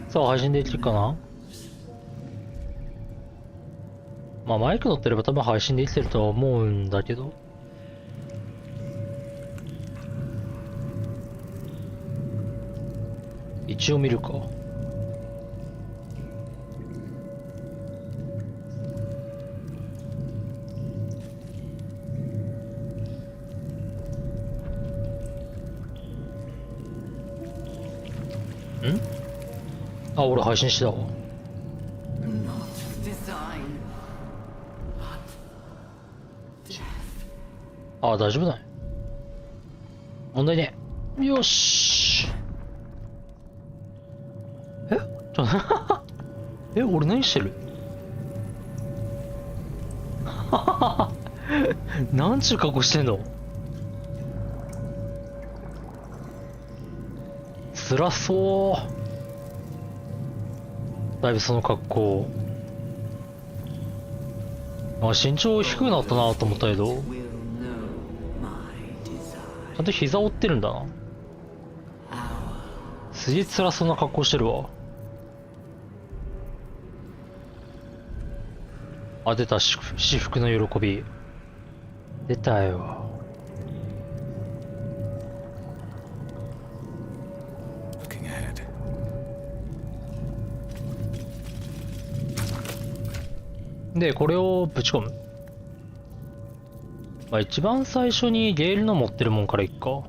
さあ配信できるかな。まあマイク乗ってれば多分配信できてるとは思うんだけど。一応見るか。ん？あ、俺配信してたわ。あ、大丈夫だね。問題ね。よし。え？え、俺何してる？なんちゅう格好してんの？辛そう。だいぶその格好。あ、身長低くなったなと思ったけど、ちゃんと膝折ってるんだな。すげえ辛そうな格好してるわ。あ、出た、至福の喜び。出たよ。で、これをぶち込む。まあ、一番最初にゲールの持ってるもんからいっか。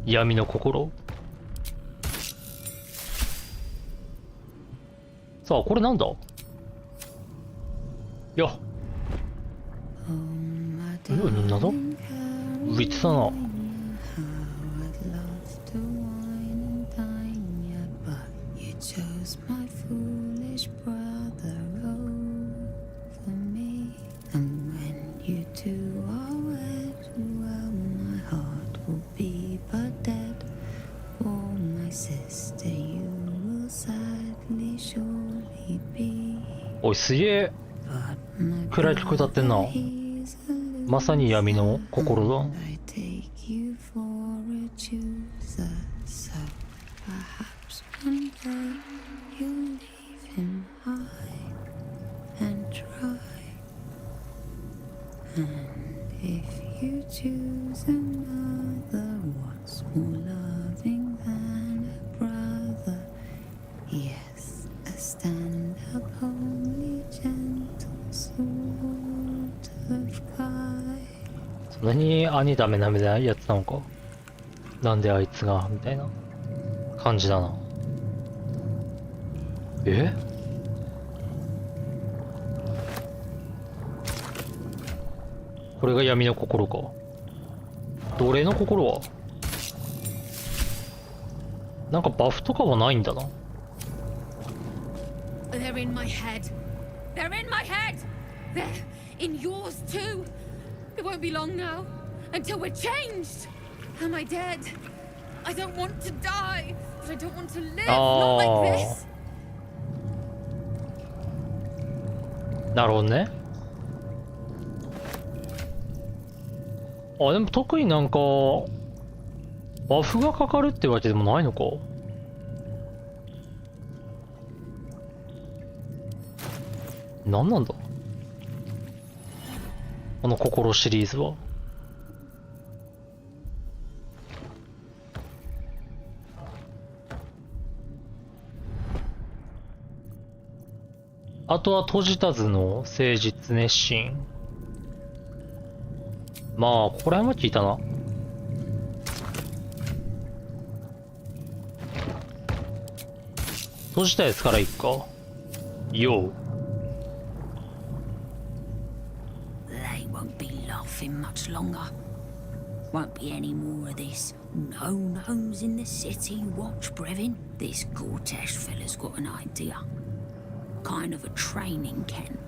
闇の心。さあ、これなんだ？いや。なんだ？売ってたな。おい、すげえ暗い曲歌ってんな。まさに闇の心だ。そんなに兄ダメダメでやってたのか。なんであいつがみたいな感じだな。え？これが闇の心か。奴隷の心はなんかバフとかはないんだな。They're in my head. They're in my head. They're in yours too. It won't be long now until we're changed. Am I dead? I don't want to die, but I don't want to live. Not like this. なるほどね。あ、でも特になんかバフがかかるってわけでもないのか。何なんだこの心シリーズは。あとは閉じた図の誠実熱心。まあここら辺は聞いたな。閉じたやつからいっか。よう。They won't be laughing much longer. Won't be any more of this. No gnomes in the city. Watch, Brevin. This Cortesh fella's got an idea. Kind of a training camp.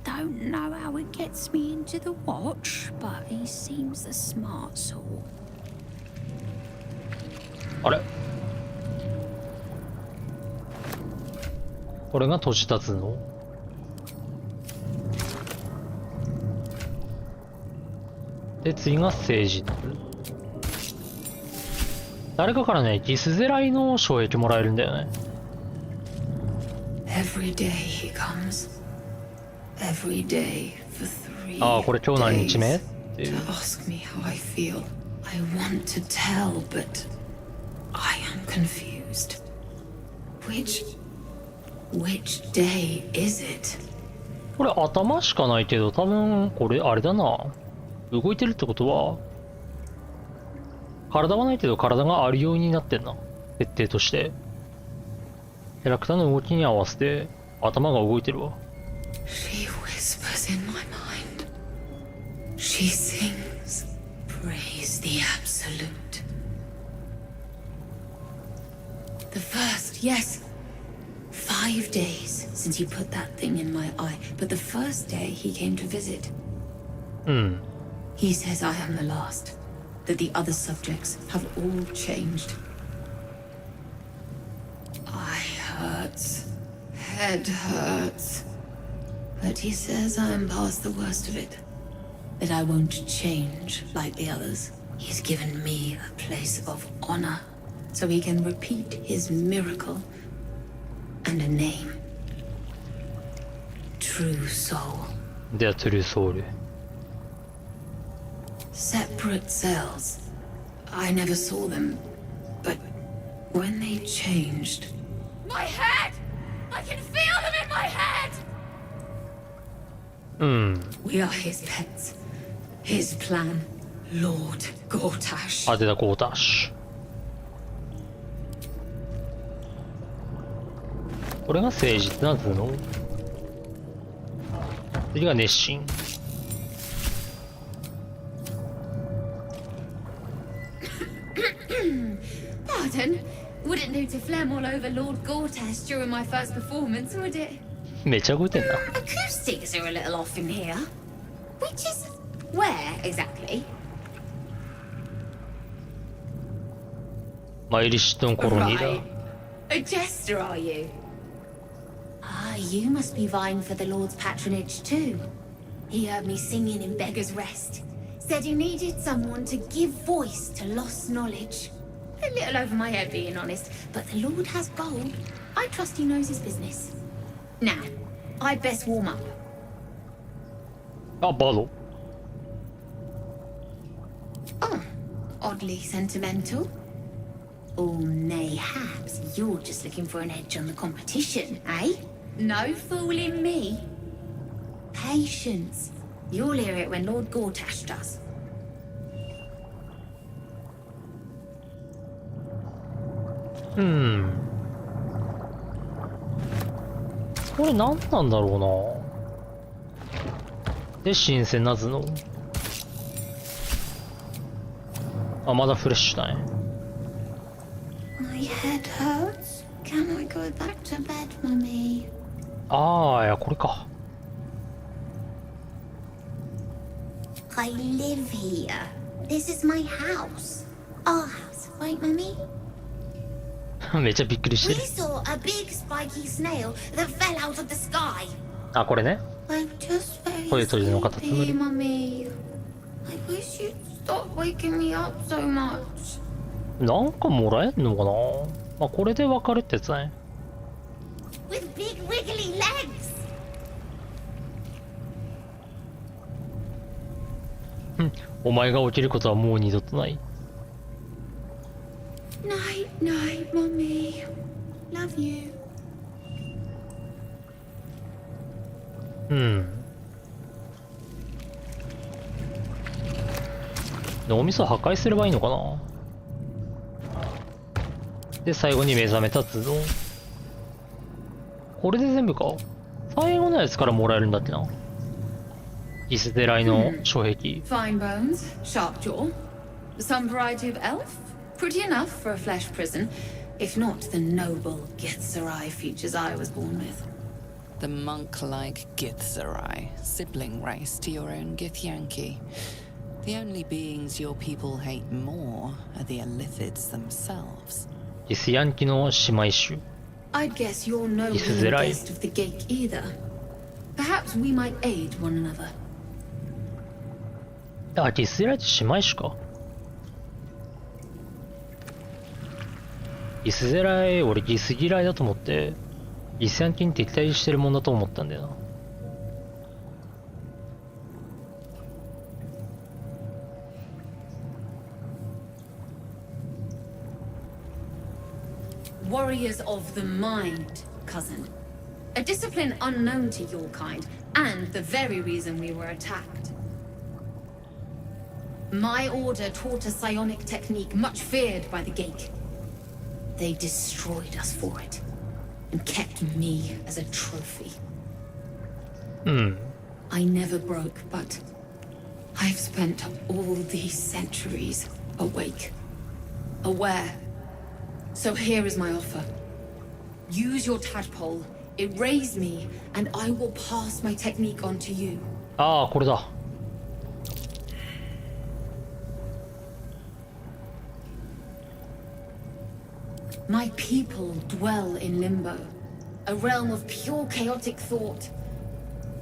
Don't know how it gets me into the watch, but he seems the smart sort. あれ？これが閉じた図の。で、次が誠実。誰かからね、ギスゼライの衝撃もらえるんだよね。Every day he comes. Every day for 3ああ、これ今日何日目 days っていう。 to ask me how I feel. I want to tell, but I am confused. Which day is it? これ頭しかないけど、多分これあれだな。動いてるってことは、体はないけど体があるようになってんな。設定として。キャラクターの動きに合わせて頭が動いてるわ。She whispers in my mind. She sings. Praise the absolute. The first, yes. 5 days since he put that thing in my eye, but the first day he came to visit. うん。 He says I am the last, that the other subjects have all changed. Eye hurts, head hurts, but he says I am past the worst of it, that I won't change like the others. He's given me a place of honor, so he can repeat his miracle and a name. True soul. ではトゥルーソウル。Separate cells. I never saw them, but when they changed... My head! I can feel them in my head! うん。 We are his pets. His plan. Lord Gortash. あ、出た、ゴータッシュ。これが誠実なんつうの？次が熱心。Pardon? Wouldn't do to phlegm all over Lord Gortash during my first performance, would it? めっちゃ動いてんな。 Acoustics are a little off in here. Which is... where, exactly? マイリシュトンコロニーだ。 Right. A jester, are you? Ah, you must be vying for the Lord's patronage too. He heard me singing in Beggar's Rest. Said he needed someone to give voice to lost knowledge. A little over my head, being honest, but the Lord has gold. I trust he knows his business. Now, I'd best warm up. あ、バド。 Oh, oddly sentimental. Or mayhaps you're just looking for an edge on the competition, eh? No fooling me. Patience. You'll hear it when Lord Gortash does. これ何なんだろうな。で、新鮮な頭脳。あ、まだフレッシュだね。My head hurts. Can I go back to bed, Mummy? ああ、いや、これか。I live here. This is my house. Our house, right, Mummy? めっちゃびっくりして We る。 saw a big spiky snail that fell out of the sky. あ、これね。 I'm just very こういう鳥の方つも sleepy, り。 Mummy. I wish you'd stop waking me up so much. なんかもらえんのかな。まあ、これで分かるってやつだね。 With big wiggly legs. お前が起きることはもう二度とない。 Night, night, Mummy. Love you. 脳みそ破壊すればいいのかな。で、最後に目覚めた頭脳。これで全部か。最後のやつからもらえるんだってな。ギスデライの障壁。 Fine bones, sharp jaw. Some variety of elf? Pretty enough for a flesh prison. If not the noble Githzerai features I was born with. The monk-like Githzerai, sibling race to your own Githyanki. The only beings your people hate more are the Illithids themselves. ギスヤンキの姉妹種。 I'd guess you're no Githzerai. guest of the gig either. Perhaps we might aid one another. あ、ギスデライって姉妹種か。ギス嫌い、俺ギス嫌いだと思って、ギスヤンキーに敵対してるもんだと思ったんだよな。Warriors of the mind, cousin. A discipline unknown to your kind, and the very reason we were attacked. My order taught a psionic technique much feared by the Geik. They destroyed us for it, and kept me as a trophy. I never broke, but I've spent all these centuries awake, aware. So here is my offer. Use your tadpole, erase me, and I will pass my technique on to you. ああ、これだ。My people dwell in limbo, a realm of pure chaotic thought.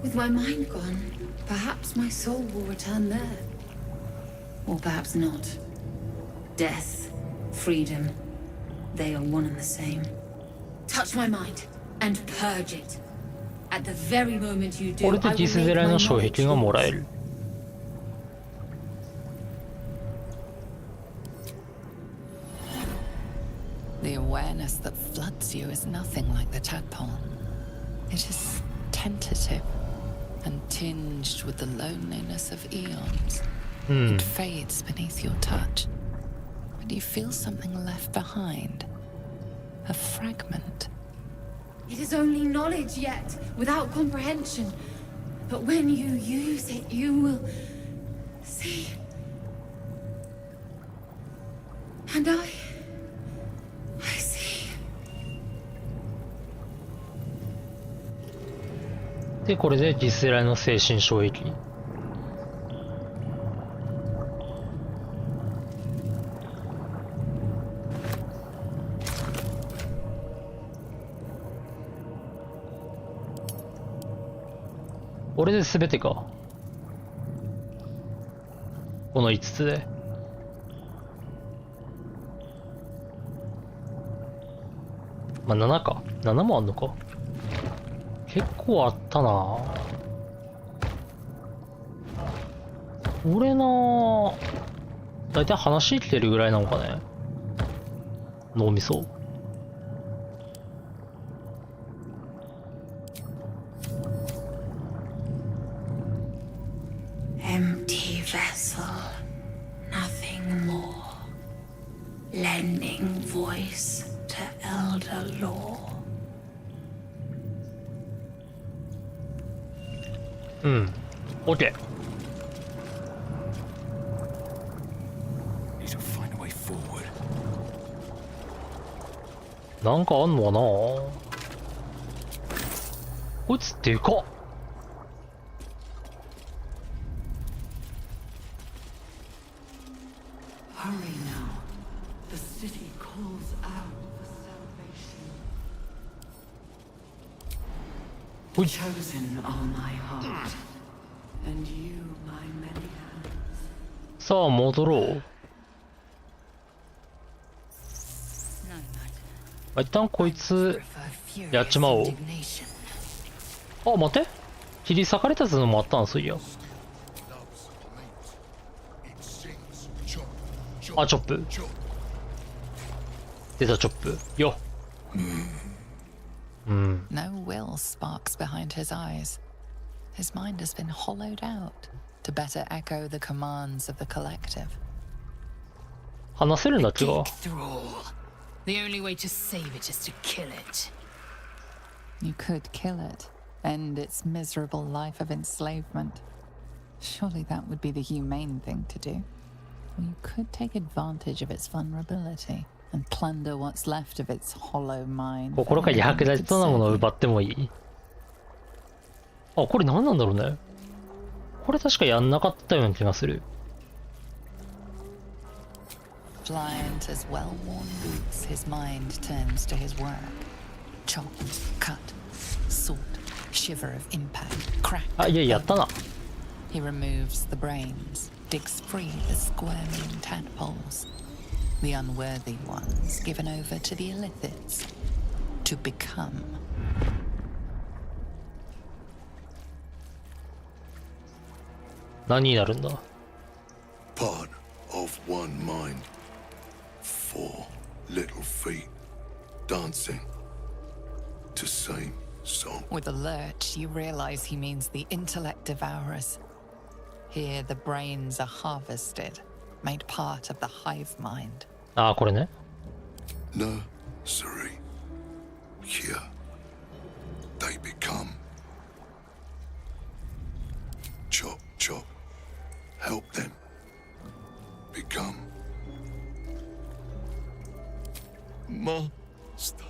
With my mind gone, perhaps my soul will return there. Or perhaps not. Death, freedom, they are one and the same. Touch my mind and purge it. At the very moment you do, これで I ギ will ス make 嫌い my の障 knowledge 壁がもらえ yours. る。The awareness that floods you is nothing like the tadpole. It is tentative and tinged with the loneliness of eons. It fades beneath your touch, but you feel something left behind. A fragment. It is only knowledge yet, without comprehension. But when you use it, you will see. And I see. で、これでギス嫌いの精神障壁。これで全てか。この5つで。まあ7か。7もあんのか。結構あったな。俺なぁ、だいたい話生きてるぐらいなのかね。脳みそ。Empty vessel, nothing more. Lending voice to elder law. うん。OK。なんかあんのかな。こいつでかっ。Hurry now. The city calls out for salvation. ほい。 Chosen are my heart, and you my many hands. さあ戻ろう。一旦こいつやっちまおう。あ、待って、切り裂かれたのもあったんすよ。あ、チョップ出た。チョップよ。No will sparks behind his eyes. His mind has been hollowed out to better echo the commands of the collective. 話せるんだっちが。 Through all. The only way to save it is to kill it. You could kill it, end its miserable life of enslavement. Surely that would be the humane thing to do. Or you could take advantage of its vulnerability and plunder what's left of its hollow mind. 心から役立ちそうなものを奪ってもいい。あ、これ何なんだろうね。これ確かやんなかったような気がする。Pliant as well-worn boots, his mind turns to his work. Chop, cut, sort, shiver of impact, crack. あ、いや、やったな。 He removes the brains, digs free the squirming tadpoles. The unworthy ones given over to the illithids to become. 何になるんだ？ Part of one mind. 4 little feet dancing to same song. With a lurch, you realize he means the intellect devourers. Here, the brains are harvested, made part of the hive mind. ああ、これね。 Nursery. Here they become. Chop, chop. Help them become. Master.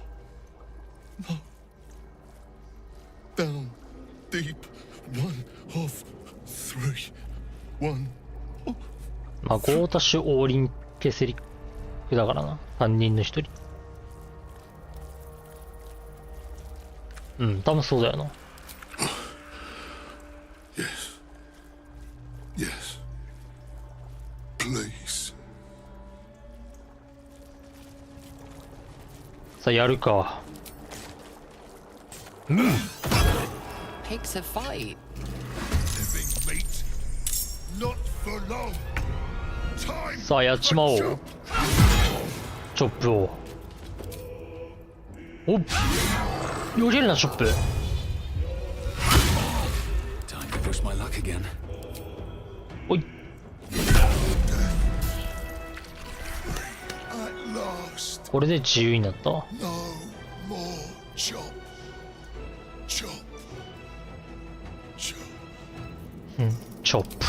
No. Down deep. 1 of 3. 1 of まあ、ゴータシュオーリンケセリックだからな。担任の一人。うん、多分そうだよな。Yes. Yes. Please. さあ、やるか。 Pigs a fight. Living meat. Not for long. Time. さあ、やっちまおう。チョップを。おっ。よけるな、チョップ。Time to push my luck again. おい。 At last. これで自由になった。 No more chop. Chop. Chop. うん、チョップ。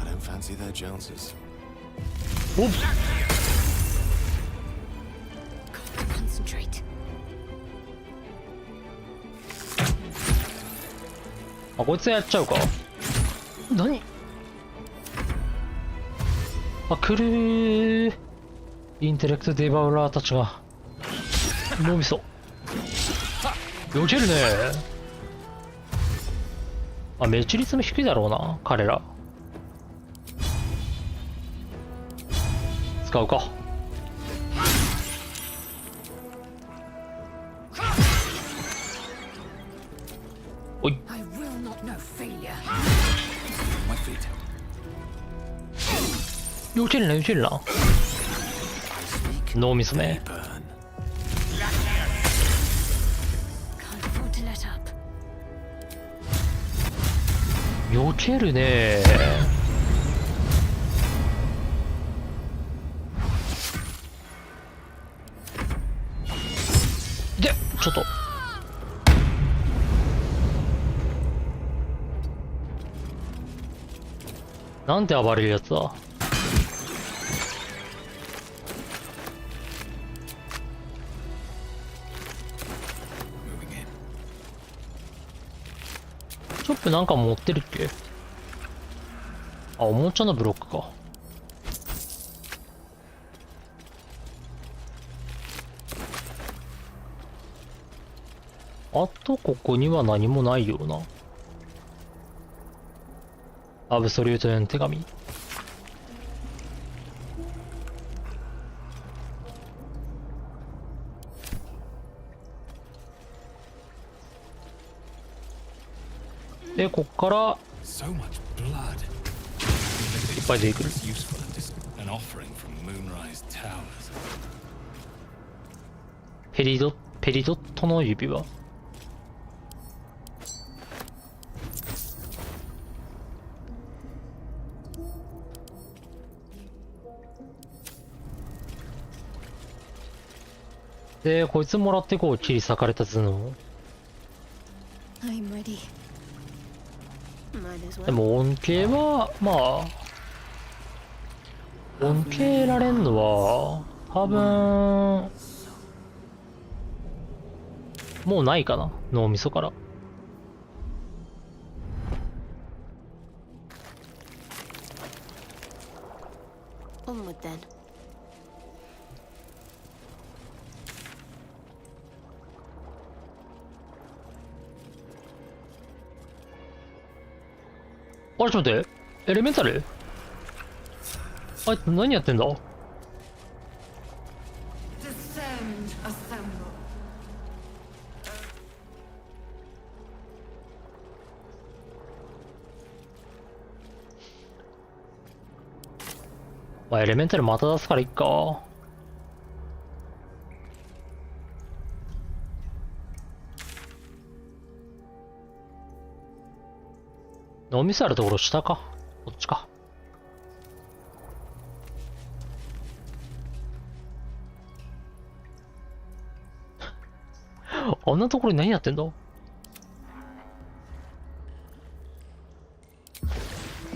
I don't fancy their Joneses. おっ。 Concentrate. あ、こいつやっちゃうか。何？あ、来るー。インテレクトデバウラーたちが。脳みそ。よけるね。あ、命中率も低いだろうな、彼ら。使うか。おい。 I will not know failure. My feet. よけるな、よけるな。脳みそね。 Burn. Can't afford to let up. よけるね。で、ちょっと。なんで暴れるやつだ。チョップなんか持ってるっけ？あ、おもちゃのブロックか。あとここには何もないような。アブソリュートの手紙。で、こっから So much blood. いっぱい出てくる。 It's useful in this, an offering from Moonrise Towers. ペリドットの指輪。で、こいつもらってこう、切り裂かれた頭脳。 I'm ready. Might as で well. も恩恵は、まあ、恩恵られんのは、多分、もうないかな、脳みそから。Onward then. あれ、ちょっと待って、エレメンタル？あいつ何やってんだ？ Descend, assemble. まあ、エレメンタルまた出すからいっか。脳みそあるところ下か。こっちか。あんなところに何やってんだ？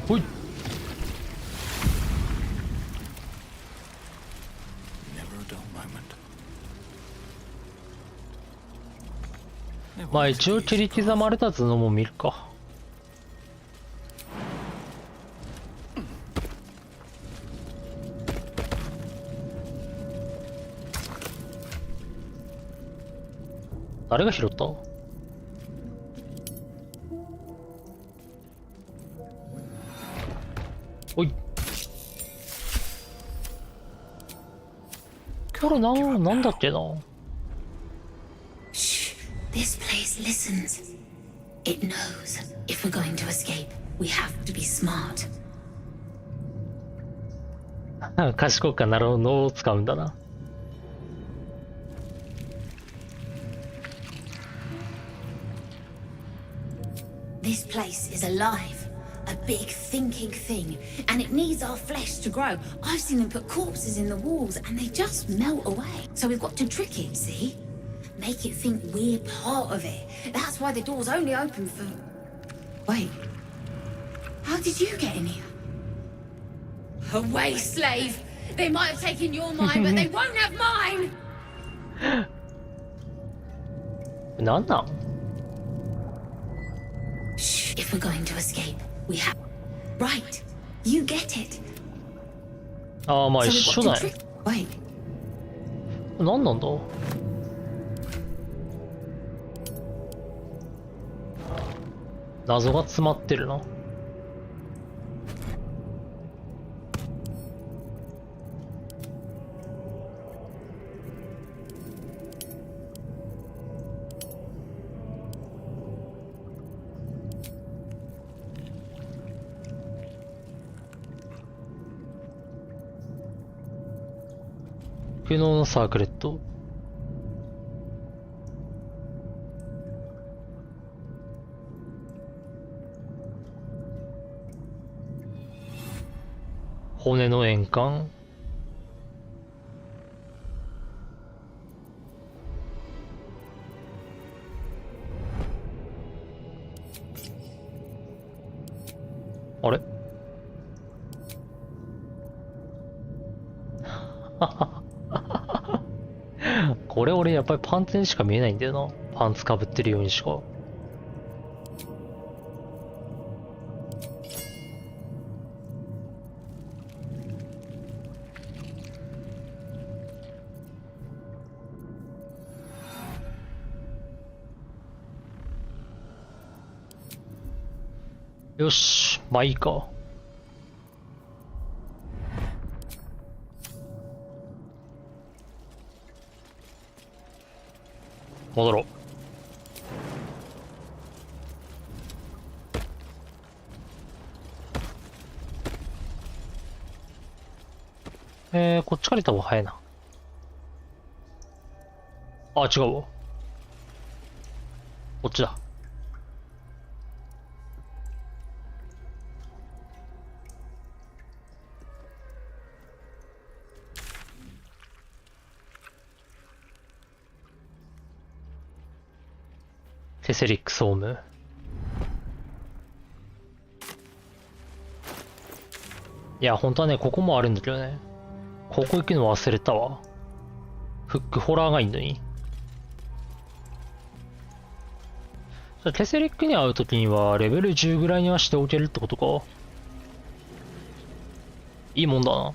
ほい。まあ一応切り刻まれた頭脳も見るか。誰が拾った？おい。これなんだっけな。Shh. This place listens. It knows if we're going to escape, we have to be smart. 賢くなるのを使うんだな。This place is alive. A big thinking thing. And it needs our flesh to grow. I've seen them put corpses in the walls and they just melt away. So we've got to trick it, see? Make it think we're part of it. That's why the door's only open for... Wait. How did you get in here? Away, slave! They might have taken your mind, but they won't have mine! なんなん？ Shh. If we're going to escape, we have... Right. You get it. ああ、まあ So 一 we've 緒 got だ to よ。 trick... Wait. なんなんだ？謎が詰まってるな。昨日のサークレット。骨の円環。あれ？これ俺やっぱりパンツにしか見えないんだよな。パンツかぶってるようにしか。よし、まあいいか。戻ろう。こっちから行った方が早いな。あ、違うわ。こっちだ。テセリック総務。いや、本当はね、ここもあるんだけどね。ここ行くの忘れたわ。フックホラーがいいのに。じゃあテセリックに会うときには、レベル10ぐらいにはしておけるってことか。いいもんだな。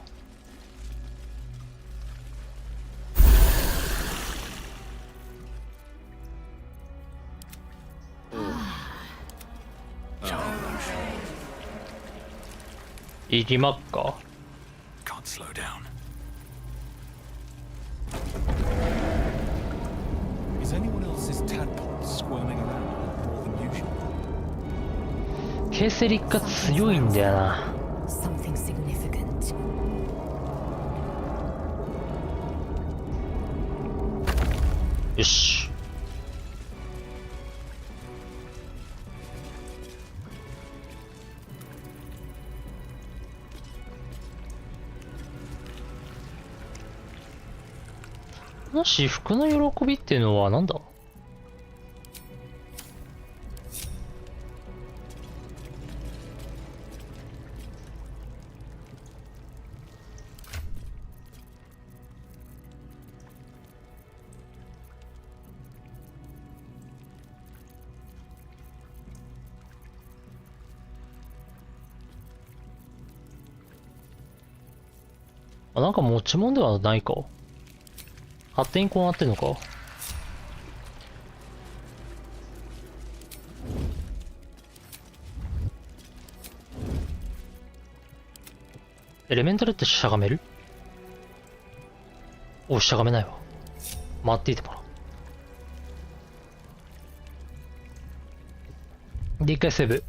行きまっか。can't slow down. Is anyone else's tadpole squirming around more than usual? ケセリが強いんだよな。 Something significant. よし。この至福の喜びっていうのは何だ？あ、なんか持ち物ではないか。勝手にこうなってんのか。エレメンタルってしゃがめる？お、しゃがめないわ。待っていてもらう。で、一回セーブ。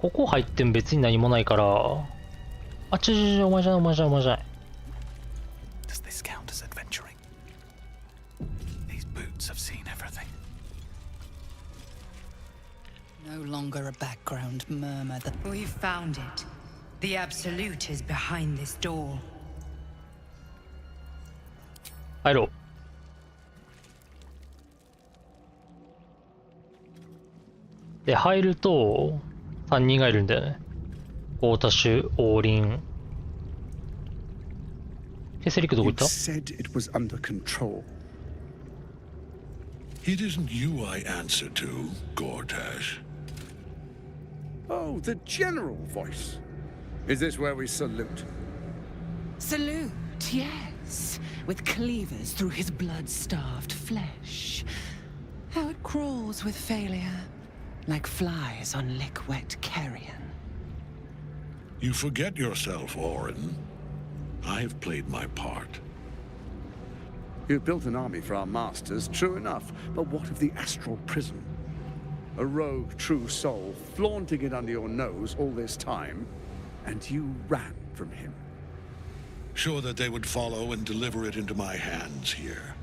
ここ入っても別に何もないから。あ、お前じゃない、お前じゃない、お前じゃない。Does this count as adventuring? These boots have seen everything. No longer a background murmur that We've found it. The Absolute is behind this door. 入ろう。で、入ると、3人がいるんだよね。オータシュ、オーリン。ケセリックどこ行った？ said it was under control. It isn't you I answer to, Gortash. Oh, the general voice. Is this where we salute? Salute, yes, with cleavers through his blood-starved flesh. How it crawls with failure, like flies on lick-wet carrion. You forget yourself, Orin. I've played my part. You've built an army for our masters, true enough. But what of the astral prison? A rogue true soul flaunting it under your nose all this time, and you ran from him. Sure that they would follow and deliver it into my hands here.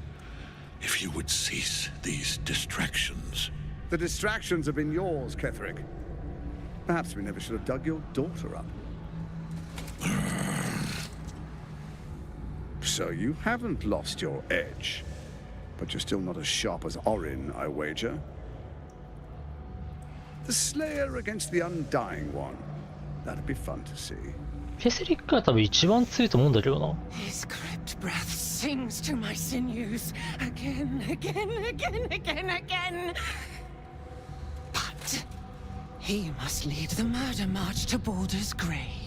If you would cease these distractions. The distractions have been yours, Ketherick. Perhaps we never should have dug your daughter up. So you haven't lost your edge. But you're still not as sharp as Orin, I wager. The Slayer against the Undying One. That'd be fun to see. ケセリックが多分一番強いと思うんだけどな。 His crypt breath sings to my sinews again, again, again, again, again. But he must lead the murder march to Baldur's grave.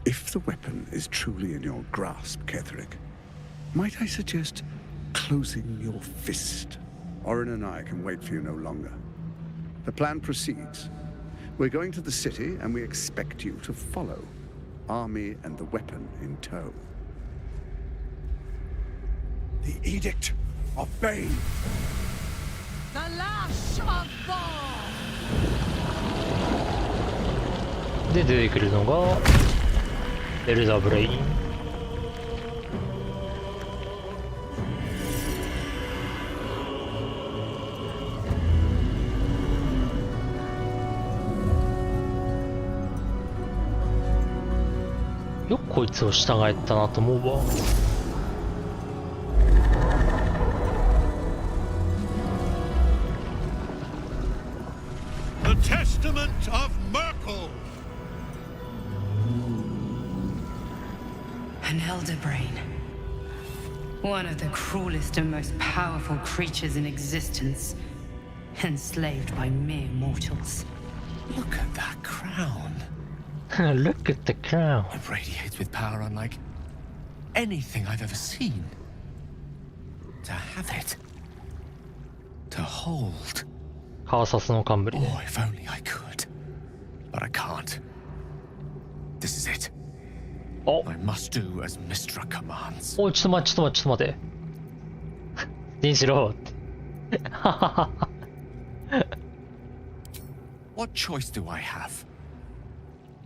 If the weapon is truly in your grasp, Ketherick, might I suggest closing your fist? Orin and I can wait for you no longer. The plan proceeds. We're going to the city, and we expect you to follow. Army and the weapon in tow. The Edict of Bane. The lash of Thor! で、出てくるのが、エルダーブレイン。よくこいつを従えたなと思うわ。The Testament of Merkel. An elder brain. One of the cruelest and most powerful creatures in existence. Enslaved by mere mortals. Look at that crown. Look at the crown. It radiates with power unlike anything I've ever seen. To have it. To hold. カーサスの冠で。 Oh, if only I could. But I can't. This is it. お I must do as Mistra commands. おい、ちょっと待って、ちょっと待って、ちょっと待って。にしろって。What choice do I have?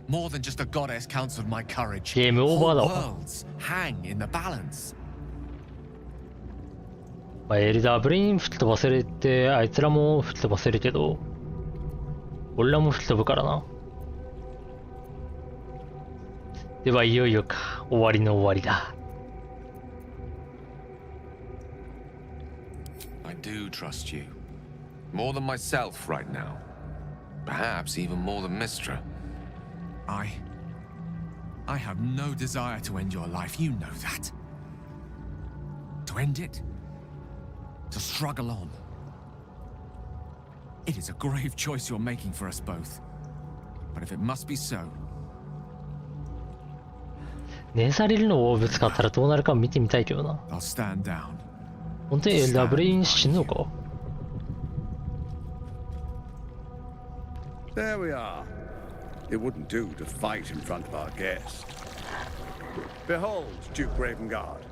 More than just a goddess counts on my courage. ゲームオーバーだ Whole わ。 worlds hang in the balance. まあ、エルダーブレイン吹き飛ばせるって、あいつらも吹き飛ばせるけど、俺らも吹き飛ぶからな。では、いよいよか。終わりの終わりだ。I do trust you. More than myself right now. Perhaps even more than Mistra. I have no desire to end your life, you know that. To end it? To struggle on. It is a grave choice you're making for us both. But if it must be so... ネザリルのぶつかったらどうなるか見てみたいけどな。 I'll stand down. 本当にエルダーブレイン死ぬのか？ There we are. It wouldn't do to fight in front of our guest. Behold, Duke Ravengard,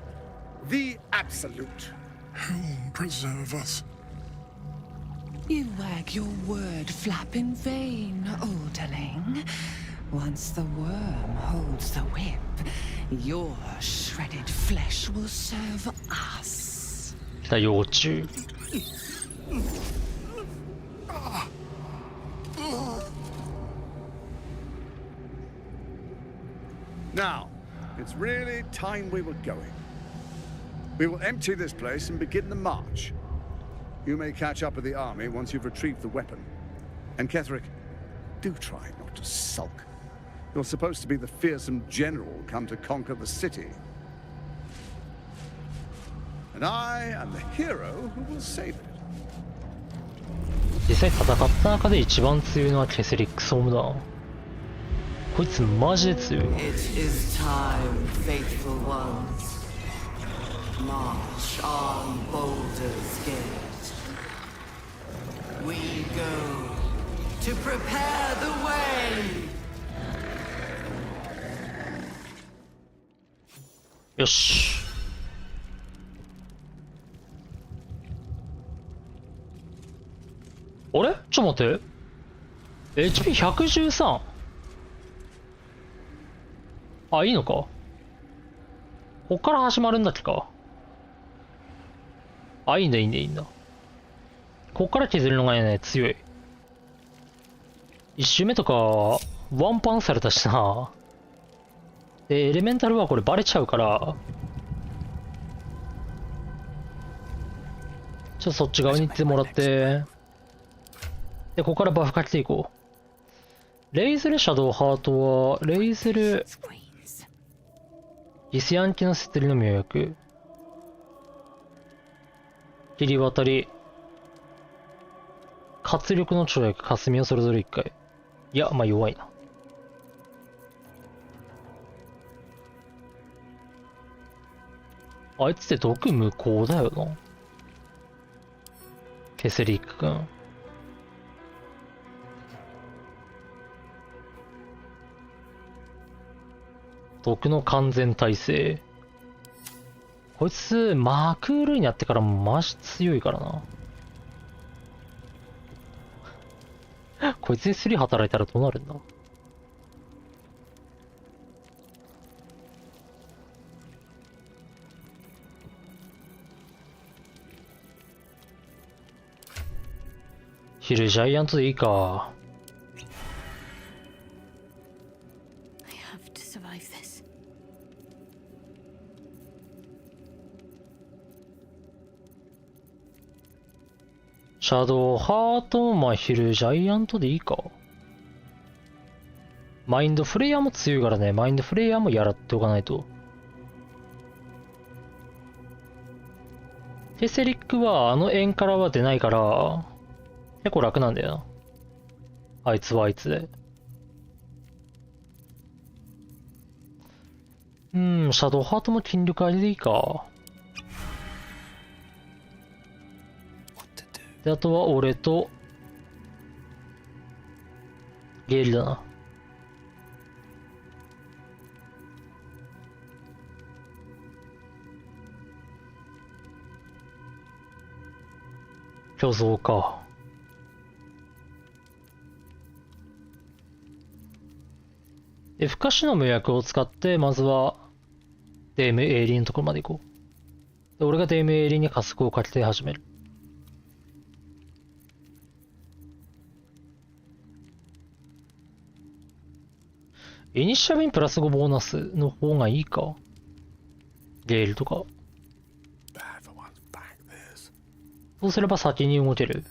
the Absolute. Hell preserve us. You wag your word flap in vain, Alderling. Once the worm holds the whip, your shredded flesh will serve us. 来た幼虫。Now, it's really time we were going. We will empty this place and begin the march. You may catch up with the army once you've retrieved the weapon. And Ketherick, do try not to sulk. You're supposed to be the fearsome general come to conquer the city. And I am the hero who will save it. 実際戦った中で一番強いのはケセリック・ソームだ。こいつマジで強い。 It is time, faithful ones. March on Baldur's Gate. We go to prepare the way. よし。あれ？ちょっと待って。HP113。あ、いいのか？こっから始まるんだっけか。あ、いいんだいいんだいいんだ。こっから削るのがね、強い。1周目とか、ワンパンされたしな。で、エレメンタルはこれバレちゃうから、ちょっとそっち側に行ってもらって、で、ここからバフかけていこう。レイゼルシャドウハートは、レイゼル、ギスヤンキのセテリの妙薬。切り渡り。活力の跳躍、霞をそれぞれ1回。いや、まあ弱いな。あいつって毒無効だよな。ケセリック君。毒の完全耐性。こいつ、マクールになってからもマジ強いからな。こいつにスリ働いたらどうなるんだ？ヒルジャイアントでいいか。I have to survive this. シャドウハート、まあヒルジャイアントでいいか。マインドフレイヤーも強いからね、マインドフレイヤーもやらっておかないと。テセリックはあの円からは出ないから、結構楽なんだよな。あいつはあいつで。シャドウハートも筋力ありでいいか。で、あとは俺と、ゲイリだな。虚像か。で、不可視の無薬を使って、まずは、デームエイリーのところまで行こう。で、俺がデームエイリーに加速をかけて始める。イニシアビンプラス5ボーナスの方がいいか。ゲールとか。そうすれば先に動ける。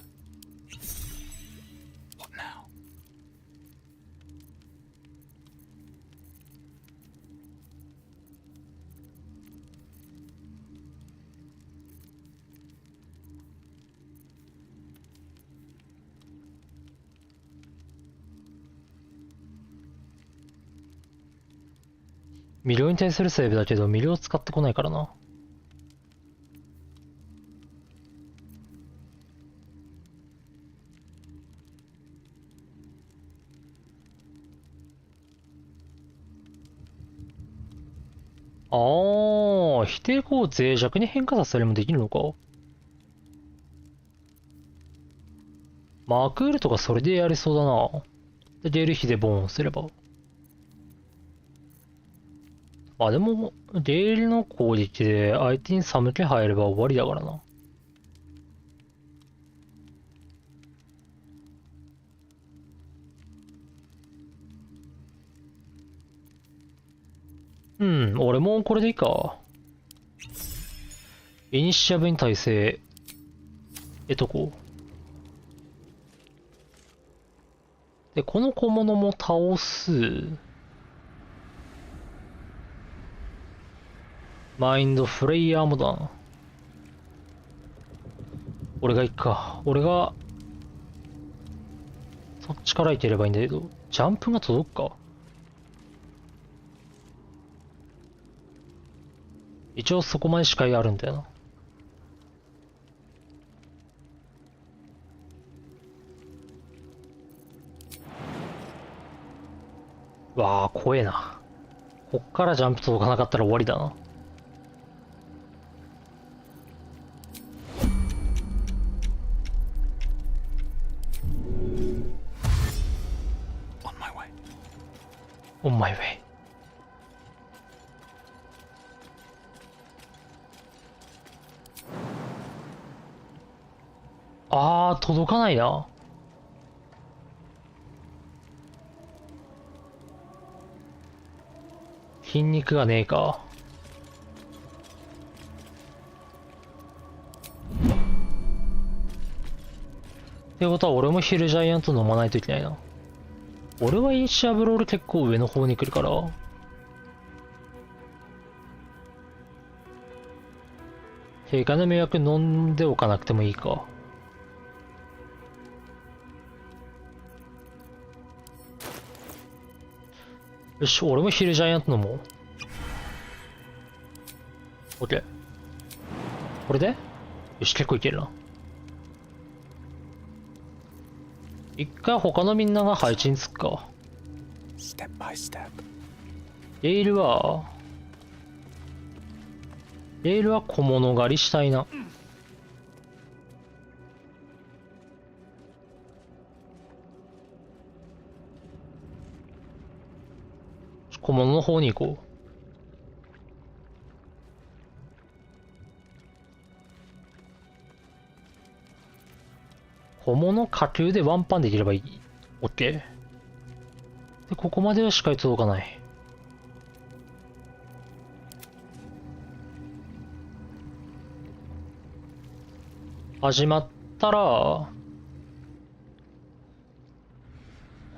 ミリオに対するセーブだけど、ミリオ使ってこないからな。ああ、否定項を脆弱に変化させるもできるのか。マークールとかそれでやりそうだな。で、ゲル比でボーンすれば。あ、でも、ゲールの攻撃で相手に寒気入れば終わりだからな。うん、俺もこれでいいか。イニシアブに耐性、こう。で、この小物も倒す。マインドフレイヤーもだな。俺が行くか。俺が、そっちから行ければいいんだけど、ジャンプが届くか。一応そこまで視界あるんだよな。わあ、怖えな。こっからジャンプ届かなかったら終わりだな。On my way. あー、届かないな。筋肉がねえか。ってことは俺もヒルジャイアント飲まないといけないな。俺はインシアブロール結構上の方に来るから。警戒の迷惑飲んでおかなくてもいいか。よし、俺もヒルジャイアント飲もう。オッケー。これでよし、結構いけるな。一回他のみんなが配置につくか。レールは小物狩りしたいな。小物の方に行こう。小物下級でワンパンできればいい。オッケー。で、ここまでは視界届かない。始まったら、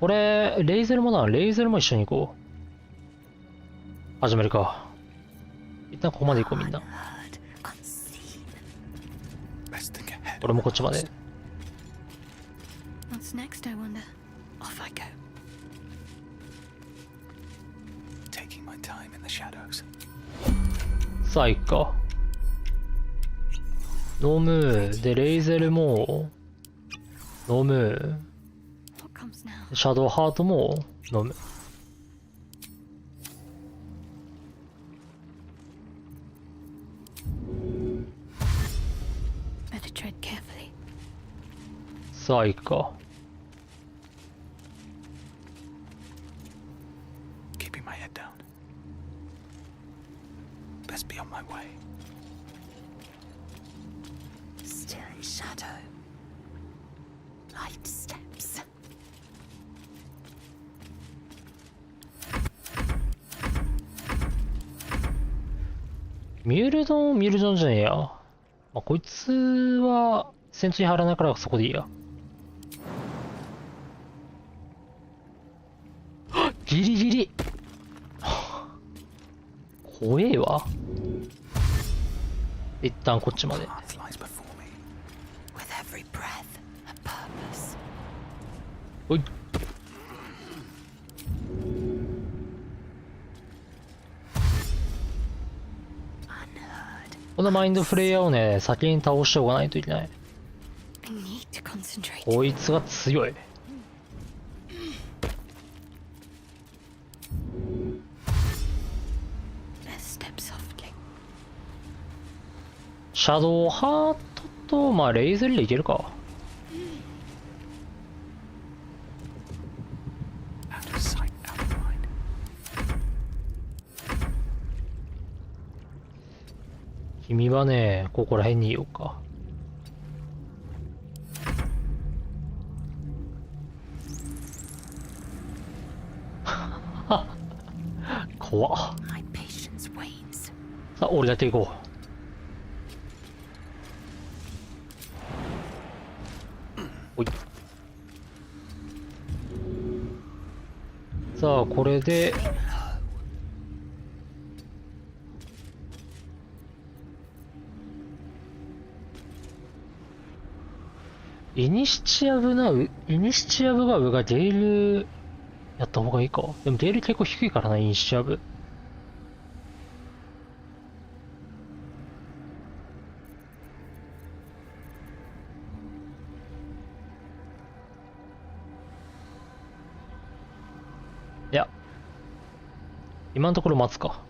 これ、レイゼルもな、レイゼルも一緒に行こう。始めるか。一旦ここまで行こう、みんな。俺もこっちまで。What's next, I wonder? Off I go. Taking my time in the shadows. さあ、行くか。飲む。で、レイゼルも飲む。What comes now? シャドウハートも飲む。Better tread carefully. さあ行くか。Keeping my head down. Best be on my way. Still in shadow. Light steps. ミュールドンじゃねえや。まあ、こいつは戦地に入らないからそこでいいや。ギリギリ怖えわ。一旦こっちまで。 Path lies before me. With every breath, a purpose. おい。このマインドフレイヤーをね、先に倒しておかないといけない。 I need to concentrate. こいつが強い。Let's step softly. シャドウハートと、まあ、レイズリーでいけるか。Out of sight, out of mind. 君はね、ここら辺にいようか。怖っ。 My patience wanes. さあ、俺だけ行こう。おい。さあ、これでイニシチアブバブがゲールやった方がいいか。でもゲール結構低いからな、イニシチアブ。いや、今のところ待つか。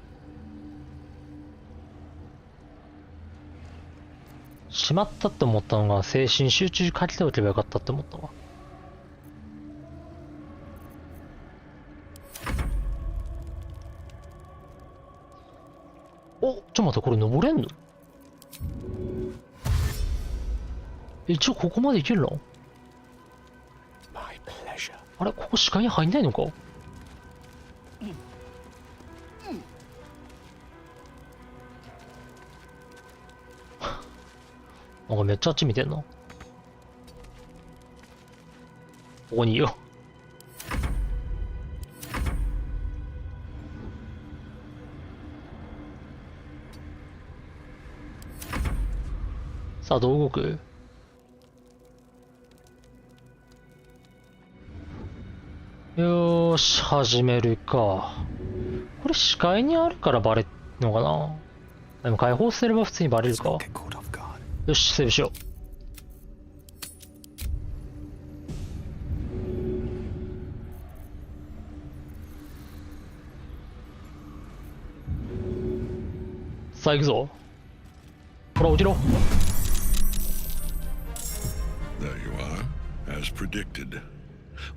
しまったって思ったのが精神集中かけておけばよかったって思ったわ。お、ちょっと待って、これ登れんの？一応ここまで行けるの？ My pleasure. あれ、ここ視界に入んないのか？なんかめっちゃあっち見てんな。ここにいよ。さあ、どう動く？よーし、始めるか。これ視界にあるからバレるのかな？でも解放すれば普通にバレる Let's か。 not get caught off guard. よし、セーブしよう。さあ行くぞ。ほら、落ちろ。 There you are, as predicted.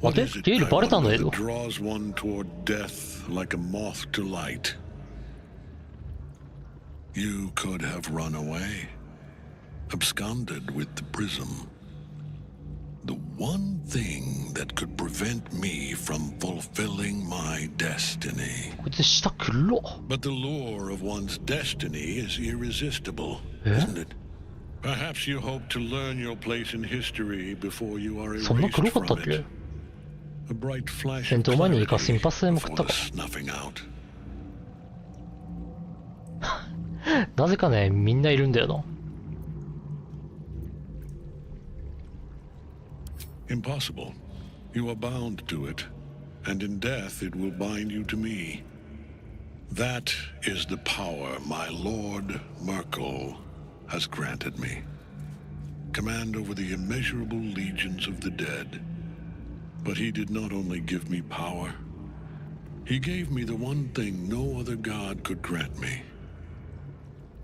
待って、ゲイルバレたんだけど。 draws one toward death like a moth to light. You could have run away, absconded with the prism. The one thing that could prevent me from fulfilling my destiny. こいつ下黒っ。 But the lure of one's destiny is irresistible, isn't it? Perhaps you hope to learn your place in history before you are そんな erased 黒かったっ from け？ it. A bright flash 戦 of 闘前にイカ clarity スミパスでも食った before か。 snuffing out. なぜかね、みんないるんだよな。 Impossible. You are bound to it, and in death it will bind you to me. That is the power my Lord Merkel has granted me. Command over the immeasurable legions of the dead. But he did not only give me power, he gave me the one thing no other god could grant me.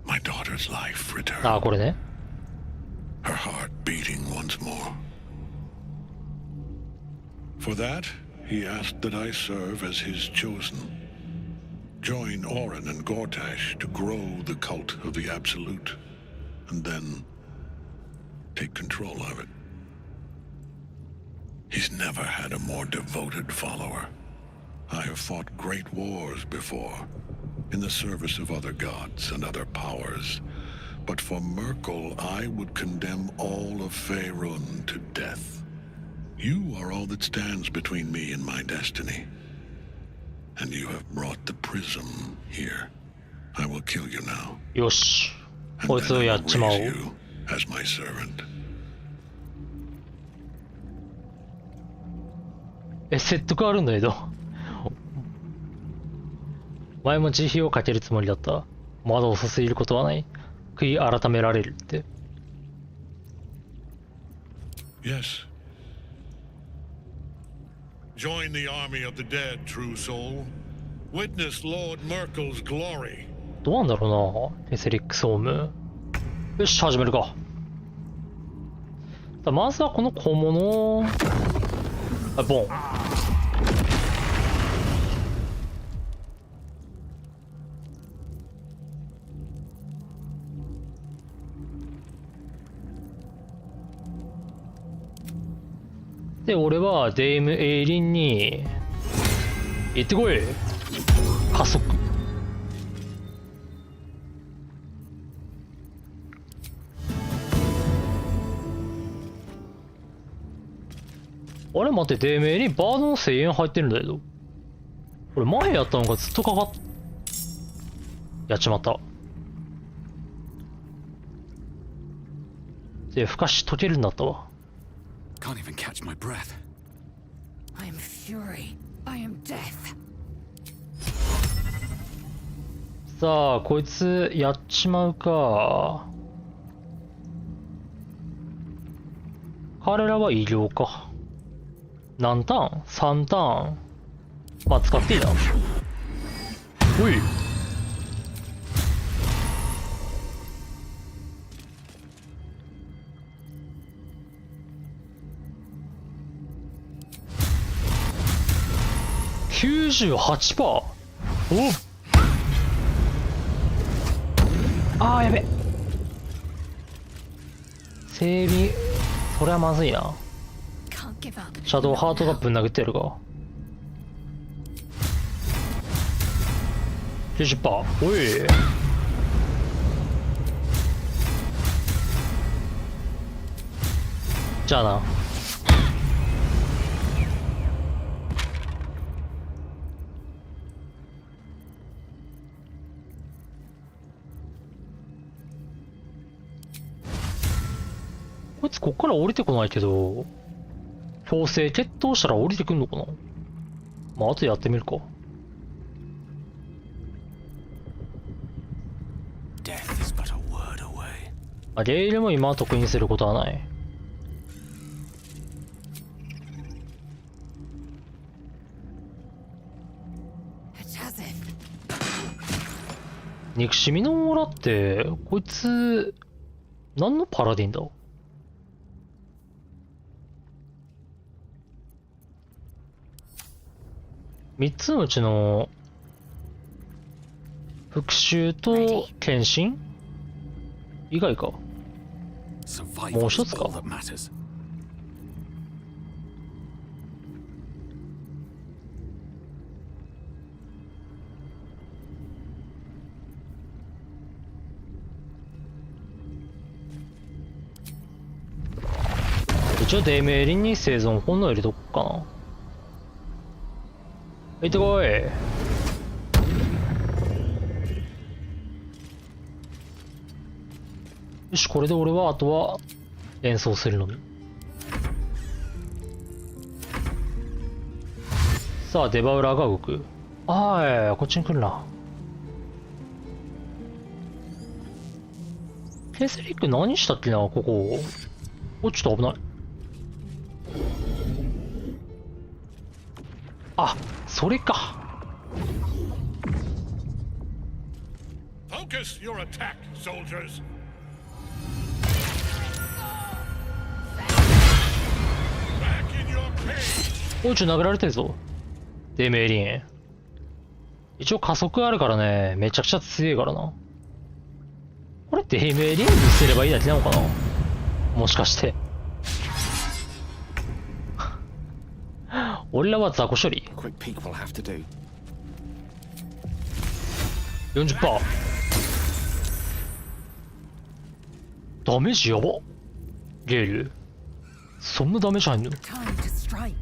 My daughter's life ああ、 returned. これね。 Her heart beating once more. For that, he asked that I serve as his chosen. Join Orin and Gortash to grow the cult of the Absolute, and then take control of it. He's never had a more devoted follower. I have fought great wars before, in the service of other gods and other powers. But for Merkel, I would condemn all of Faerun to death. You are all that stands between me and my destiny. And you have brought the prism here. I will kill you now. よし。 And こいつ then を I や will っちまおう。 raise you as my servant. 説得あるんだけど。前も慈悲をかけるつもりだった。まだ遅すぎることはない。悔い改められるって。Yes. Join the army of the dead, true soul. Witness Lord Merkel's glory. どうなんだろうな、エセリックスホーム。よし、始めるか。まずはこの小物を、あ、ボン。で、俺はデイム・エイリンに行ってこい。加速。あれ待って、デイム・エイリンバードの声援入ってるんだけど、これ前やったのがずっとかかっやっちまった。で、ふかし解けるんだったわ。Can't even catch my breath. I am fury. I am death. さあ、こいつやっちまうか。彼らは医療か。何ターン ?3 ターン。まあ、使っていいな。おい。98%。おっ。ああ、やべ。整備、それはまずいな。シャドウハートがぶん殴ってやるか。90%。おい。じゃあな。こいつこっから降りてこないけど、強制決闘したら降りてくんのかな。まあ後でやってみるか。Death is but a word away. あ、レイルも今は得意にすることはない。憎しみのモーラって、こいつ、何のパラディンだ。3つのうちの復讐と献身以外か。もう一つか。一応デイメーリンに生存本能入れとくかな。行ってこい。よし、これで俺はあとは演奏するのみ。さあ、デバウラーが動く。ああ、こっちに来るな。ケースリック何したっけな、ここ。お、ちょっと危ない。あ、それか。Focus your attack, soldiers. Back in your cage. おい、殴られてるぞ。デメリン。一応加速あるからね、めちゃくちゃ強いからな。これデメリンにすればいいだけなのかな、もしかして。俺らは雑魚処理。Quick peek will have to do. 40%。ダメージやば。ゲール。そんなダメージ入んの？ Time to strike.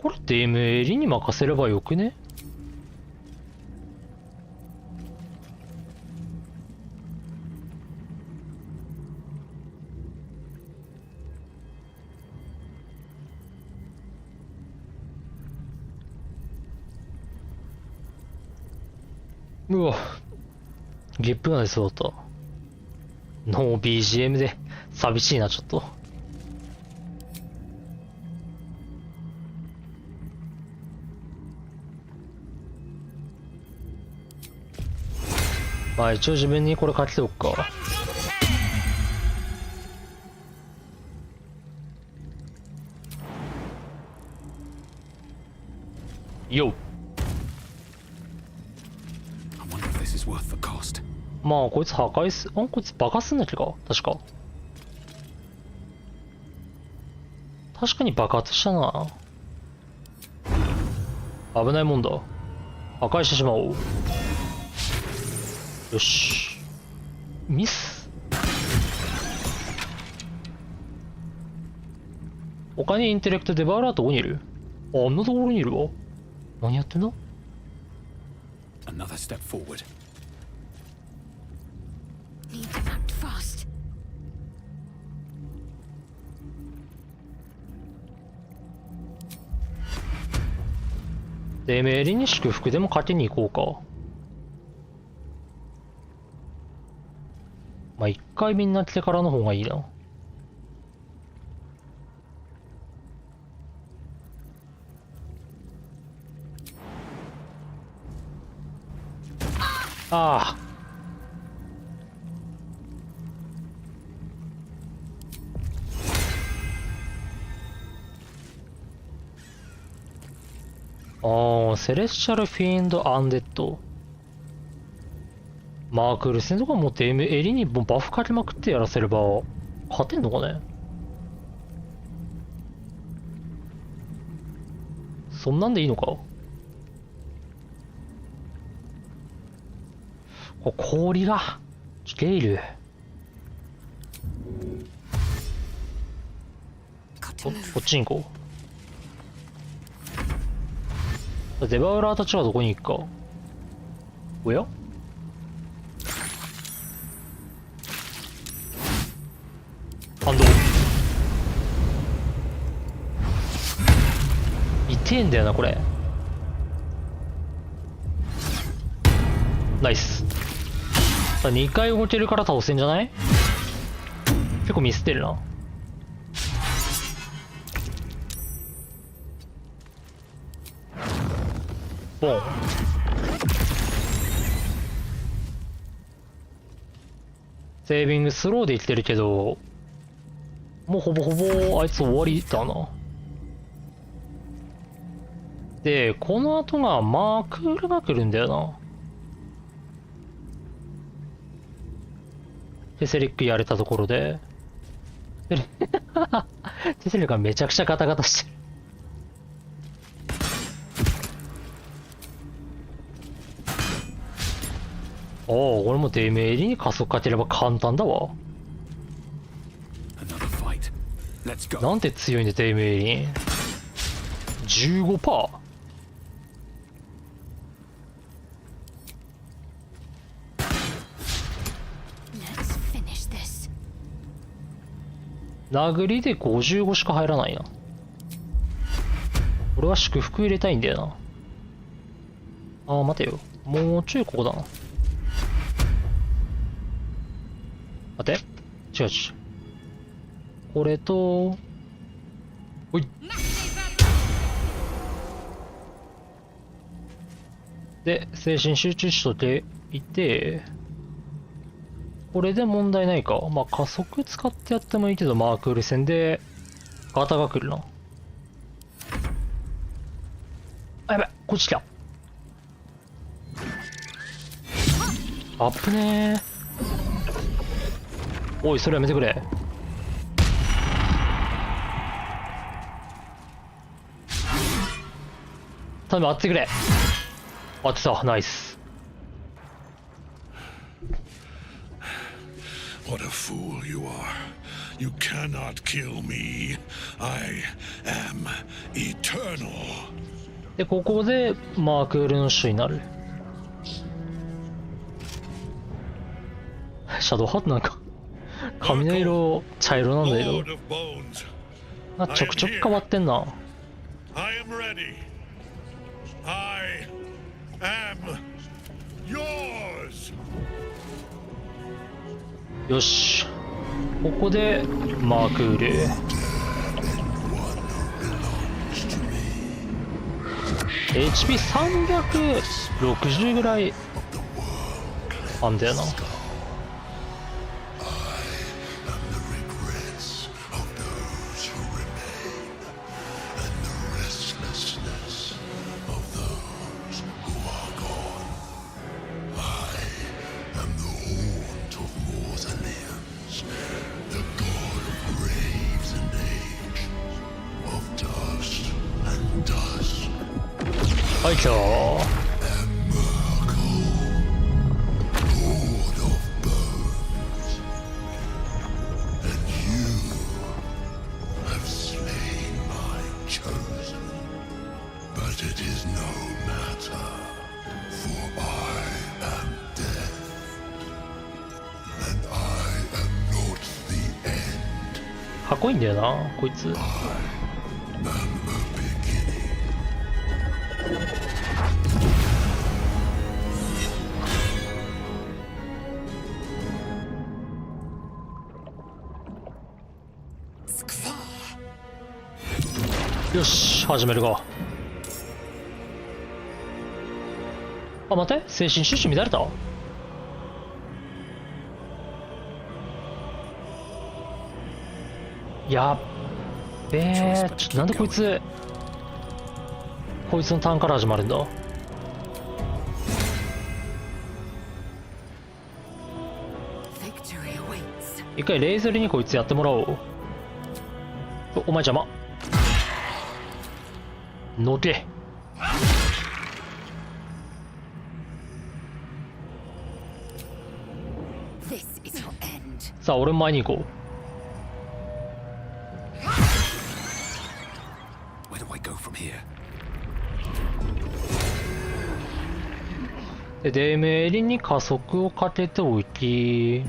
これデメリに任せればよくね？うわ、ゲップが出そうだった。ノー BGM で寂しいな、ちょっと。まあ一応自分にこれ書きておくか。よっ。まあこいつ破壊す、こいつ爆発すんだっけか、確か。確かに爆発したな。危ないもんだ。破壊してしまおう。よし。ミス。他にインテレクトデバウラーどこにいる？あんなところにいるわ。何やってんだ？ Another step forward. Need to act fast. デメリに祝福でもかけに行こうか。まあ一回みんな来てからの方がいいな。ああ。セレッシャルフィーンドアンデッド。マークルセンとかもって襟にもバフかけまくってやらせれば勝てんのかね。そんなんでいいのか。氷がゲイル。こっちに行こう。デバウラーたちはどこに行くか。おや？反動。痛えんだよなこれ。ナイス。2回動けるから倒せんじゃない？結構ミスってるな。ボン。セービングスローで生きてるけど、もうほぼほぼあいつ終わりだな。で、この後がマークールが来るんだよな。テセリックやれたところで。テセリックがめちゃくちゃガタガタしてる。ああ、これもデメリに加速かければ簡単だわ。なんて強いんだデメリン。15%。殴りで55しか入らないな。俺は祝福入れたいんだよな。ああ、待てよ。もうちょいここだな。待て。違う違う。これと、ほい。で、精神集中しとけいて、これで問題ないか。まあ加速使ってやってもいいけど、マークール戦でガタが来るな。あ、やばい、こっち来た。あっぶねー。おい、それやめてくれ。頼む、当ててくれ。当てた、ナイス。What a fool you are. You cannot kill me. I am eternal. で、ここでマークールの種になる。シャドウハートなんか髪の色茶色なんだけど、 Lord of Bones, あ、ちょくちょく変わってんな。 I am ready. I am yours. よし、ここでマークール。HP360 ぐらいあんだよな。はい、来たー。かっこいいんだよな、こいつ。よし、始めるか。あ、待って、精神収支乱れた。やっべえ、ちょっとなんでこいつのターンから始まるんだ。一回レイズリにこいつやってもらおう。お前邪魔。のけ。さあ、俺も前に行こう。で、デーメリに加速をかけておき、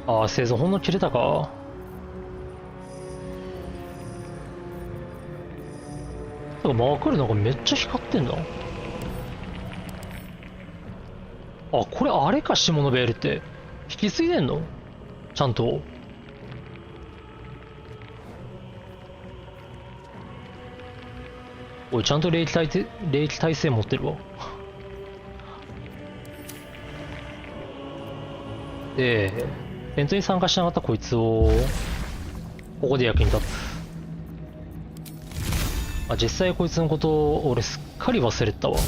ああ、生存ほんの切れたか。なんかマークールなんかめっちゃ光ってんだ。あ、これあれか、下のベールって引き継いでんのちゃんと。おい、ちゃんと霊気耐性持ってるわ。で、イベントに参加しなかったこいつをここで役に立つ。あ、実際こいつのことを俺すっかり忘れてたわ。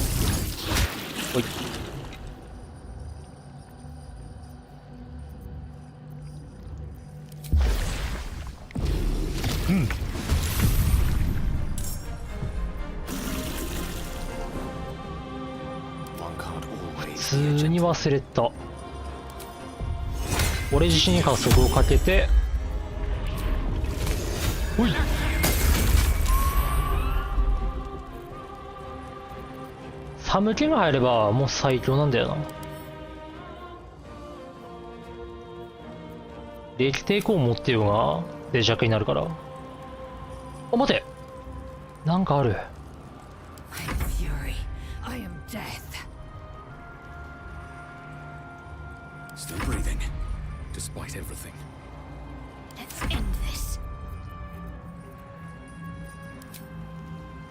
おい。うん。普通に忘れた。俺自身に加速をかけて、おい。寒気が入ればもう最強なんだよな。霊気抵抗を持ってようが脆弱になるから。あ、待て、なんかある。Still breathing, despite everything. Let's end this.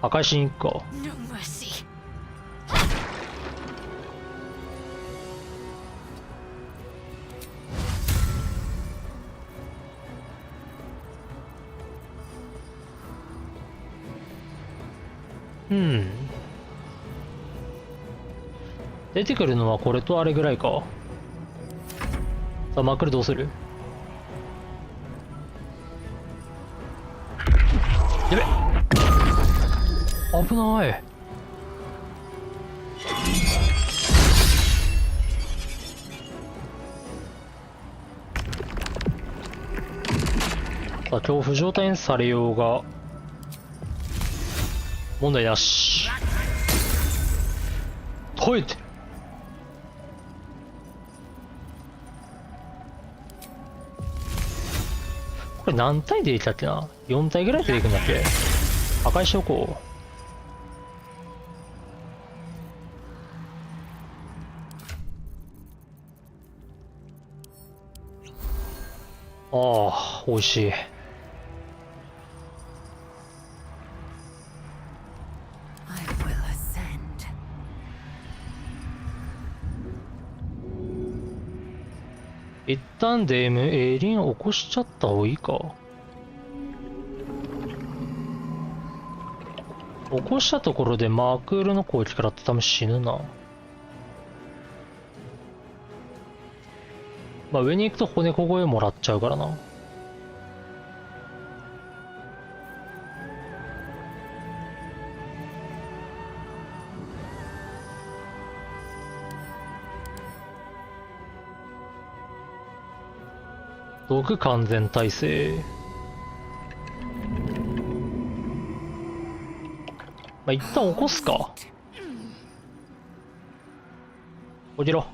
破壊しに行くか。 No mercy. 出てくるのはこれとあれぐらいか。さあ、マックルどうする？やべっ、危ない。さあ、恐怖状態にされようが問題なし。耐えてる。これ何体でいたっけな。4体ぐらいでいくんだっけ。破壊しておこう。ああ、美味しい。一旦エイリン起こしちゃった方がいいか。起こしたところでマークールの攻撃からって多分死ぬな。まあ上に行くと骨こ声もらっちゃうからな。毒完全耐性。まあ一旦起こすか。起きろ。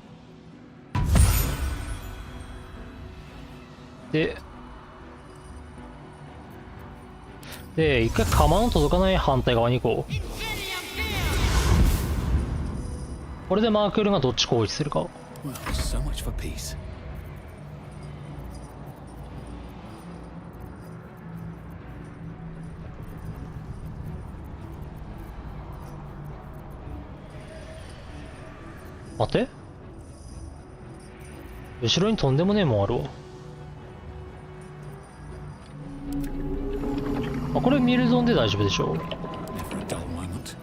で一回釜の届かない反対側に行こう。これでマークールがどっち攻撃するか。Well, so much for peace. 待て、後ろにとんでもねえもんあるわ。あ、これミルゾンで大丈夫でしょう。 Never a dull moment.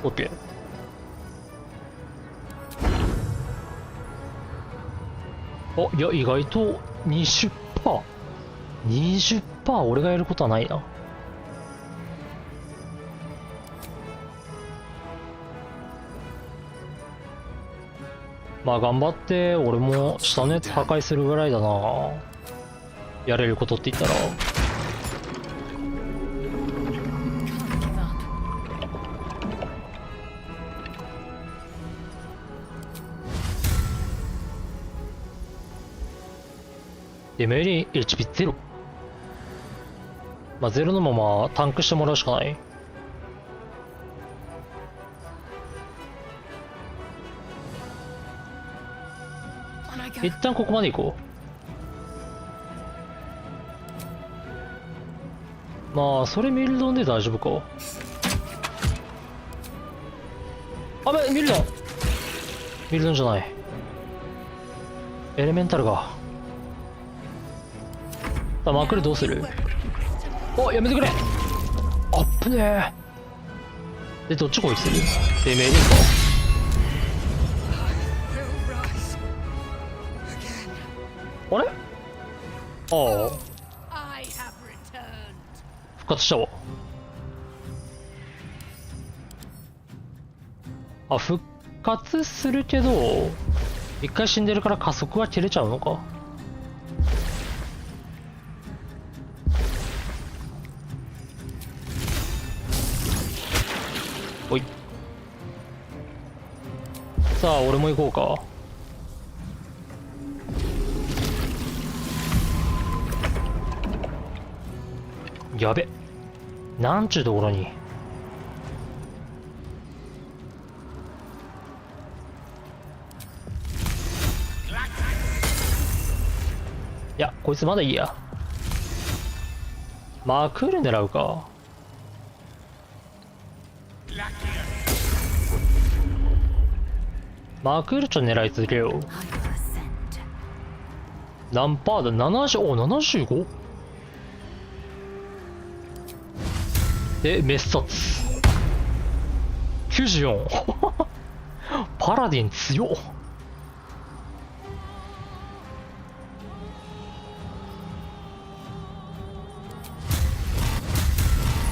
オッケー。あ、いや意外と 20%、20% 俺がやることはないな。まあ頑張って俺も下のやつ破壊するぐらいだな。やれることって言ったら。でメリー HP ゼロ。まあゼロのままタンクしてもらうしかない。一旦ここまで行こう。まあそれミルドンで大丈夫か。あべ、ミルドン、ミルドンじゃない、エレメンタルが。さあマークルどうする。お、やめてくれ。あっぶねえ。でどっち攻撃する。でメリンか。あれ、ああ復活したわ。あ、復活するけど一回死んでるから加速が切れちゃうのか。おい、さあ俺も行こうか。やべ、なんちゅうところに。いや、こいつまだいいや。マークール狙うか。マークールちょっと狙い続けよう。何パーだ ?70、お、75? で、滅殺。94。パラディン強っ。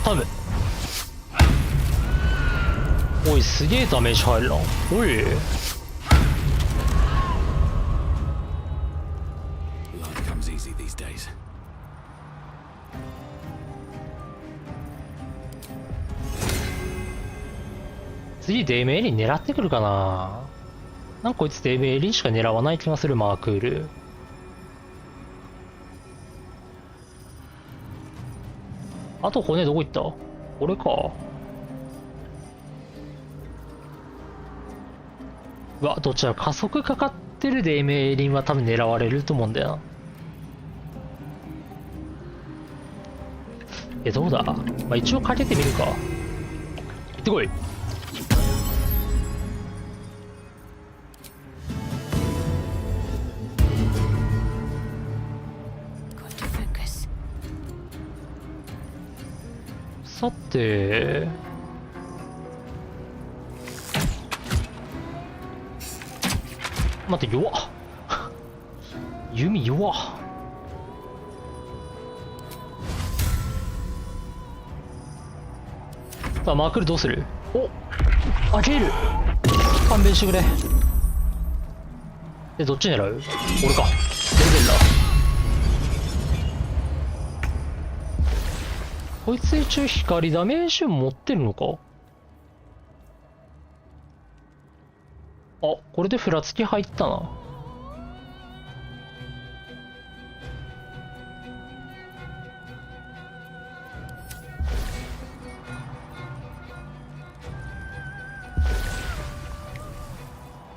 頼む。おい、すげえダメージ入るな。おい。Life comes easy these days. 次デメエリン狙ってくるかな。なんかこいつデメエリンしか狙わない気がする。マークール。あと骨どこ行った？これか。うわ、どちら加速かかってるデメエリンは多分狙われると思うんだよな。どうだ？まあ、一応かけてみるか。行ってこい。さて、待って、弱っ。弓弱っ。さあ、マークルどうする？お、あげる。勘弁してくれ。で、どっち狙う？俺か。出る出るな。こいつ一応光ダメージ持ってるのか？あ、これでふらつき入ったな。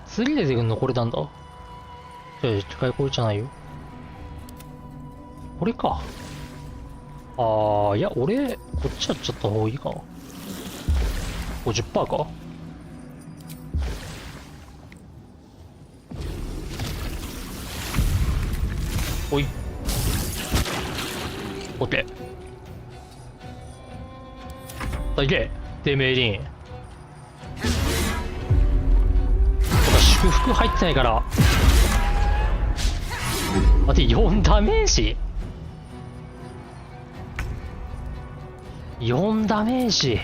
次出てくんのこれなんだ。近いこれじゃないよ。これか。いや、俺、こっちやっちゃった方がいいかな。50% か。おい。OK。さあ、いけ。デメイリン。祝福入ってないから。待って、4ダメージ4ダメージ。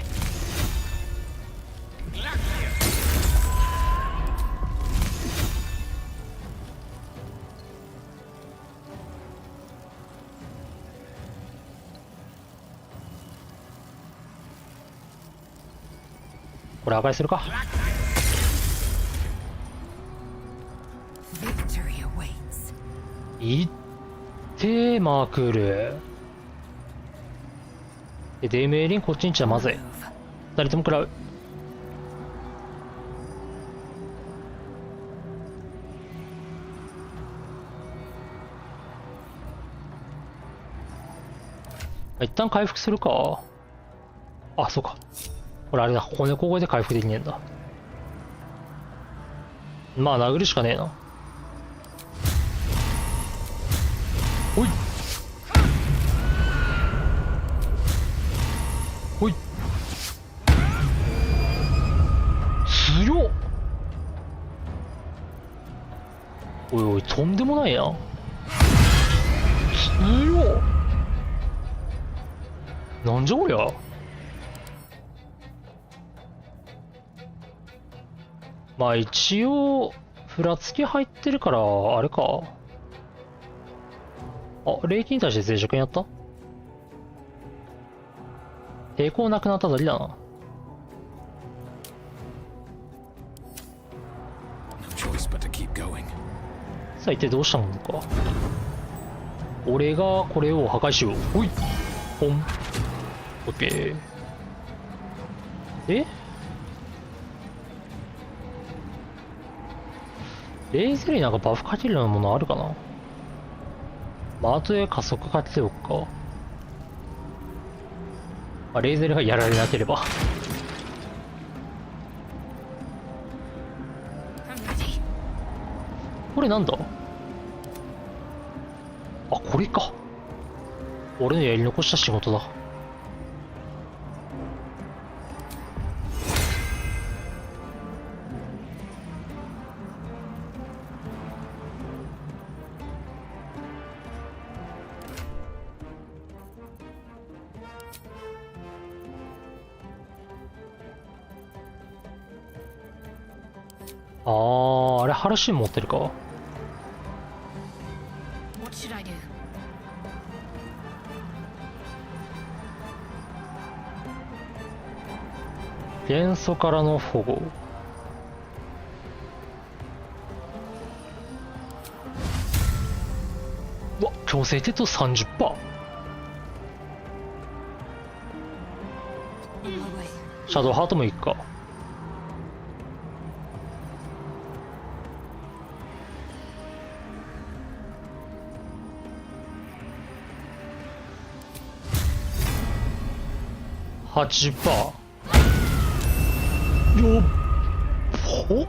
これ破壊するか。いってー、マークール。デメーリンこっちに行っちゃまずい。二人とも食らう。一旦回復するか。あ、そうか。これあれだ。骨ここで回復できねえんだ。まあ殴るしかねえな。おいおい、強っ。おいおい、とんでもないな。強っ。なんじゃこりゃ。まあ一応ふらつき入ってるからあれか。あ、霊気に対して脆弱にやった？抵抗なくなっただけだな。No choice but to keep going. さあ一体どうしたのか。俺がこれを破壊しよう。ほい。ポン。オッケー。レイゼリーなんかバフかけるようなものあるかな。まあ、後で加速かけておくか。まあ、レーゼルがやられなければ。これなんだ？あ、これか。俺のやり残した仕事だ。あれハルシン持ってるか。 What should I do? 元素からの保護。うわ、強制鉄道 30%。 シャドウハートもいくか。80%。よっほ、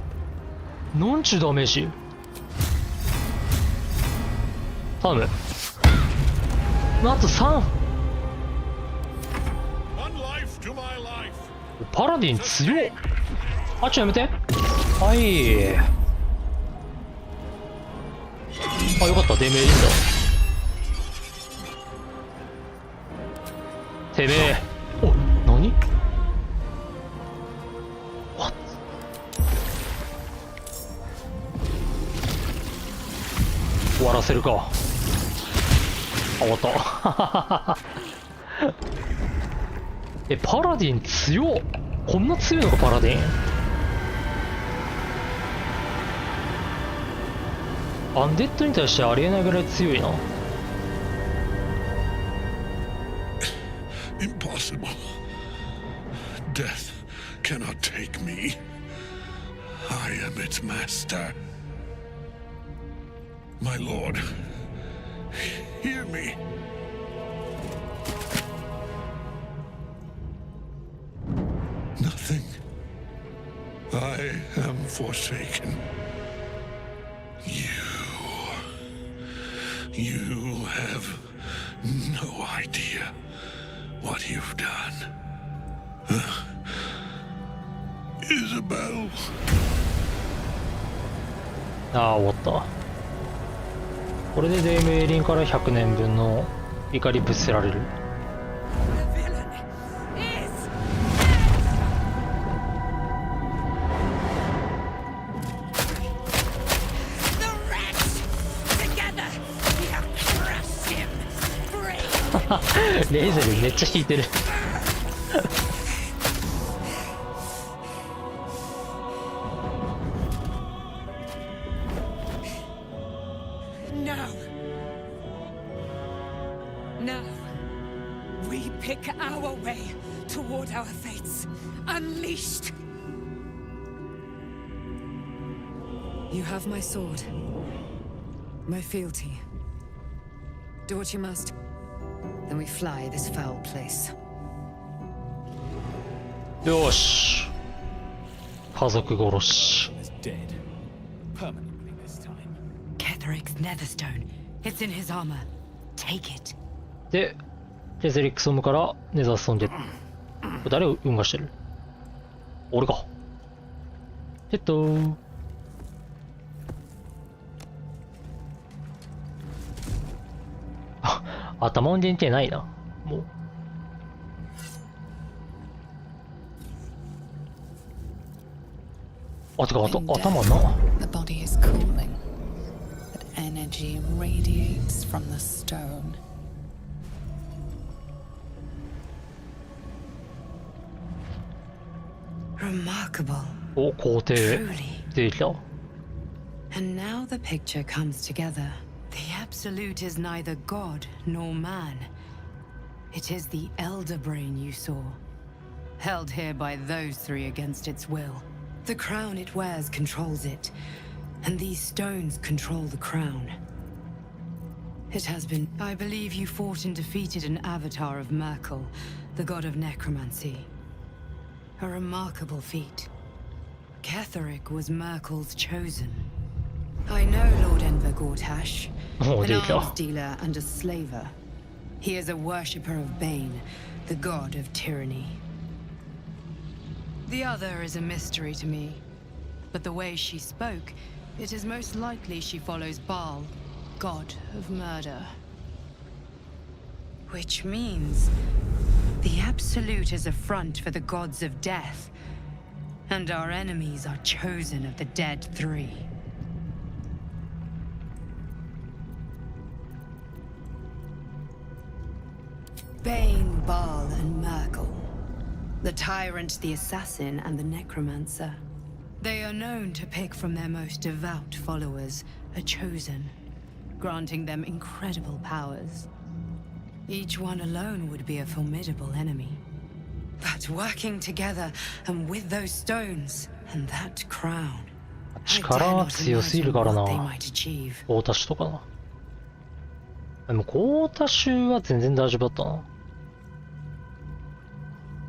なんちゅうダメージ。頼む。あと3。 One life to my life. パラディン強っ。あ、やめて。はい。あ、よかった、デメいいんだ。てめえ。お、何？ What？ 終わらせるか。あ、終わった。パラディン強っ。こんな強いのか、パラディン。アンデッドに対してありえないぐらい強いな。Impossible. Death cannot take me. I am its master. My lord, hear me. Nothing. I am forsaken. You have no idea what you've done. Isabel. ああ、終わった。これでデイムエリンから100年分の怒りぶつせられる。レーゼルめっちゃ引いてる。Now, we pick our way toward our fates, unleashed. You have my sword, my fealty. Do what you must. Then we fly this foul place. よし。家族殺し。 Is dead. Permanently this time. Ketheric's netherstone. It's in his armor. Take it. で、ケゼリックソムからネザーストーンで。これ誰を運がしてる？俺か。頭の限定ないな。もう。あ、てか、頭な。The body is cooling, but energy radiates from the stone. Remarkable. お、皇帝。 Truly. 出てきた。 And now the picture comes together. The Absolute is neither god nor man. It is the Elder Brain you saw. Held here by those three against its will. The crown it wears controls it. And these stones control the crown. It has been. I believe you fought and defeated an avatar of Merkel, the god of necromancy. A remarkable feat. Ketheric was Merkel's chosen. I know Lord Enver Gortash, Oh, an there you go. arms dealer and a slaver. He is a worshipper of Bane, the god of tyranny. The other is a mystery to me, but the way she spoke, it is most likely she follows Baal, god of murder. Which means the Absolute is a front for the gods of death, and our enemies are chosen of the Dead Three. Bane, Baal, and Merkel. The tyrant, the assassin, and the necromancer. They are known to pick from their most devout followers a chosen, granting them incredible powers. Each one alone would be a formidable enemy. But working together, and with those stones, and that crown, I dare 力 not 強すぎる imagine から what they な。 might achieve. コータシュとかな。でもコータシュは全然大丈夫だったな。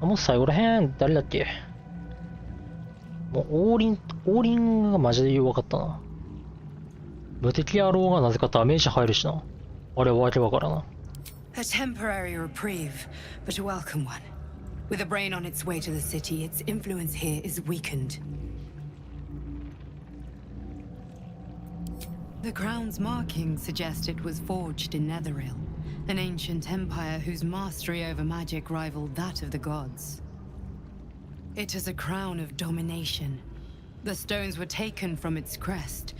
あ、もう最後らへん、誰だっけ。もうオーリンがマジで弱かったな。無敵野郎がなぜかダメージ入るしな。あれわけわからな。A temporary reprieve, but a welcome one. With a brain on its way to the city, its influence here is weakened. The crown's markings suggest it was forged in Netheril, an ancient empire whose mastery over magic rivaled that of the gods. It is a crown of domination. The stones were taken from its crest.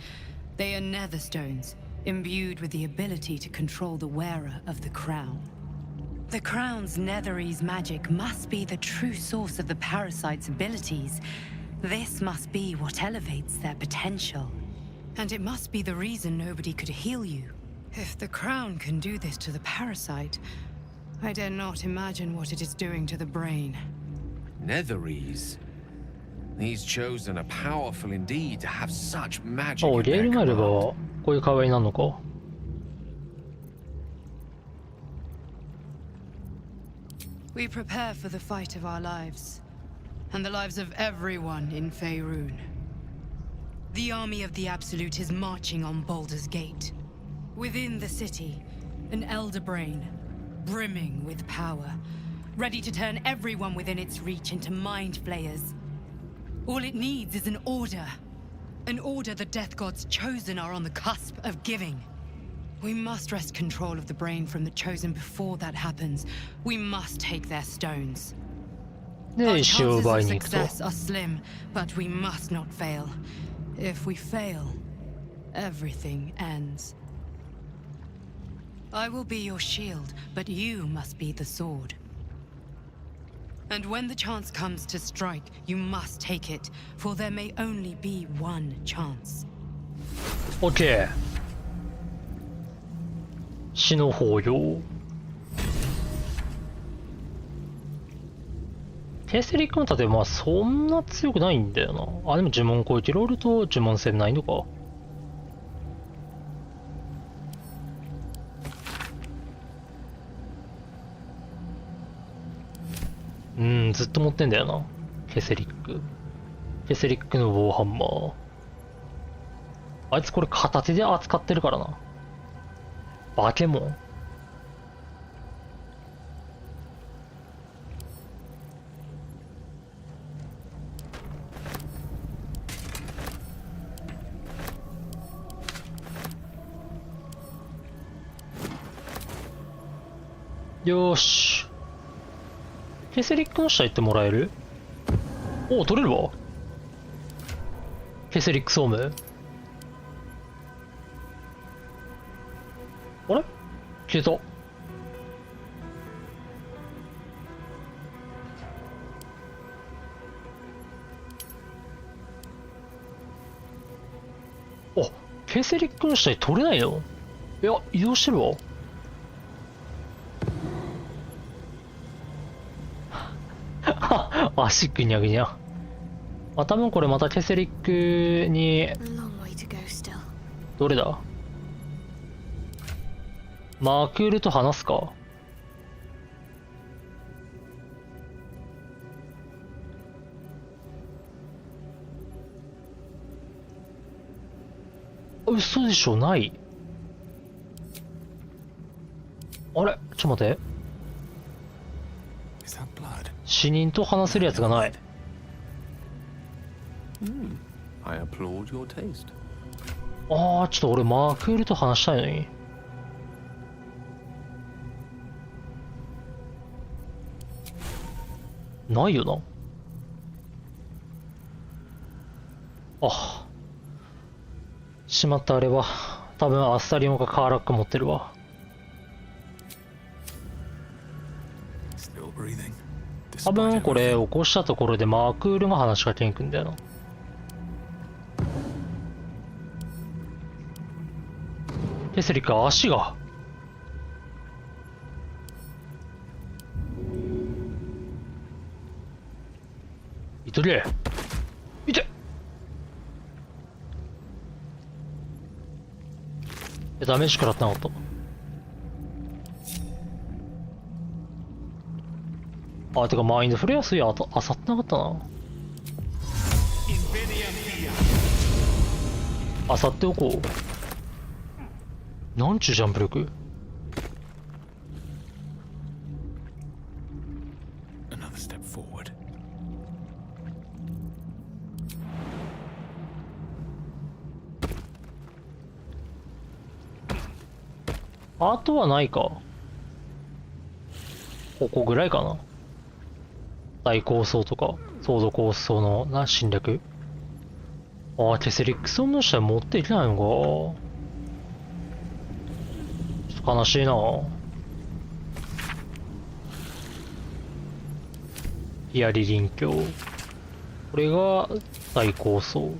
They are nether stones, imbued with the ability to control the wearer of the crown. The crown's Netherese magic must be the true source of the parasite's abilities. This must be what elevates their potential. And it must be the reason nobody could heal you. If the crown can do this to the parasite, I dare not imagine what it is doing to the brain. Netherese. These chosen are powerful indeed to have such magic お in リエ their ルがいれば command. こういう会話になるのか。We prepare for the fight of our lives, and the lives of everyone in Faerun. The army of the Absolute is marching on Baldur's Gate. Within the city, an elder brain, brimming with power, ready to turn everyone within its reach into mind flayers. All it needs is an order. An order the Death God's chosen are on the cusp of giving. We must wrest control of the brain from the chosen before that happens. We must take their stones. で、 Our 石を chances 奪 of いに行くと。 success are slim, but we must not fail. If we fail, everything ends. I will be your shield, but you must be the sword. And when the chance comes to strike, you must take it, for there may only be one chance. OK。死の抱擁。ケーセリックの盾はそんな強くないんだよな。あ、でも呪文攻撃ロールと呪文戦ないのか。ずっと持ってんだよな。ケセリック。ケセリックのウォーハンマー。あいつこれ片手で扱ってるからな。バケモン。よーし。ケセリックの下行ってもらえる？おお、取れるわ。ケセリック総務。あれ？消えた。あ、ケセリックの下に取れないの？いや、移動してるわ。足ぐにゃぐにゃ。あ、多分これまたケセリックに。どれだ？マークールと話すか。嘘でしょ、ない。あれちょっと待って。Is that blood? 死人と話せるやつがない。I applaud your taste. ああ、ちょっと俺マークールと話したいのに。ないよな。あ、しまった。あれは多分アッサリオンかカーラック持ってるわ。 Still breathing. 多分これ起こしたところでマークールが話しかけに行くんだよな。テセリか、足が。いとれ。いて。ダメージ食らってなかった。あ、てかマインドフレアスやあさってなかったな。あさっておこう。なんちゅうジャンプ力。Another step forward. あとはないか。ここぐらいかな。大構想とかソード構想の侵略。ああ、テセリックスオンの下に持っていけないのか。ちょっと悲しいな。ヒアリ臨境。これが大構想。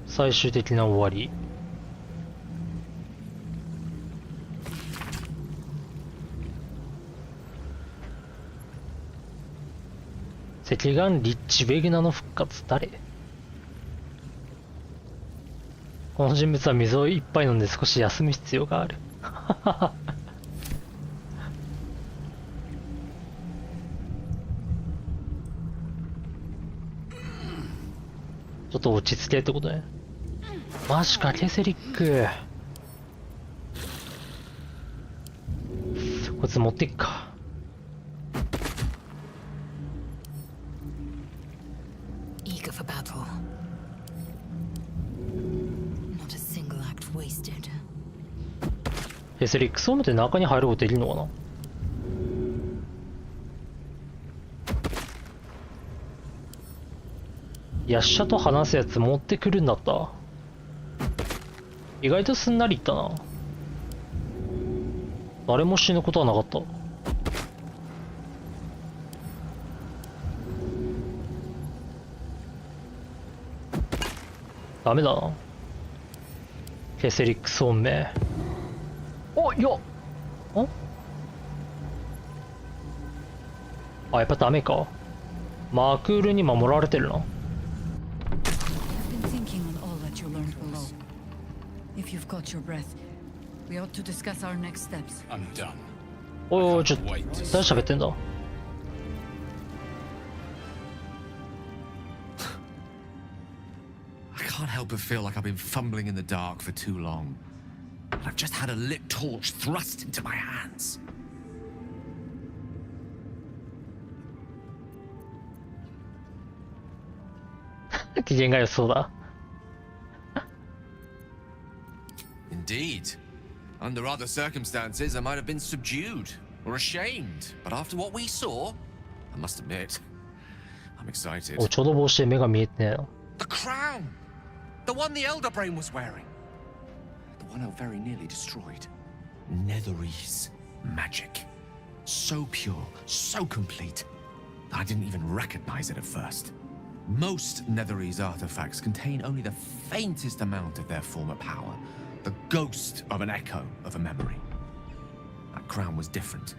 最終的な終わり。赤眼リッチ・ベグナの復活。誰？この人物は水をいっぱい飲んで少し休む必要がある。ちょっと落ち着けってことね。マジか、ケセリック。こいつ持っていくか。Eager for battle. Not a single act wasted. ケセリック、そう思って中に入ることできるのかな。ヤッシャと話すやつ持ってくるんだった。意外とすんなりいったな。誰も死ぬことはなかった。ダメだな。ケセリックス本命。おいやあ、やっぱダメか。マークールに守られてるな。If you've got your breath, we ought to discuss our next steps. I'm done. おいおい、ちょっと誰喋ってんだ。I can't help but feel like I've been fumbling in the dark for too long. I've just had a lit torch thrust into my hands. 機嫌が良そうだ。Indeed. Under other circumstances, I might have been subdued or ashamed. But after what we saw, I must admit, I'm excited. お、ちょうど帽子で目が見えてねえな。 The crown! The one the Elder Brain was wearing. The one I very nearly destroyed. Netherese magic. So pure, so complete, that I didn't even recognize it at first. Most Netherese artifacts contain only the faintest amount of their former power. The ghost of an echo of a memory. That crown was different.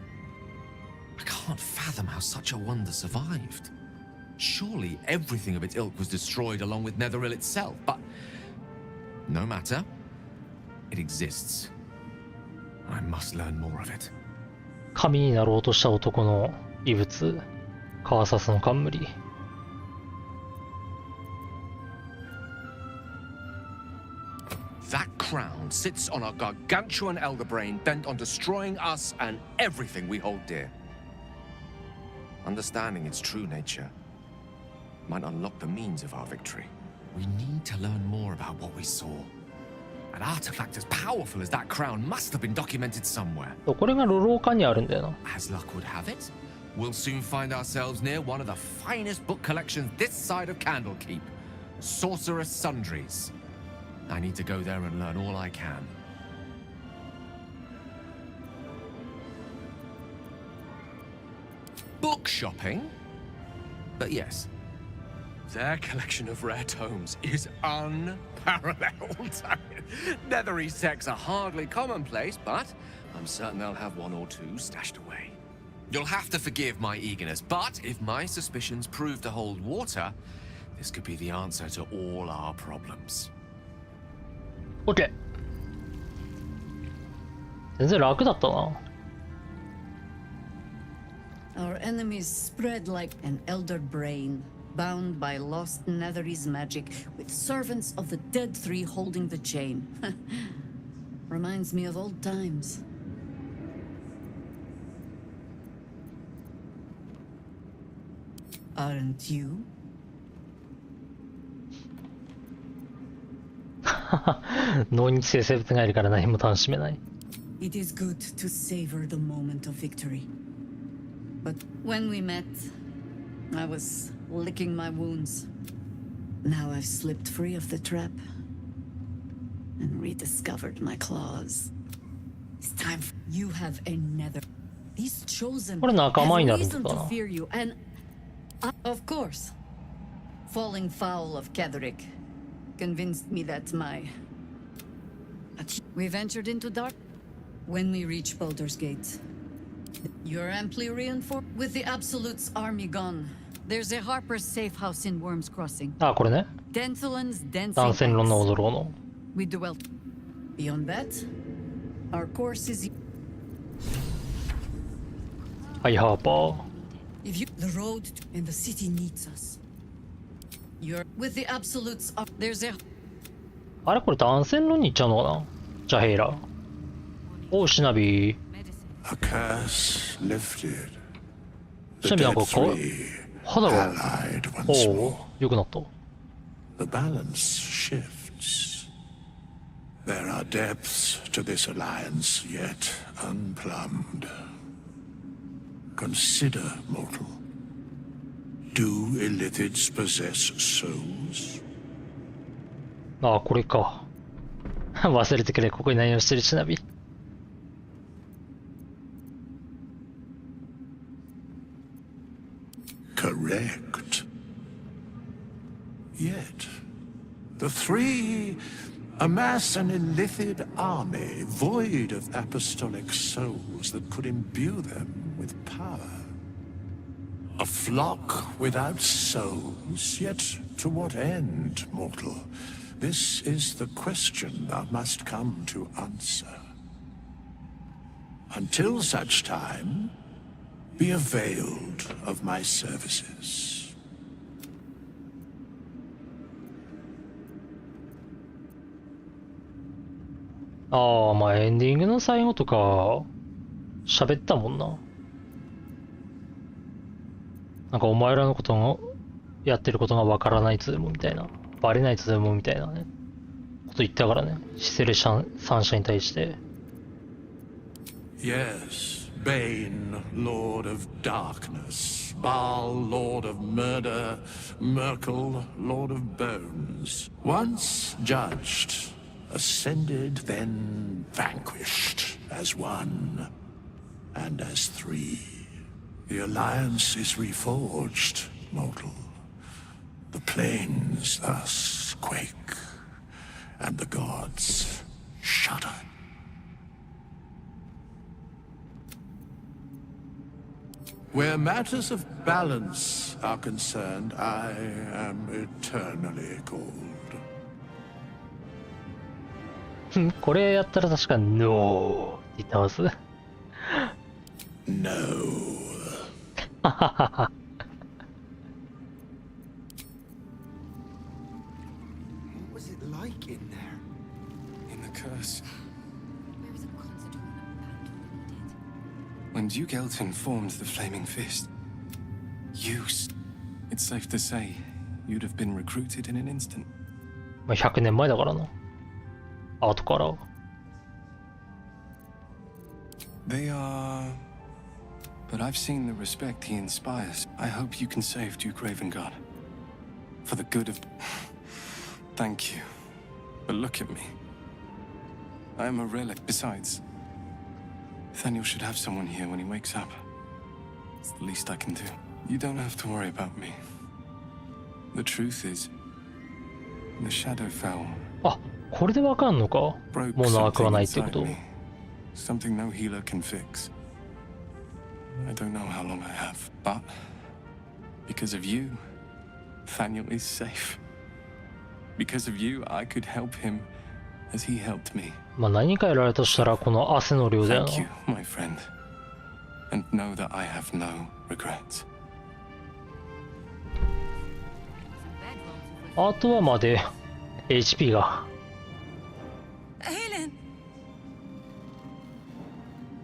I can't fathom how such a wonder survived. Surely everything of its ilk was destroyed along with Netheril itself, but no matter. It exists. I must learn more of it. 神になろうとした男の遺物、カワサスの冠。That crown sits on a gargantuan elder brain bent on destroying us and everything we hold dear. Understanding its true nature might unlock the means of our victory. We need to learn more about what we saw. An artifact as powerful as that crown must have been documented somewhere. これがロローカにあるんだよな。As luck would have it, we'll soon find ourselves near one of the finest book collections this side of Candlekeep, Sorcerous Sundries. I need to go there and learn all I can. Book shopping? But yes, their collection of rare tomes is unparalleled. Nethery sects are hardly commonplace, but I'm certain they'll have one or two stashed away. You'll have to forgive my eagerness, but if my suspicions prove to hold water, this could be the answer to all our problems. OK。全然楽だったな。Our enemies spread like an elder brain, bound by lost Nethery's magic, with servants of the dead three holding the chain. Reminds me of old times. Aren't you? 脳に寄生生物がいるから何も楽しめない。It is good to savor the moment of victory. But when we met, I was licking my wounds. Now I've slipped free of the trap and rediscovered my claws. It's time for you have a nether. These chosen これ仲間になるんだ reason な。 to fear you, and of course, falling foul of Ketheric convinced me that we ventured into dark. When we reach Baldur's Gate, you're amply reinforced. With the Absolute's army gone, there's a Harper's safe house in Worm's Crossing. あ、これね。 Denthalen's dancing 断線論の axe. 踊ろうの。 We dwelt. Beyond that, our course is. はいハーパー。 If you the road and the city needs us. You're with the Absolute's. There's a. あれこれ断線論に行っちゃうのかな。じゃあヘイラ。おうシナビー。 A curse lifted. シ The ナビーなん dead か顔 three 肌が。 allied once お more. お、良くなった。 The balance shifts. There are depths to this alliance yet unplumbed. Consider, mortal. Do illithids possess souls? ああ、これか。忘れてくれ、ここに何をしてるシナビー。Correct. Yet, the three amass an illithid army void of apostolic souls that could imbue them with power. A flock without souls, yet to what end, mortal? This is the question thou must come to answer. Until such time, be availed of my services. ああ、まあエンディングの最後とか喋ったもんな。なんかお前らのことのやってることがわからないつでもみたいな、バレないつでもみたいなね、こと言ったからね、シセレ三者に対して。Yes, Bane, Lord of Darkness, Baal, Lord of Murder, Merkel, Lord of Bones. Once judged, ascended, then vanquished as one, and as three. The alliance is reforged, mortal. The plains thus quake, and the gods shudder. Where matters of balance gods are concerned, I am eternally cold. これやったら確かに NO って言ったはず。No. What was it like in there? In the curse. When Duke Elton formed the Flaming Fist, it's safe to say you'd have been recruited in an instant. まあ100年前だからな。後から。They are... But I've seen the respect he inspires. I hope you can save Duke Ravengard. For the good of... Thank you. But look at me. I am a relic. Besides, Nathaniel should have someone here when he wakes up. It's the least I can do. You don't have to worry about me. The truth is, the shadow fell. あ、これでわかんのか。も Broke う長くは something ないってこ inside と。 me. Something no healer can fix. I don't know how long I have, but because of you, Nathaniel is safe. Because of you, I could help him as he helped me. まあ何かやられたとしたらこの汗の量だよ Thank you, な。 my friend. And know that I have no regrets. あとはまで HP が。 Aelin!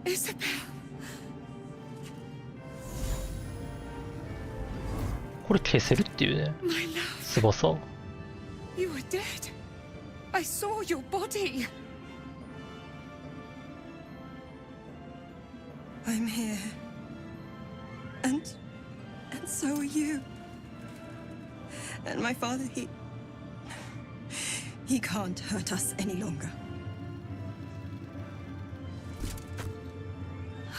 Isabel! これ消せるっていうね。 My love, 翼。 you were dead. I saw your body. I'm here. And so are you. And my father, he can't hurt us any longer.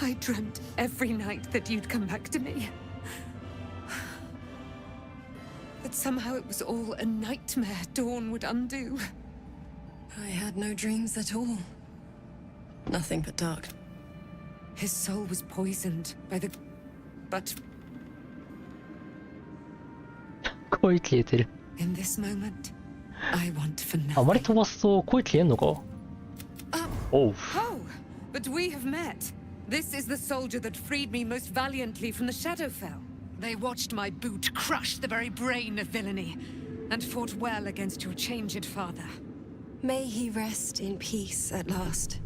I dreamt every night that you'd come back to me. But somehow it was all a nightmare Dawn would undo. I had no dreams at all. Nothing but dark. His soul was poisoned by the... But 声消えてる。 in this moment, I want for あまり nothing. 飛ばすと声消えんのか。おう。 Oh, but we have met. This is the soldier that freed me most valiantly from the Shadowfell. They watched my boot crush the very brain of villainy, and fought well against your changed father. May he rest in peace at last,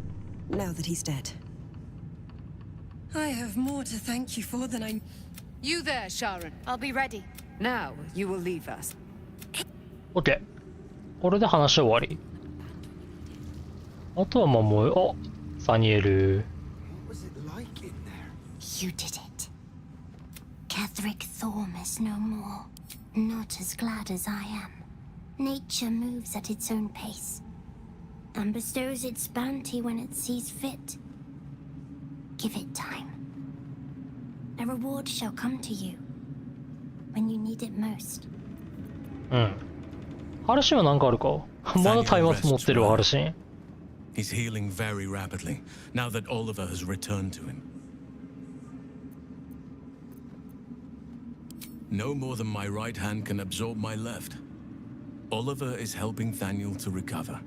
now that he's dead. I have more to thank you for than I... You there, Sharon. I'll be ready. Now you will leave us. オッケー。これで話は終わり。あとはまあもう、あ、サニエル。 What was it like in there? You did it. Catherick Thorm is no more. Not as glad as I am. Nature moves at its own pace and bestows its bounty when it sees fit. Give it time. A reward shall come to you when you need it most. うん。ハルシンは何かあるか。まだ松明持ってるわ、ハルシン。 He's healing very rapidly, now that Oliver has returned to him. No more than my right hand can absorb my left. Oliver is helping Thaniel to recover.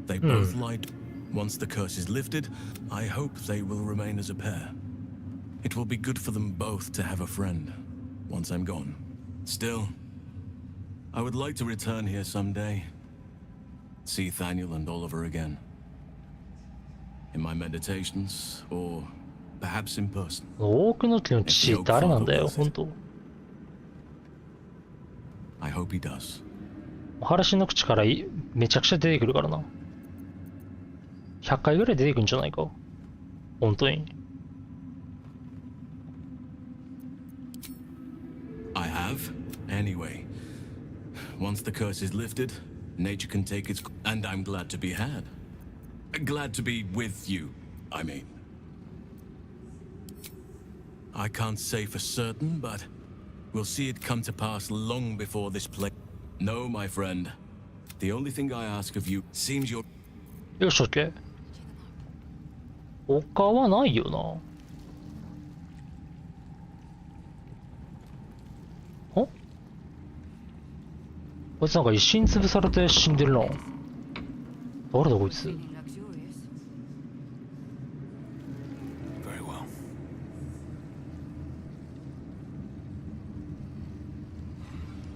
They both lied. Once the curse is lifted, I hope they will remain as a pair. It will be good for them both to have a friend, once I'm gone. Still, I would like to return here someday. See Thaniel and Oliver again. In my meditations, or perhaps in person. 多くの木の父誰なんだよ、本当。 I hope he does. ハルシンの口からめちゃくちゃ出てくるからな。100回ぐらい出てくるんじゃないか。本当に。 I have, anyway. Once the curse is lifted, nature can take its... And I'm glad to be had. Glad to be with you, I mean. I can't say for certain, but we'll see it come to pass long before this play. No, my friend. The only thing I ask of you seems you're... よし、オッケー。他はないよな。こいつなんか石に潰されて死んでるな。誰だこいつ。 Feeling luxurious. Very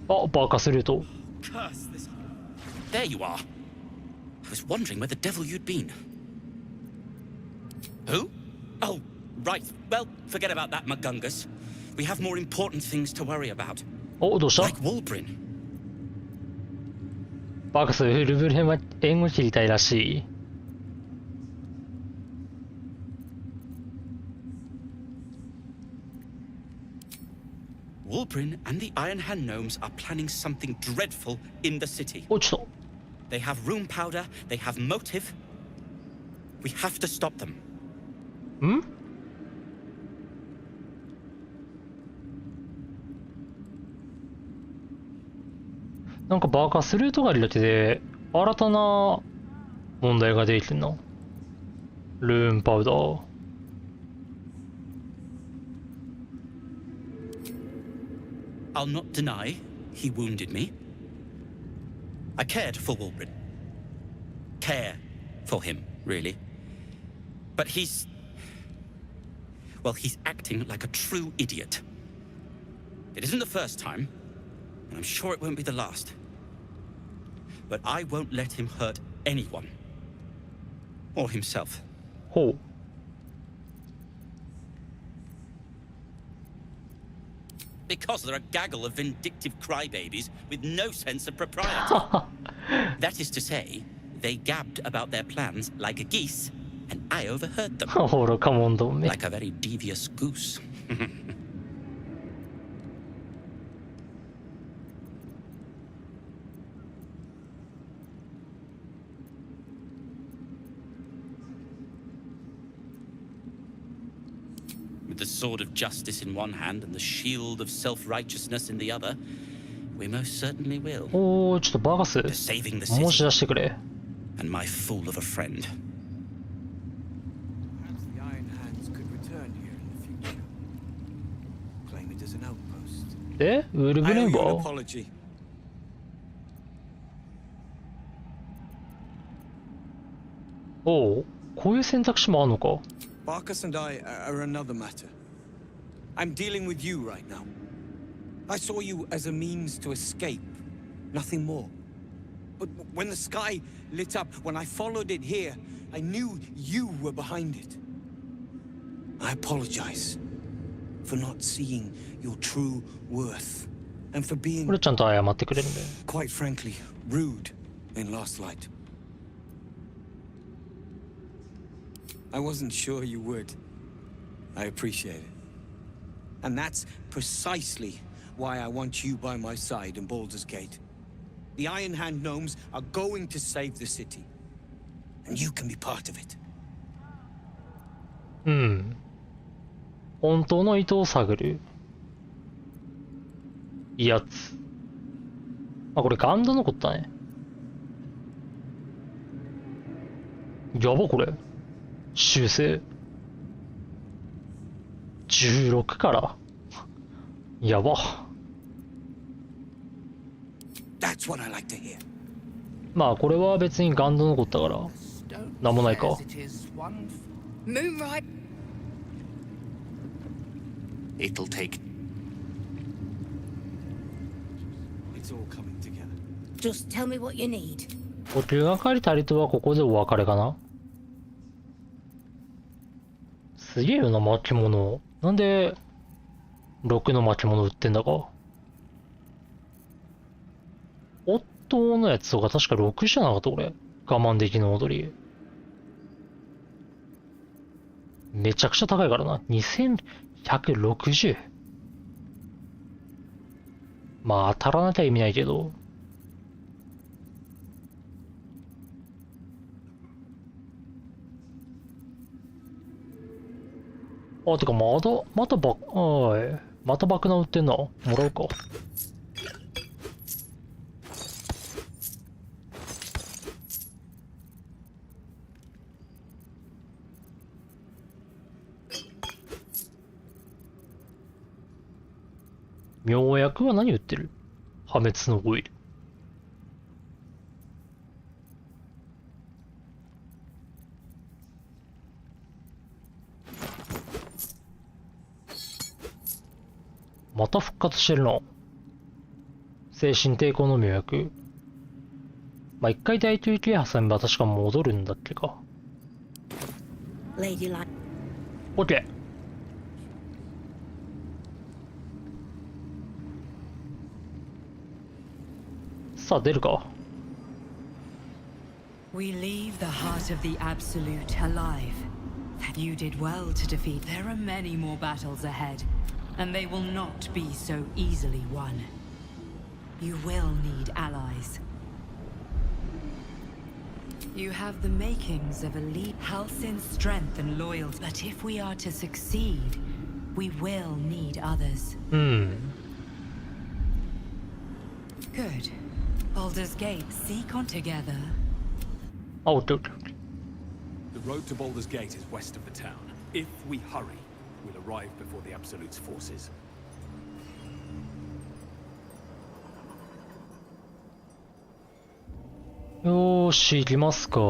well. あ、バカスルート。 Curse this. There you are. I was wondering where the devil you'd been. Who? Oh, right. Well, forget about that, Magungus. We have more important things to worry about. お、どうした？ Like Walbrin. バカス、ルブレンは縁を切りたいらしい。 Walbrin and the Iron Hand Gnomes are planning something dreadful in the city. お、ちょっと。 They have room powder, they have motive. We have to stop them. ん？なんかバカスルート狩りだけで新たな問題が出てきてんな。ルーンパウダー。 I'll not deny he wounded me. I cared for Walbrin. Care for him, really. But he's... well, he's acting like a true idiot. It isn't the first time, and I'm sure it won't be the last. But I won't let him hurt anyone. Or himself. ほう。 Because they're a gaggle of vindictive crybabies with no sense of propriety. That is to say, they gabbed about their plans like a geese, and I overheard them. ほら、カモンドンめ。 Like a very devious goose. With the sword of justice in one hand and the shield of self-righteousness in the other, we most certainly will. おー、ちょっとバカス。 To saving the 申し city 出してくれ。 and my fool of a friend. Perhaps the Iron Hands could return here in the future. Claim it as an outpost. で、ウルブ I レ owe ン you バ an ー？ apology. おう、こういう選択肢もあるのか。 Barkas and I are another matter. I'm dealing with you right now. I saw you as a means to escape, nothing more. But when the sky lit up, when I followed it here, I knew you were behind it. I apologize for not seeing your true worth and for being, これちゃんと謝ってくれるんだよ。 quite frankly, rude in Last Light. I wasn't sure you would. I appreciate it. And that's precisely why I want you by my side in Baldur's Gate. The Iron Hand Gnomes are going to save the city. And you can be part of it. うん。本当の意図を探る。いいやつ。あ、これガンダ残ったね。やば、これ。修正。16から。やば。That's what I like to hear. まあ、これは別にガンダ残ったから。なんもないか。 Moonrise. It'll take. It's all coming together. Just tell me what you need. 補給係たりとはここでお別れかな。すげえよな、巻物。なんで、6の巻物売ってんだか。夫のやつとか確か6じゃなかった俺。我慢できぬ踊り。めちゃくちゃ高いからな。2160。まあ当たらなきゃ意味ないけど。あ、てかまたまた爆弾売ってんな。もらうか。妙薬は何売ってる？破滅のオイル。また復活してるな。精神抵抗の妙薬。まあ、一回大休憩挟めば確か戻るんだっけか。オッケー。さあ出るか。We leave the heart of the Absolute alive. That you did well to defeat. There are many more battles ahead, and they will not be so easily won. You will need allies. You have the makings of elite health and strength and loyalty. But if we are to succeed, we will need others. Good. Baldur's Gate, seek on together. Oh, dude. The road to Baldur's Gate is west of the town. If we hurry, we'll arrive before the Absolute's forces. よーし、行きますか。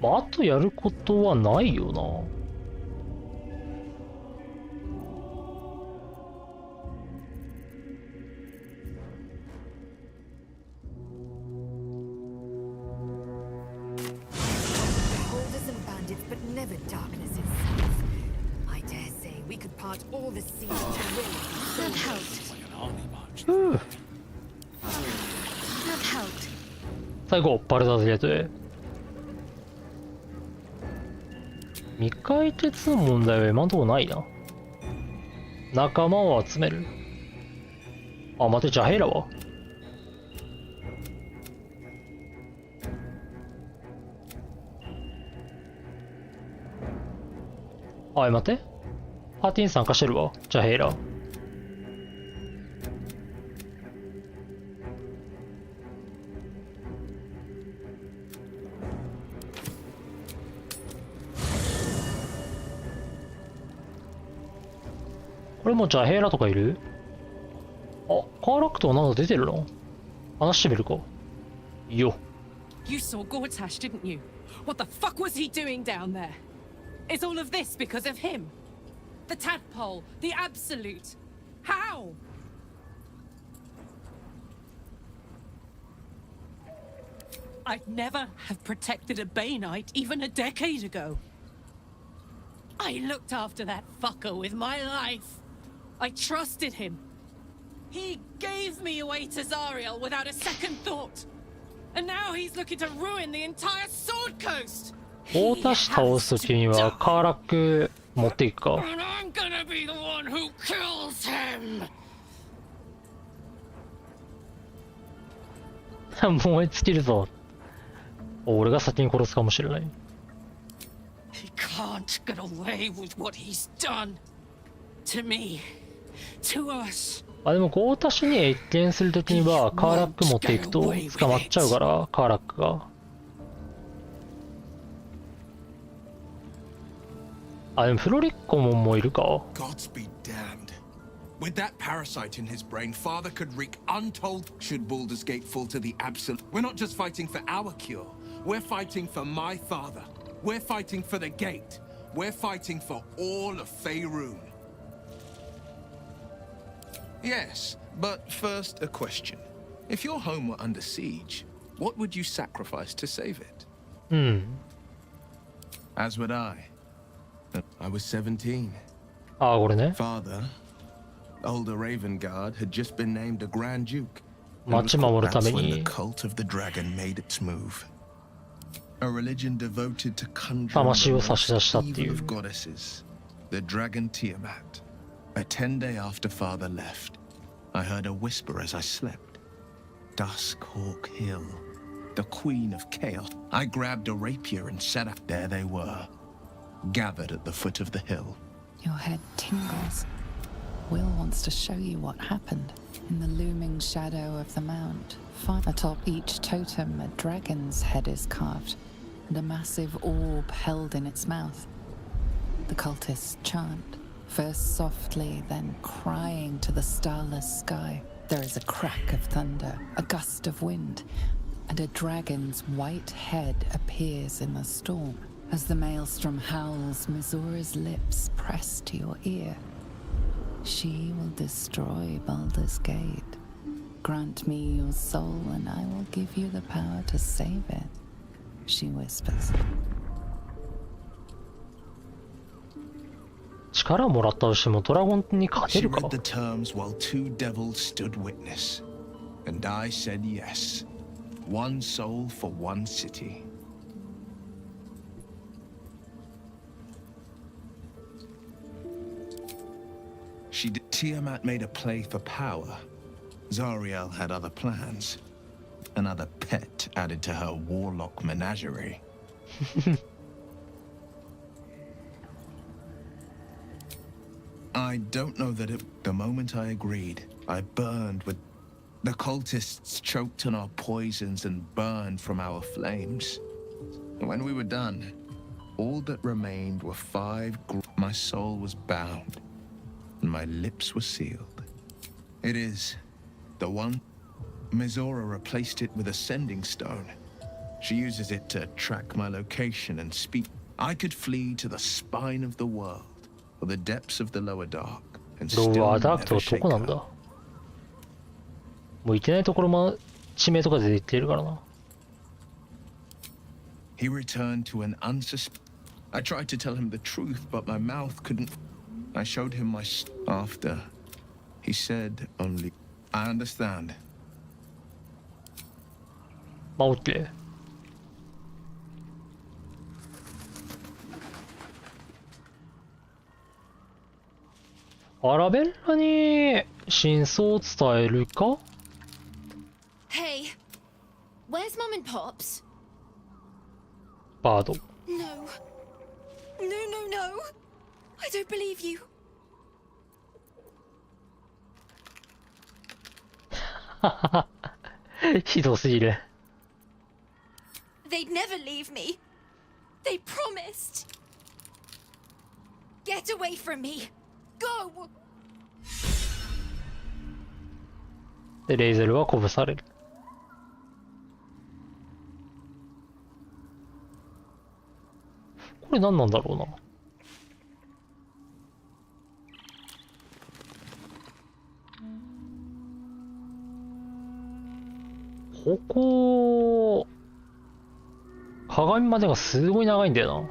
まあ、あとやることはないよな。最後、バルダーズゲートへ。未解決の問題は今のところないな。仲間を集める。あ、待て、ジャヘイラはあ、待って。パーティーに参加してるわ、ジャヘイラ。これもジャヘイラとかいる？あ、カーラクトはなんか出てるの？話してみるか。よ。You saw Gortash, didn't you? What the fuck was he doing down there? Is all of this because of him? The tadpole, the Absolute. How? I'd never have protected a Bay Knight even a decade ago. I looked after that fucker with my life. I trusted him. He gave me away to Zariel without a second thought. And now he's looking to ruin the entire Sword Coast. 大田市倒すときにはカーラック持っていくか。And I'm gonna be the one who kills him. 燃え尽きるぞ。俺が先に殺すかもしれない。He can't get away with what he's done. To me. To us. あ、でも大田市に謁見するときにはカーラック持っていくと捕まっちゃうから、カーラックが。あ、でもフロリッコモンもいるか。Gods be damned. With that parasite in his brain, Father could wreak untold. Should Baldur's Gate fall to the Absolute? We're not just fighting for our cure. We're fighting for my father. We're fighting for the Gate. We're fighting for all of Faerun. Yes, but first a question. If your home were under siege, what would you sacrifice to save it? As would I. I was 17. あ、これね。 Father, older Ravengard, had just been named a Grand Duke. 町守るため That's when に the cult of the dragon made its move. A religion devoted to conjuring 魂 the を差し出したって most い evil う。 of goddesses, the dragon Tiamat. A 10-day after Father left, I heard a whisper as I slept. Duskhawk Hill, the queen of chaos. I grabbed a rapier and set up. There they were, gathered at the foot of the hill. Your head tingles. Will wants to show you what happened. In the looming shadow of the mount, atop each totem, a dragon's head is carved, and a massive orb held in its mouth. The cultists chant, first softly, then crying to the starless sky. There is a crack of thunder, a gust of wind, and a dragon's white head appears in the storm. As the maelstrom howls, Mizura's lips press to your ear. She will destroy Baldur's Gate. Grant me your soul and I will give you the power to save it, she whispers. 力もらったとしてもドラゴンに勝て She るか read the terms while two devils stood witness, and I said yes. One soul for one city. Tiamat made a play for power. Zariel had other plans. Another pet added to her warlock menagerie. I don't know that the moment I agreed, I burned with... The cultists choked on our poisons and burned from our flames. When we were done, all that remained were my soul was bound, and my lips were sealed. It is the one... Mizora replaced it with a sending stone. She uses it to track my location and speak. I could flee to the spine of the world, or the depths of the lower dark, and still never shake her. もう行けないところも地名とかで言っているからな。He returned to an I tried to tell him the truth, but my mouth couldn't. I showed him my after. He said only, I understand. まあ、OK。アラベッラに真相を伝えるか？ Hey, where's Mum and Pops? バード。No. No, no, no. I don't believe you. ひどすぎる。They'd never leave me. They promised. Get away from me. Go. で、レイゼルは鼓舞される。これ何なんだろうな。ここ鏡までがすごい長いんだよな。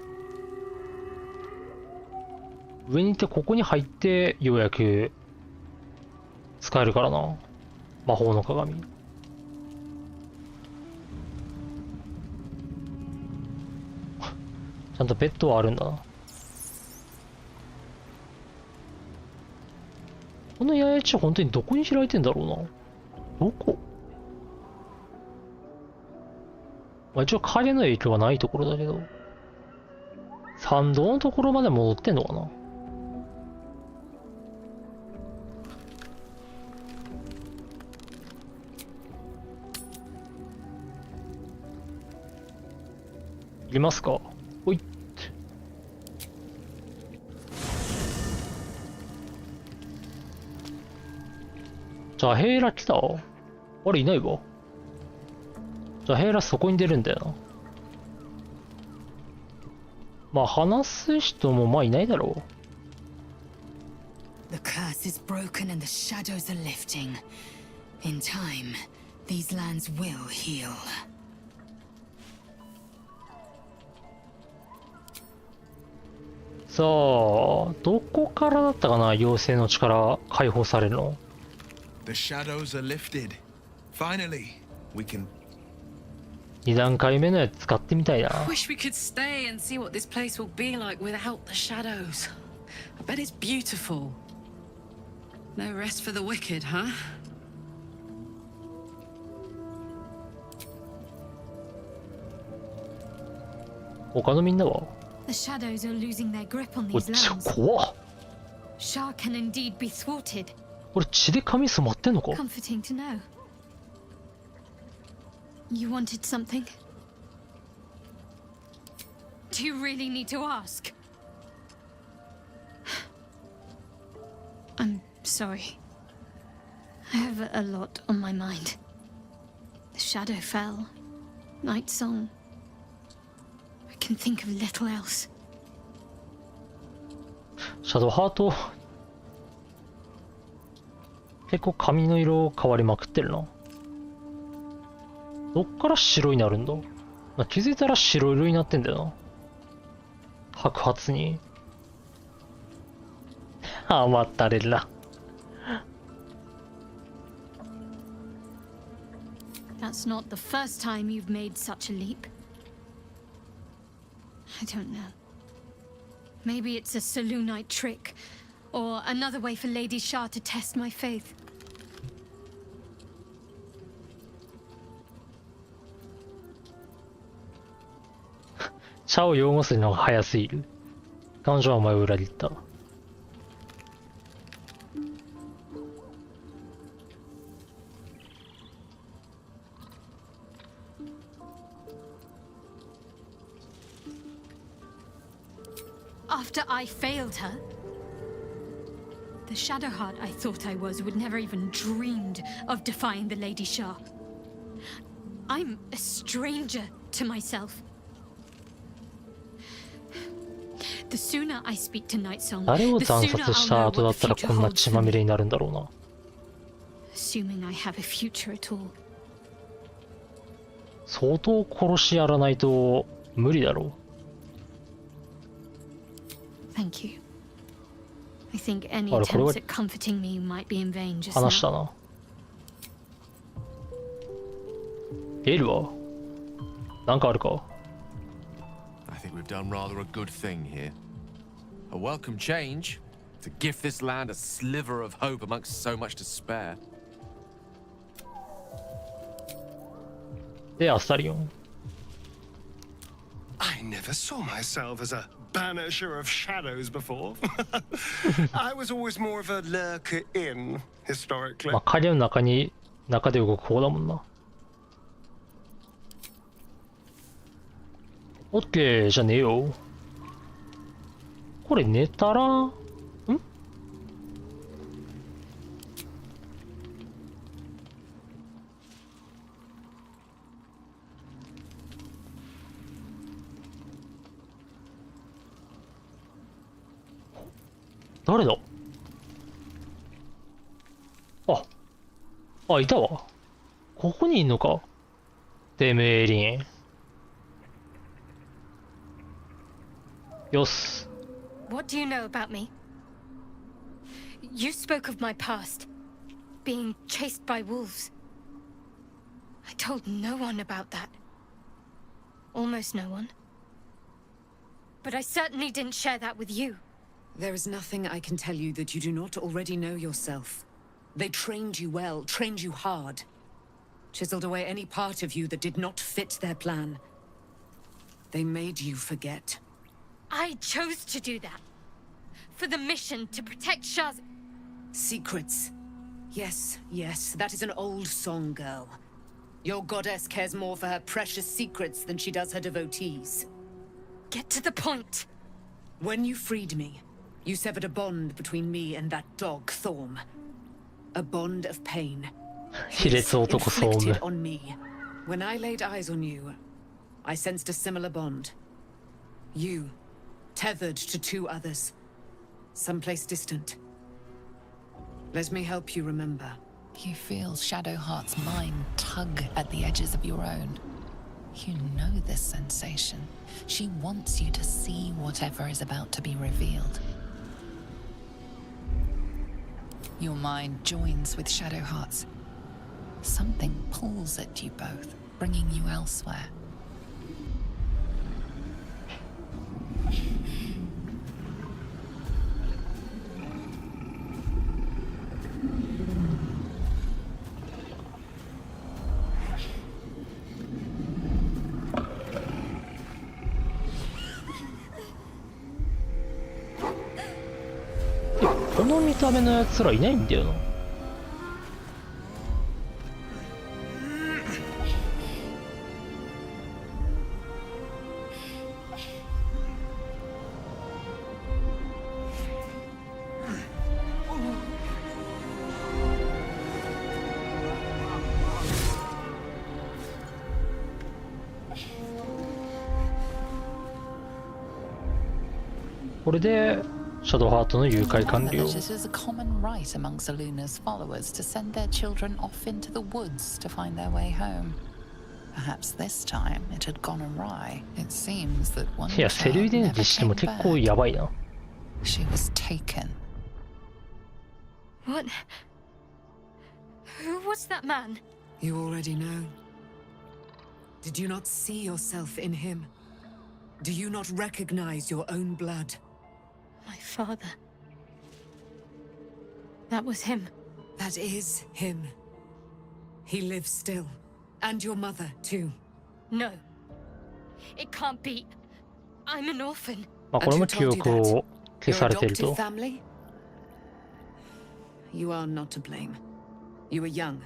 上に行ってここに入ってようやく使えるからな、魔法の鏡。ちゃんとベッドはあるんだな。この八重地は本当にどこに開いてんだろうな。どこ？まあ、一応影の影響はないところだけど、参道のところまで戻ってんのかな。いりますか？ほいっ。じゃあヘイラ来た？あれいないわ。じゃあヘイラそこに出るんだよな。まあ話す人もまあいないだろう。The curse is broken and the shadows are lifting. In time, these lands will heal. さあ、どこからだったかな、妖精の力解放されるの。The shadows are lifted. Finally, we can. 2段階目のやつ使ってみたいな。Wish we could stay and see what this place will be like without the shadows. I bet it's beautiful. No rest for the wicked, huh? 他のみんなは The shadows are losing their grip on these lands. 怖っ。 Shah can indeed be thwarted. これ血で髪染まってんのか？ Comforting to know. You wanted something? Do you really need to ask? I'm sorry. I have a lot on my mind. The shadow fell. Night song. I can think of little else. シャドウハート結構髪の色変わりまくってるな。どっから白になるんだ。気づいたら白色になってんだよな。白髪に。甘ったれるな。That's not the first time you've made such a leap. I don't know. Maybe it's a Selûnite trick, or another way for Lady Shah to test my faith. 茶を擁護するのが早すぎる。彼女はお前を裏切った。After I failed her, the Shadowheart I thought I was would never even dreamed of defying the Lady Shah. I'm a stranger to myself. The sooner I speak to Nightsong, 誰を the 惨 sooner 殺し I'll た know 後だ what ったら the こ future んな holds 血 for まみ me. れになるんだろうな。Assuming I have a future at all. 相当殺しやらないと無理だろ Thank you. I think any あれこれは attempts at comforting me might be in vain う。 just 話した now. な。エルはなんかあるか。 I think we've done rather a good thing here. A welcome change to gift this land a sliver of hope amongst so much despair. で、アスタリオン。I never saw myself as a banisher of shadows before. I was always more of a lurker in, historically. まあ、影の中で動く方だもんな。オッケーじゃねえよ。これ寝たらん？誰だ？あ、いたわ。ここにいんのか。てめえリン。よし。What do you know about me? You spoke of my past, being chased by wolves. I told no one about that. Almost no one. But I certainly didn't share that with you. There is nothing I can tell you that you do not already know yourself. They trained you well, trained you hard. Chiseled away any part of you that did not fit their plan. They made you forget. I chose to do that. For the mission to protect Shah's... Secrets. Yes, that is an old song, girl. Your goddess cares more for her precious secrets than she does her devotees. Get to the point. When you freed me, you severed a bond between me and that dog, Thorm. A bond of pain. 卑劣男ソーム。 Inflicted on me. When I laid eyes on you, I sensed a similar bond. You, tethered to two others. Someplace distant. Let me help you remember. You feel Shadowheart's mind tug at the edges of your own. You know this sensation. She wants you to see whatever is about to be revealed. Your mind joins with Shadowheart's. Something pulls at you both, bringing you elsewhere.いや、この見た目のやつらいないんだよな。これでシャドウハートの誘拐完了。 It is a common right among Seluna's followers to send their children off into the woods to find their way home. Perhaps this time it had gone awry. It seems that one いや、セルイデン実施も結構やばいな。 She was taken. What? Who was that man? You already know. Did you not see yourself in him? Do you not recognize your own blood? My father. That was him. That is him. He lives still. And your mother, too. No. It can't be. I'm an orphan. まあこれも記憶を消されていると。 Family? You are not to blame. You were young,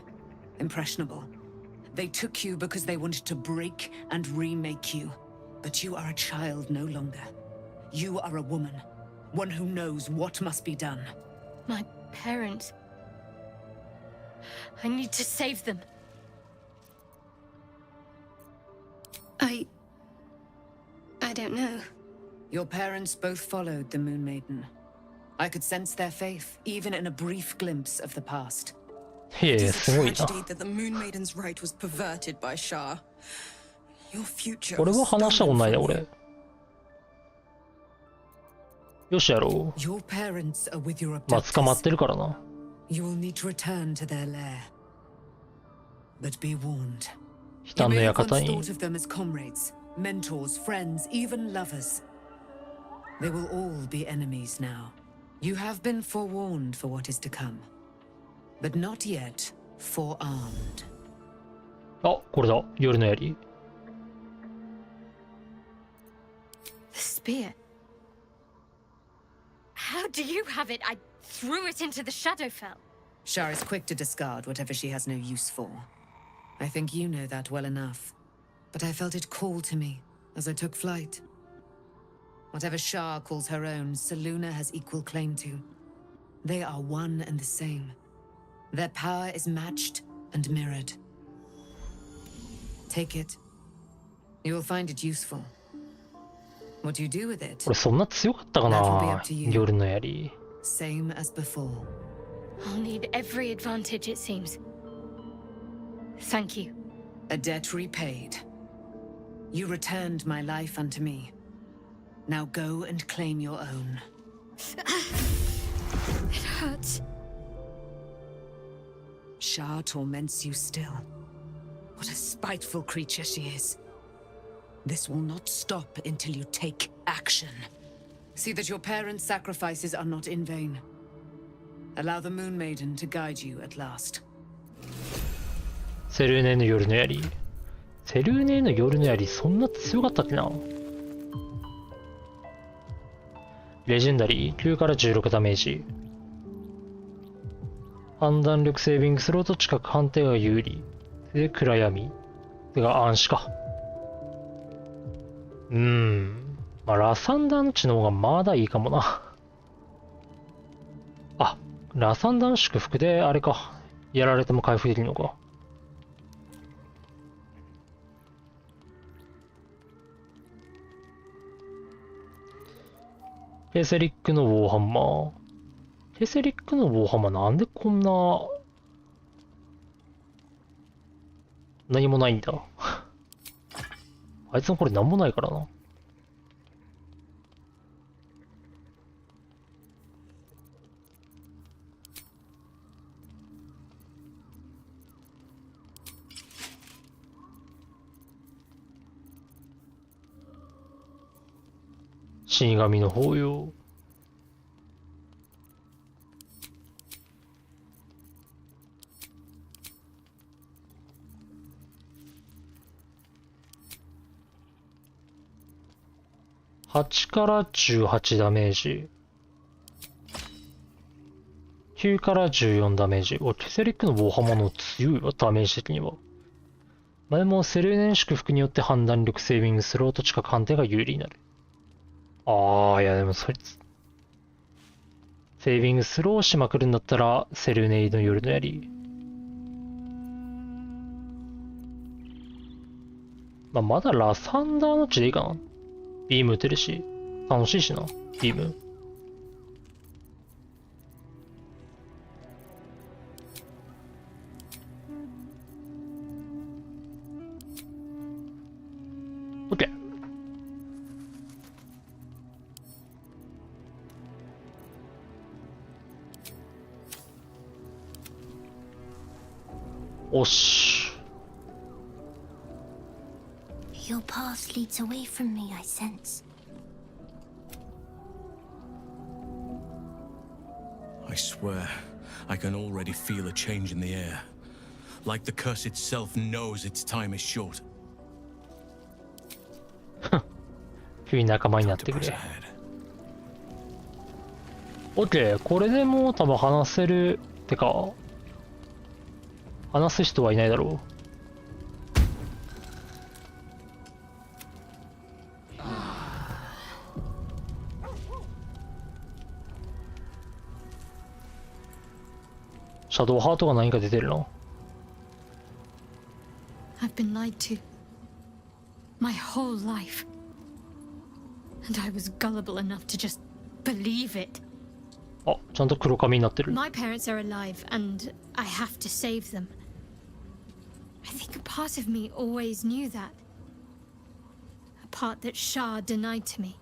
impressionable. They took you because they wanted to break and remake you. But you are a child no longer. You are a woman. One who knows what must be done. My parents. I need to save them. I don't know. Your parents both followed the Moon Maiden. I could sense their faith, even in a brief glimpse of the past. いやいや、すごいな。 Tragedy that the Moon Maiden's right was perverted by Shah. Your future これは話したことないね、俺。よしやろう。 Your parents are with your まあ、捕まっ abductors. てるからな。 You will need to return to their lair. But be warned. 悲 You 嘆の may have 館 once に。 thought of them as comrades, mentors, friends, even lovers. They will all be enemies now. You have been forewarned for what is to come, but not yet forearmed. あ、これだ。夜の槍。 The spear. How do you have it? I threw it into the Shadowfell. Shah is quick to discard whatever she has no use for. I think you know that well enough. But I felt it call to me as I took flight. Whatever Shah calls her own, Selûne has equal claim to. They are one and the same. Their power is matched and mirrored. Take it. You will find it useful. What you do with it? これそんな強かったか That will be な up to you. 夜の槍。 Same as before. I'll need every advantage, it seems. Thank you. A debt repaid. You returned my life unto me. Now go and claim your own. It hurts. Shah torments you still. What a spiteful creature she is. This will not stop until you take action. See that your parents' sacrifices are not in vain. Allow the Moon Maiden to guide you at last. セルーネの夜の槍。セルーネの夜の槍、そんな強かったっけな。レジェンダリー、9から16ダメージ。判断力セービングスローと近く判定が有利。で、暗闇。てか、暗視か。まあ、ラサンダンチの方がまだいいかもな。あ、ラサンダン祝福で、あれか。やられても回復できるのか。テセリックのウォーハンマー。テセリックのウォーハンマーなんでこんな何もないんだ。あいつのこれなんもないからな。死神の抱擁。8から18ダメージ。9から14ダメージ。お、テセリックのウォーハンマーの強いわ、ダメージ的には。まあ、でも、セルーネン祝福によって判断力セービングスローと近く判定が有利になる。ああ、いやでもそいつ。セービングスローしまくるんだったら、セルーネイの夜の槍。まあ、まだラサンダーの血でいいかな。ビーム打てるし、楽しいしな、ビーム。オッケー。おし。 Your path leads away from me, I sense. I swear, I can already feel a change in the air. Like the curse itself knows its time is short. 急に仲間になってくれ。オッケー、これでもう多分話せる。てか、話す人はいないだろう。シャドウハートが何か出てるの？ I've been lied to. My whole life. And I was gullible enough to just believe it. あ、ちゃんと黒髪になってる。 My parents are alive, and I have to save them. I think a part of me always knew that. A part that Shah denied to me.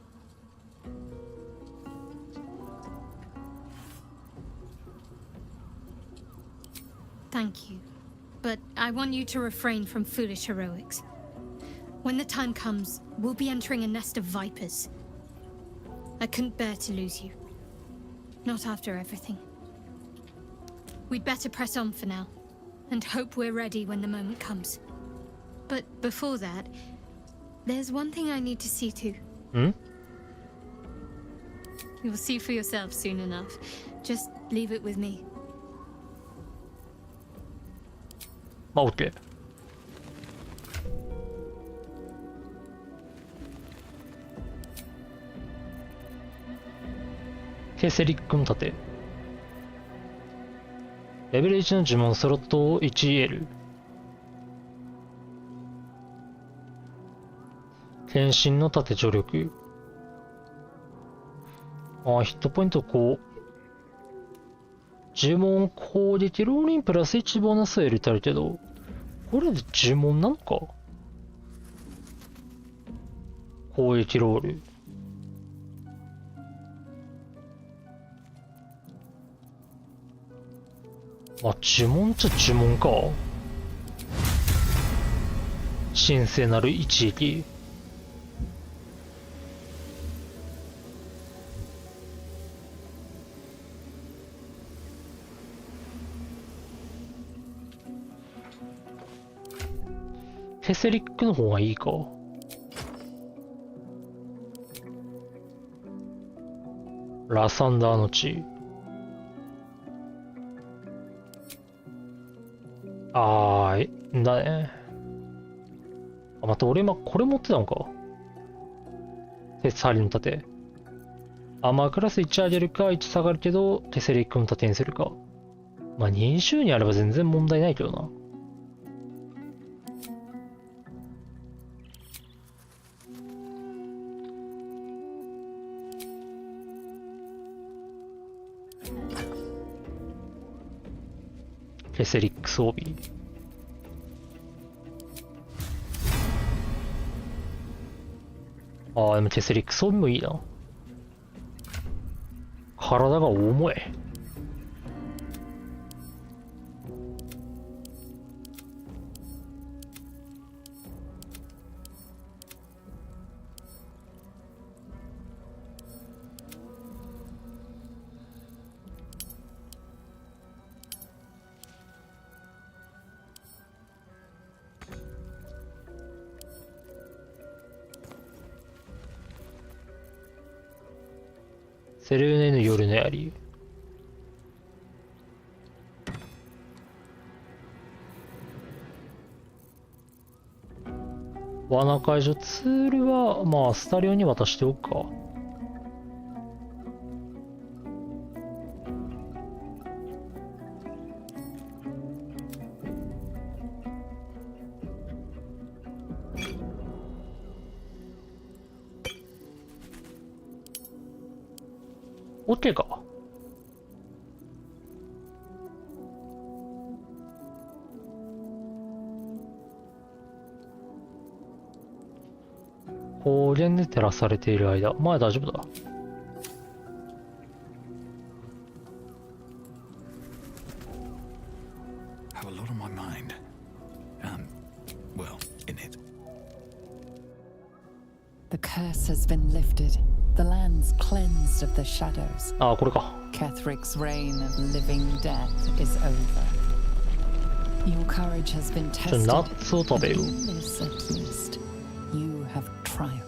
Thank you. But I want you to refrain from foolish heroics. When the time comes, we'll be entering a nest of vipers. I couldn't bear to lose you. Not after everything. We'd better press on for now, and hope we're ready when the moment comes. But before that, there's one thing I need to see to. You'll see for yourself soon enough. Just leave it with me. まあ、OK。ケセリックの盾。レベル1の呪文スロット 1L。献身の盾助力。ああ、ヒットポイントこう。呪文攻撃ロールにプラス1ボーナスを入れてあるけど、これで呪文なのか？攻撃ロール。まあ、呪文っちゃ呪文か。神聖なる一撃。ケセリックの方がいいか。ラサンダーの地。だね。あ、待って、俺今これ持ってたのか。鉄針の盾。アーマークラス1上げるか1下がるけど、ケセリックの盾にするか。まあ20にあれば全然問題ないけどな。ケセリック装備。ああ、でもケセリック装備もいいな。体が重い。セレーネの夜の槍。罠解除ツールは、まあ、スタリオに渡しておくか。OK か。光源で照らされている間、まあ大丈夫だ。Have a lot on my mind. Well, in it. The curse has been lifted. The land's cleansed of the shadows. ああ、これか。Kethric's reign of living death is over. Your courage has been tested. ナッツを食べる。 In this, at least, you have triumphed.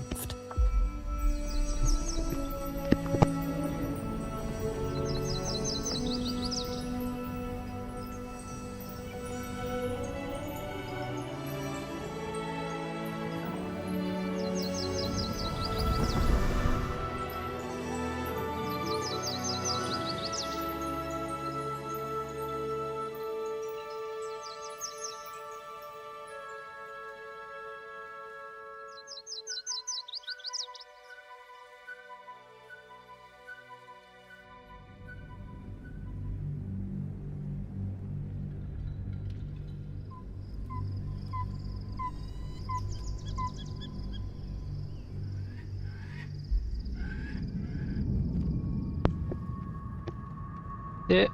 で、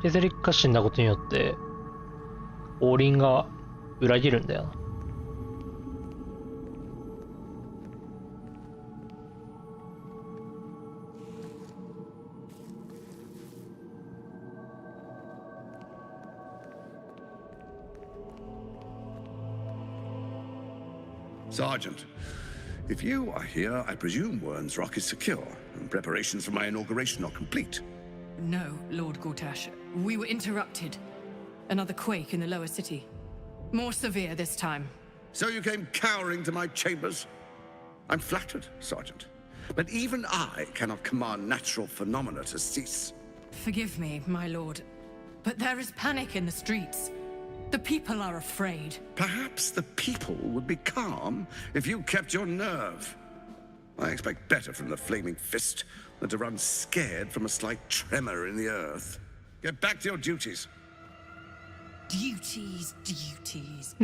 ケゼリックが死んだことによって、王林が裏切るんだよな。Sergeant, if you are here, I presume Wern's Rock is secure, and preparations for my inauguration are complete. No, Lord Gortash. We were interrupted. Another quake in the lower city. More severe this time. So you came cowering to my chambers? I'm flattered, Sergeant. But even I cannot command natural phenomena to cease. Forgive me, my lord, but there is panic in the streets. The people are afraid. Perhaps the people would be calm if you kept your nerve. I expect better from the Flaming Fist than to run scared from a slight tremor in the earth. Get back to your duties. Duties, duties.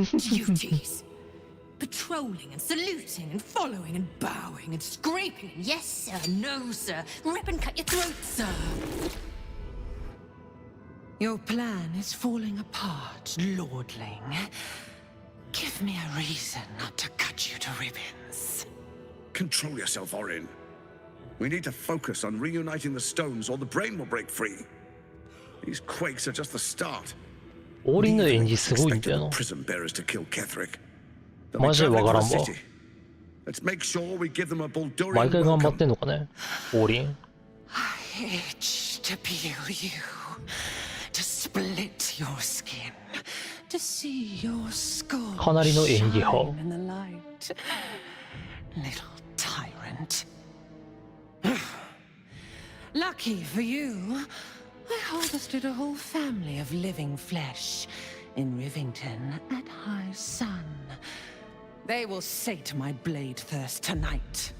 Patrolling and saluting and following and bowing and scraping. Yes, sir. No, sir. Rip and cut your throat, sir. Your plan is falling apart, Lordling. Give me a reason not to cut you to ribbons. Control yourself, Orin. We need to focus on reuniting the stones or the brain will break free. These quakes are just the start. 王林の演技すごいんだよな。 Prison bearers to kill Ketheric. マジでわからんわ。 Let's make sure we give them a Buldurian 毎回頑張っ welcome. てんのかね、王林。 I itch to peel you, to split your skin, to see your skull かなりの演技派。 shine in the light. Little tyrant. Lucky for you, I harvested a whole family of living flesh in Rivington at high sun. They will sate my blade thirst tonight.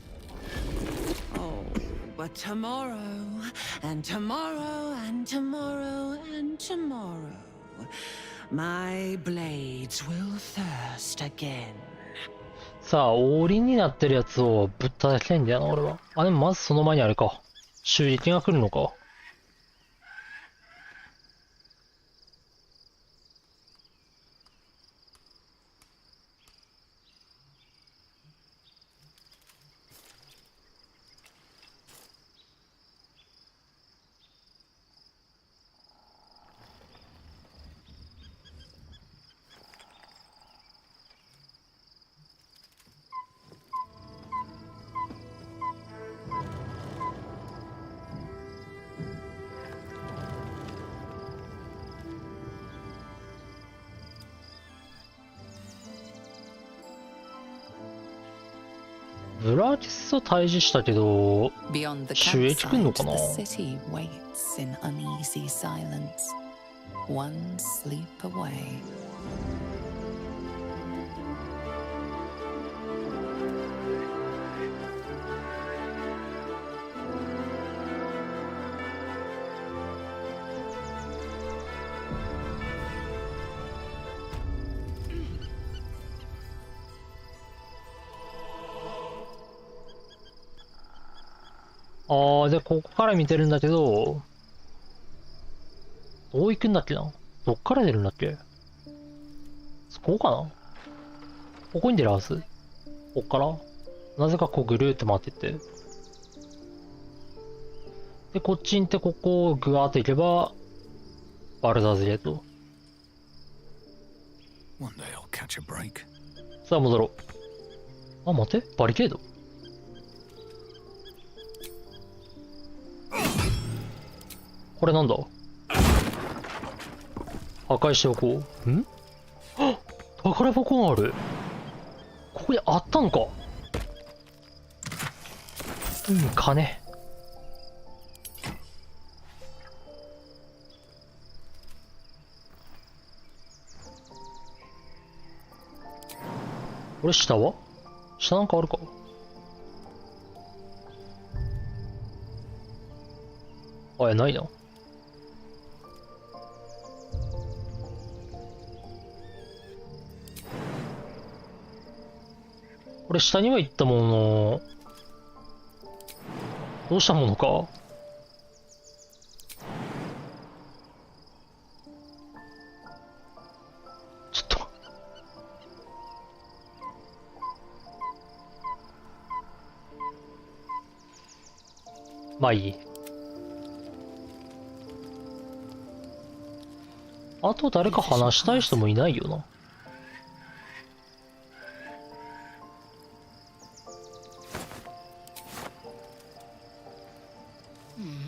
Oh, but tomorrow, and tomorrow, and tomorrow, and tomorrow, my blades will thirst again. さあ、王林になってるやつをぶったたきたいんだよな、俺は。あ、でもまずその前にあれか。襲撃が来るのか。ブラーティスと対峙したけど、 Beyond the 収益来んのか campsite, な。 the city waits in uneasy silence. One sleep away. で、ここから見てるんだけど、どう行くんだっけな。どっから出るんだっけ。こうかな。ここに出るはず。こっからなぜかこうぐるーって回ってって。で、こっちに行ってここをぐわーって行けば、バルダーズゲート。One day I'll catch a break. さあ戻ろう。あ、待って、バリケード。これなんだ。破壊しておこう。ん？あ、宝箱がある。ここにあったのか。金。これ下は？下なんかあるか？あ、ないな。これ下には行ったものの、どうしたものか。ちょっと。まあいい。あと誰か話したい人もいないよな。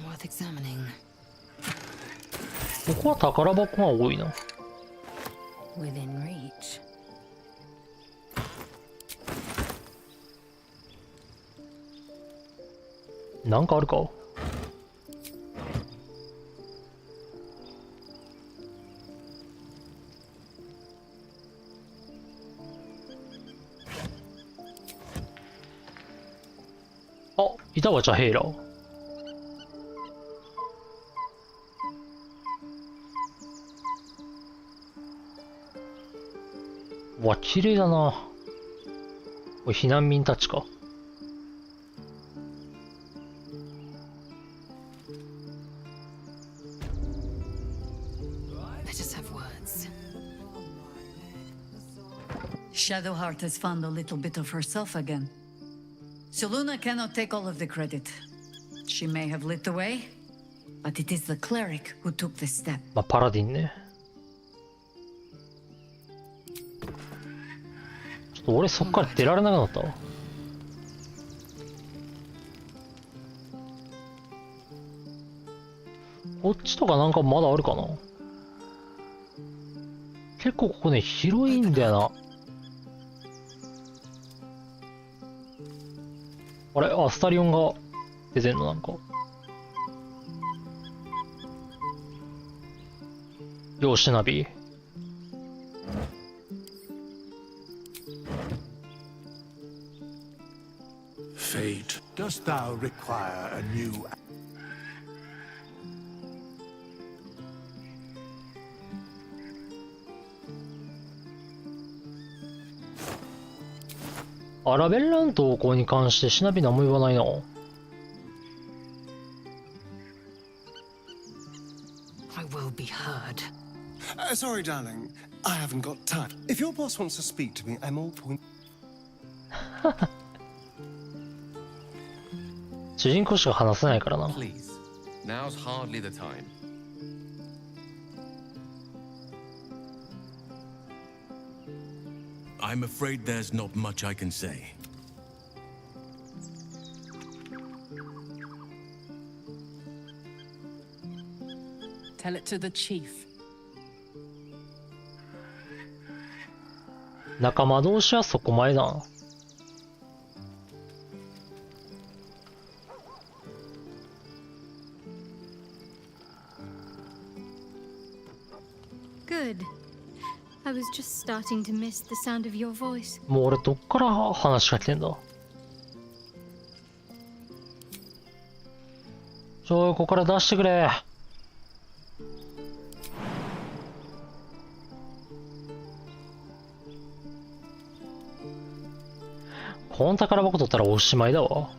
Worth examining. ここは宝箱が多いな。Within reach. なんかあるか？あ、いたわ、じゃあヘイラー。わ、綺麗だな。これ避難民たちか。Let us have words. Shadowheart has found a little bit of herself again. Soluna cannot take all of the credit. She may have lit the way, but it is the cleric who took the step. まあ、パラディンね。ちょっと俺そっから出られなくなったわ。こっちとかなんかまだあるかな。結構ここね、広いんだよな。あれ、アスタリオンが出てんのなんか。よしナビ。Fate. Dost thou require a new... アラベンラン投稿に関してシナビ何も言わないな。I will be heard. Sorry, darling. I haven't got time. If your boss wants to speak to me, I'm all point. 主人公しか話せないからな。 Please, now's hardly the time. I'm afraid there's not much I can say. Tell it to the chief. 仲間同士はそこまでだな。Good. I was just starting to miss the sound of your voice. もう俺どっから話しかけてんだ。ここから出してくれ。この宝箱取ったらおしまいだわ。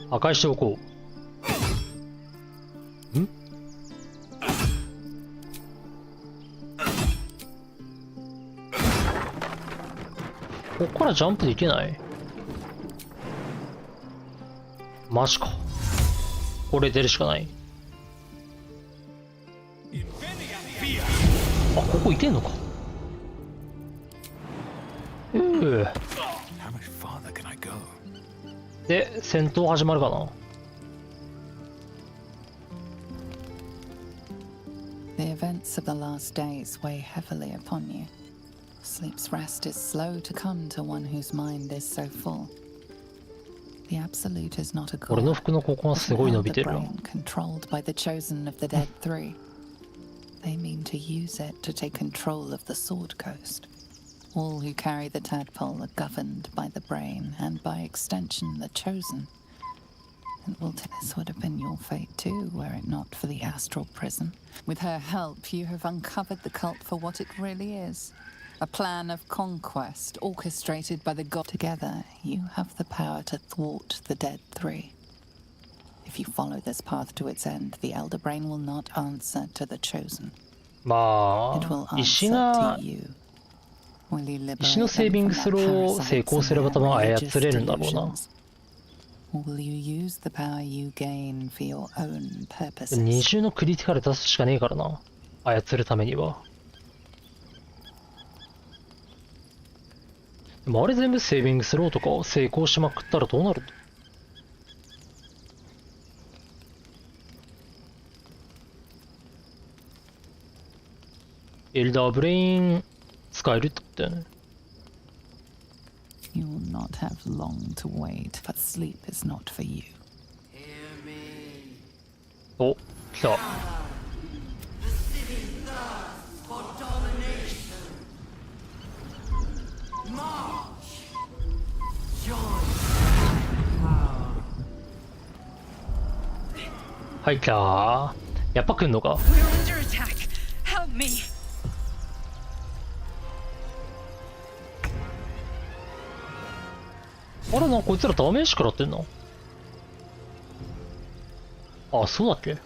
破壊しておこう。ん？ここからジャンプできない？マジか。これ出るしかない。あ、ここいけんのか。で、戦闘始まるかな。The events of the last days weigh heavily upon you. Sleep's rest is slow to come to one whose mind is so full. The Absolute is not a god, 俺の服のここがすごい伸びてるよ。 controlled by the chosen of the dead three. They mean to use it to take control of the Sword Coast. All who carry the tadpole are governed by the brain, and by extension the chosen. And this would have been your fate too, were it not for the astral prison. With her help, you have uncovered the cult for what it really is. A plan of conquest orchestrated by the god. Together, you have the power to thwart the dead three. If you follow this path to its end, the Elder Brain will not answer to the chosen. It will answer to you. 石のセービングスローを成功すれば多分操れるんだろうな。二重のクリティカル出すしかねえからな。操るためには。でもあれ全部セービングスローとか成功しまくったらどうなる？エルダーブレイン使えるって言ったよね。You will not have long to wait, but sleep is not for you. お、来た。はい来たー。やっぱ来んのか。あれな、こいつらダメージ食らってんの？あ、そうだっけ？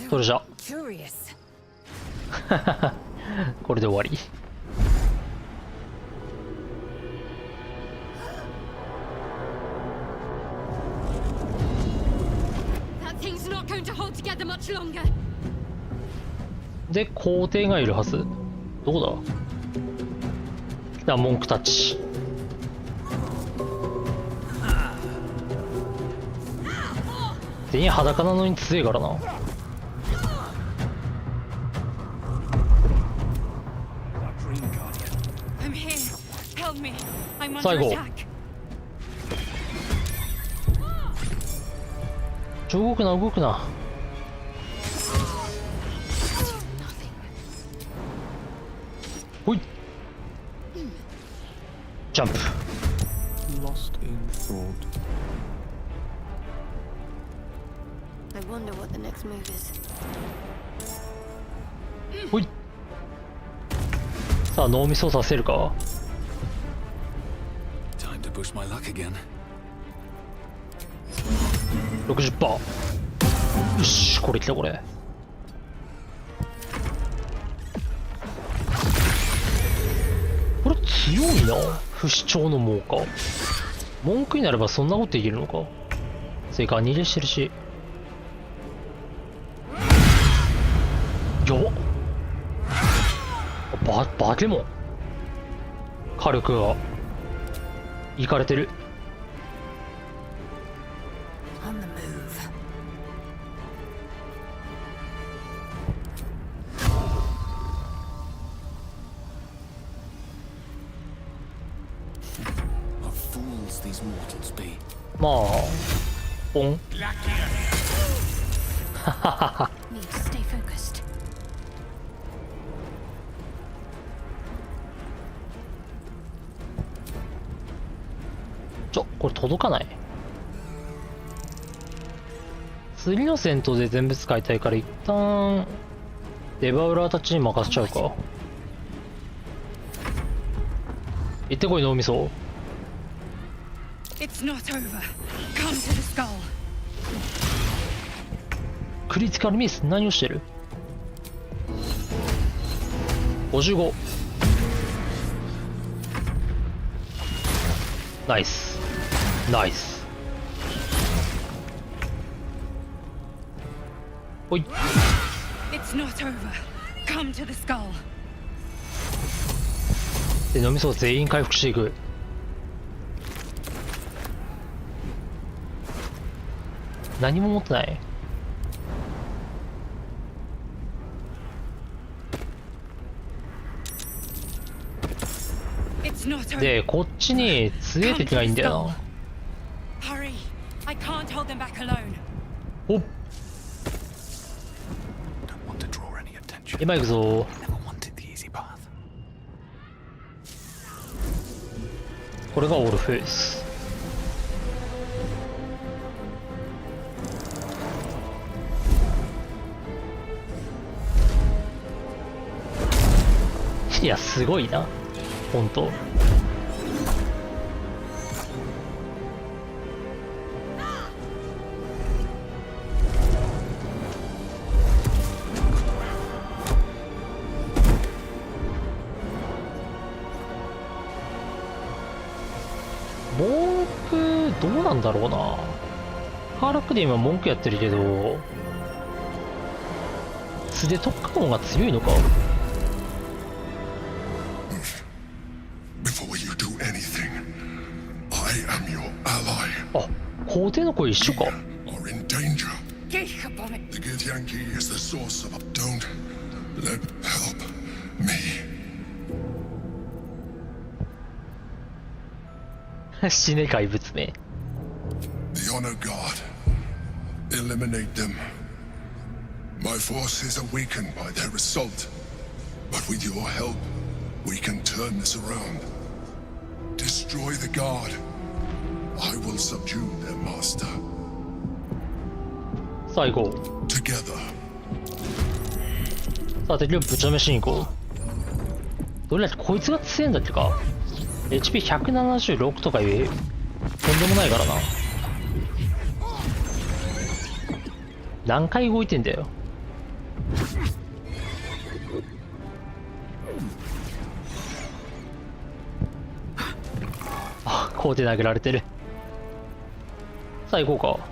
それじゃこれで終わり。で、皇帝がいるはず。どこだ？来た、文句たち。全員裸なのに強いからな。最後。動くな、動くな。ほい。ジャンプ。Lost in thought. I wonder what the next move is. ほい。さあ脳みそさせるか。Time to push my luck again. 60%。よし、これきたこれ。これ強いな。不死鳥の猛火。文句になればそんなことできるのか。それから逃げしてるし。よっ。バケモン。火力がいかれてる。まあ、ポン。はははは。これ届かない。次の戦闘で全部使いたいから一旦デバウラーたちに任せちゃうか。行ってこい脳みそ。 It's not over. Come to the skull. クリティカルミス。何をしてる。55。ナイスナイス。ほい。 It's not over. Come to the skull. で脳みそを全員回復していく。何も持ってない。でこっちに強い敵がいいんだよな。 Hurry. I can't hold them back alone. おっ、今行くぞ。これがオールフェイス。いやすごいな本当。文句どうなんだろうな。ハーラックで今文句やってるけど、素で特化音が強いのか。あ、皇帝の声一緒か。死ね怪物め。 The honor god. Eliminate them. My forces are weakened by their assault, but with your help, we can turn this around. Destroy the guard. I will subdue their master. さあ行こう。 Together. さあ敵をぶちのめしに行こう。どれだってこいつが強いんだっけか。 HP176 とかいうとんでもないからな。何回動いてんだよ。あ、こうで投げられてる。さあ行こうか。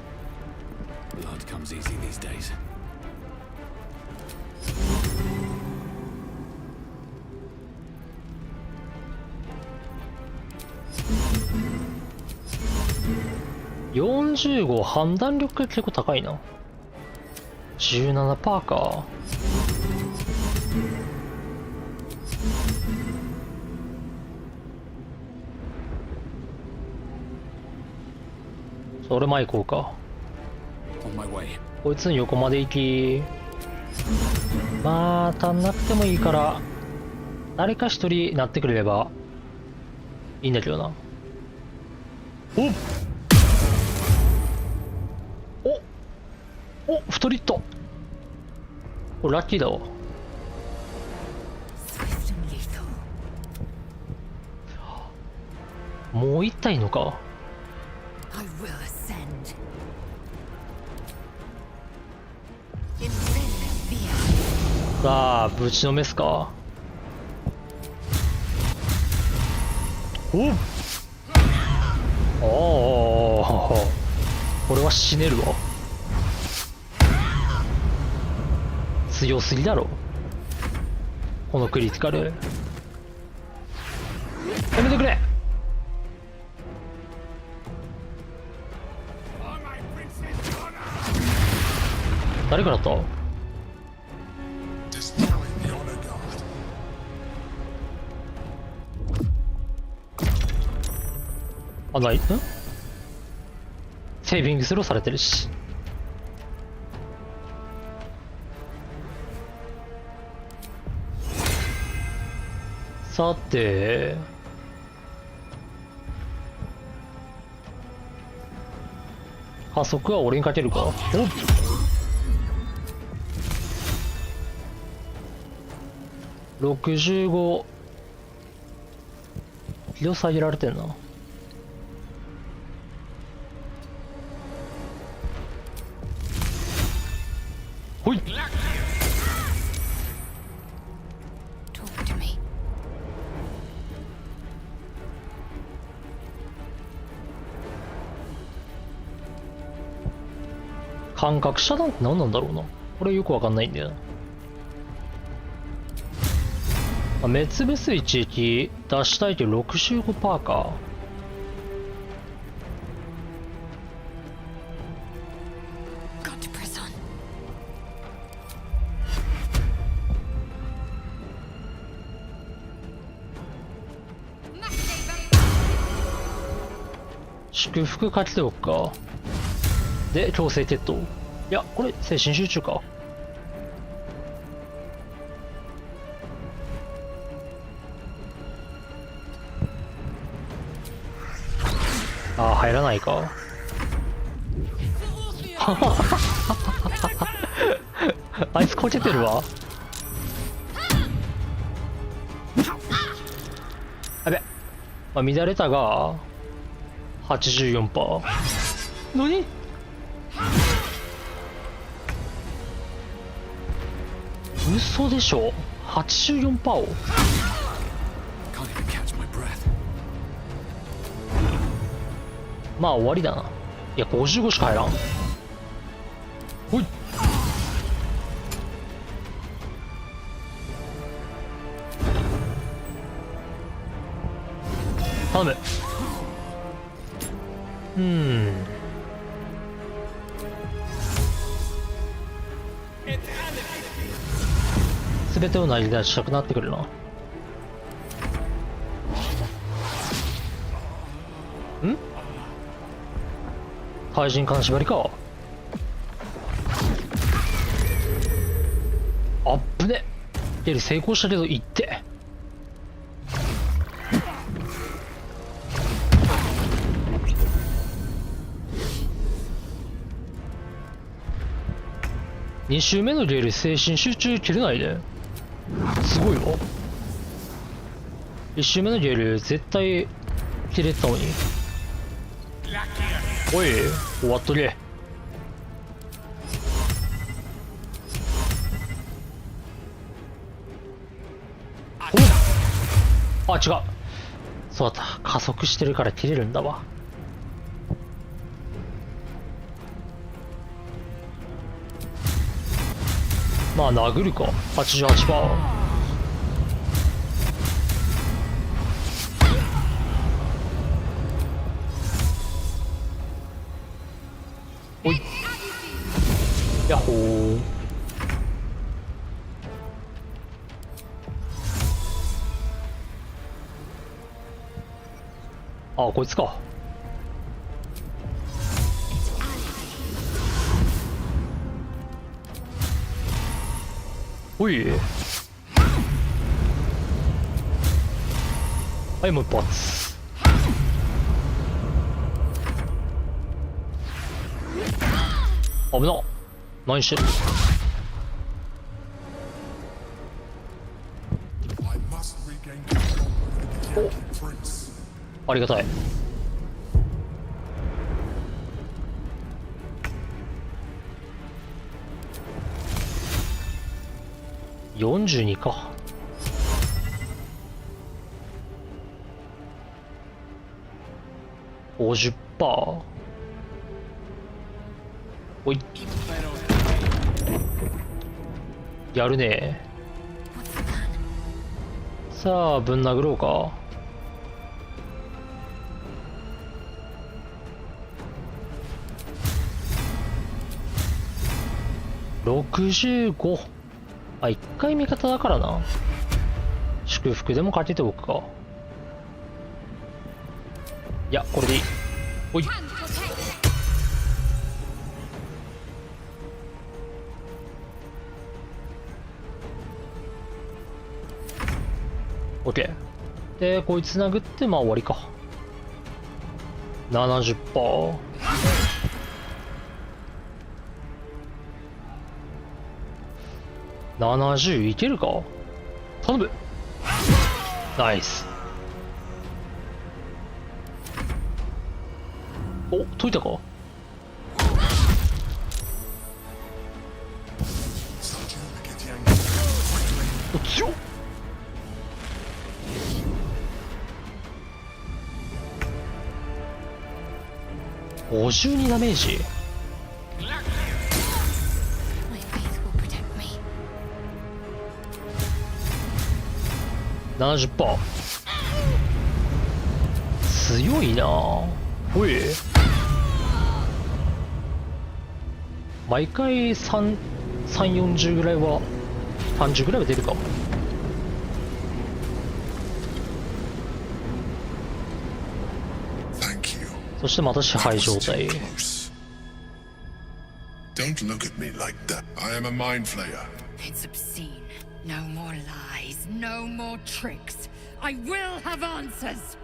45判断力が結構高いな。17%か。それ前行こうか。こいつの横まで行き、まあ足んなくてもいいから誰か一人なってくれればいいんだけどな。おっお、2人いった。これラッキーだわ。もう1体いんのか。さあぶちのめすか。おっ、おお、これは死ねるわ。強すぎだろこのクリティカル。やめてくれ。誰からだった。あ、ない？ん？セービングスローされてるし。さて加速は俺にかけるか。おっ、65量下げられてんな。ほい。感覚遮断って何なんだろうな。これよくわかんないんだよな。滅ぶす一撃出したいと65%か。祝福書きておくか。で、強制決闘。いや、これ、精神集中か。ああ、入らないか。あいつこけてるわ。やべ。まあ、乱れたが、84%。何？嘘でしょ。 84% を。まあ終わりだな。いや55しか入らん。ほい。頼む。全てを投げ出したくなってくるな。対人金縛りか。あっぶね。やり成功したけどいって。2周目のゲール精神集中切れないで。すごいわ。1周目のゲール絶対切れてたのに。おい、終わっとけ。おあ、違う。そうだった。加速してるから切れるんだわ。まあ殴るか。88%。おい。やっほー。あ、こいつか。おい。はい、もう一発。危な。何してる。お、ありがたい。42か。50%。おい。やるね。さあ、ぶん殴ろうか。65。あ、一回味方だからな。祝福でもかけておくか。いや、これでいい。おい。オッケー。で、こいつ殴って、まあ終わりか。70%。70いけるか。頼む。ナイス。お、解いたか？お、強っ。52ダメージ。70%。強いなぁ。おい。毎回3、40ぐらいは、30ぐらいは出るかも。そしてまた支配状態。Don't look at me like that. I am a mind flayer. It's obscene. No more lies, no more tricks. I will have answers.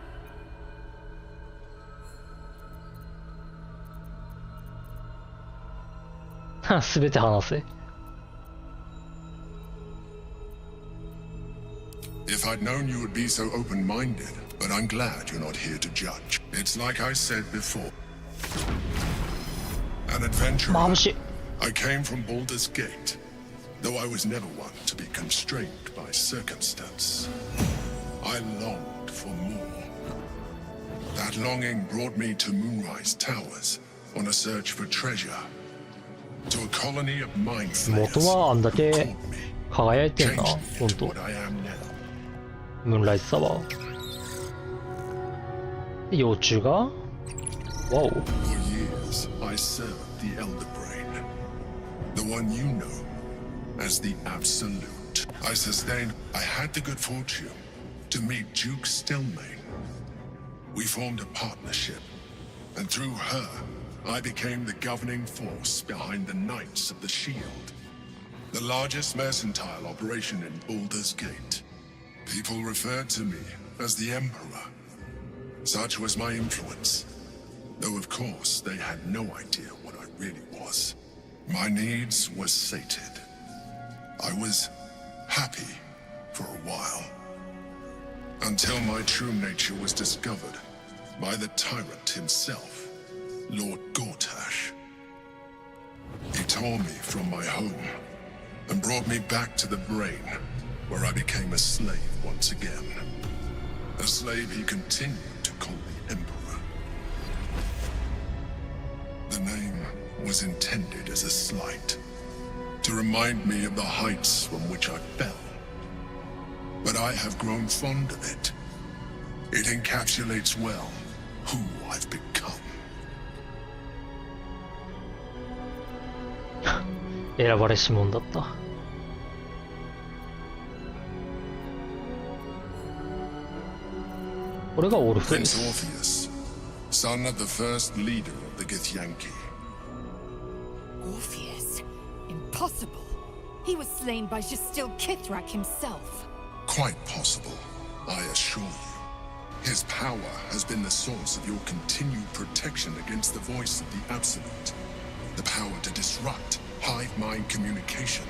すべて話せ。If I'd known you would be so open-minded, but I'm glad you're not here to judge. It's like I said before. An adventurer. I came from Baldur's Gate, though I was never one to be constrained by circumstance. I longed for more. That longing brought me to Moonrise Towers on a search for treasure. To a colony of mind flayers. 元はあんだけ輝いてんな、ほんと。ムーンライトサワー。で、幼虫がわお。 For years, I served the Elder Brain, the one you know as the Absolute. I had the good fortune to meet Duke Stelmane. We formed a partnership, and through her, I became the governing force behind the Knights of the Shield, the largest mercantile operation in Baldur's Gate. People referred to me as the Emperor. Such was my influence, though of course they had no idea what I really was. My needs were sated. I was happy for a while, until my true nature was discovered by the tyrant himself, Lord Gortash. He tore me from my home and brought me back to the Brain, where I became a slave once again. A slave he continued to call the Emperor. The name was intended as a slight, to remind me of the heights from which I fell. But I have grown fond of it. It encapsulates well who I've become. 選ばれし者だった。これがオルフェウス。 Orpheus, son of the first leader of the Githyanki. Orpheus? Impossible. He was slain by Justil Kithrak himself. Quite possible, I assure you. His power has been the source of your continued protection against the voice of the Absolute. The power to disrupt hive mind communication.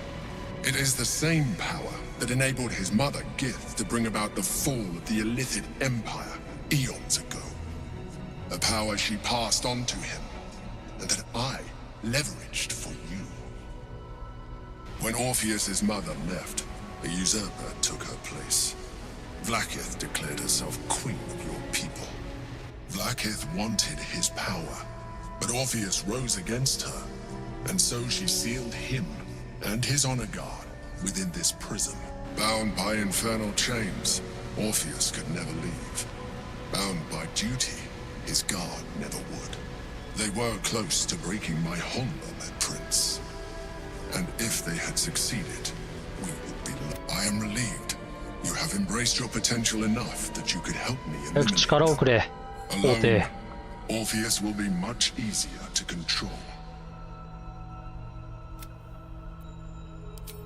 It is the same power that enabled his mother, Gith, to bring about the fall of the Illithid Empire eons ago. A power she passed on to him, and that I leveraged for you. When Orpheus's mother left, a usurper took her place. Vlaakith declared herself queen of your people. Vlaakith wanted his power, but Orpheus rose against her, and so she sealed him and his honor guard within this prison. Bound by infernal chains, Orpheus could never leave. Bound by duty, his guard never would. They were close to breaking my hold on that prince. And if they had succeeded, we would be... I am relieved. You have embraced your potential enough that you could help me eliminate them. Alone, Orpheus will be much easier to control.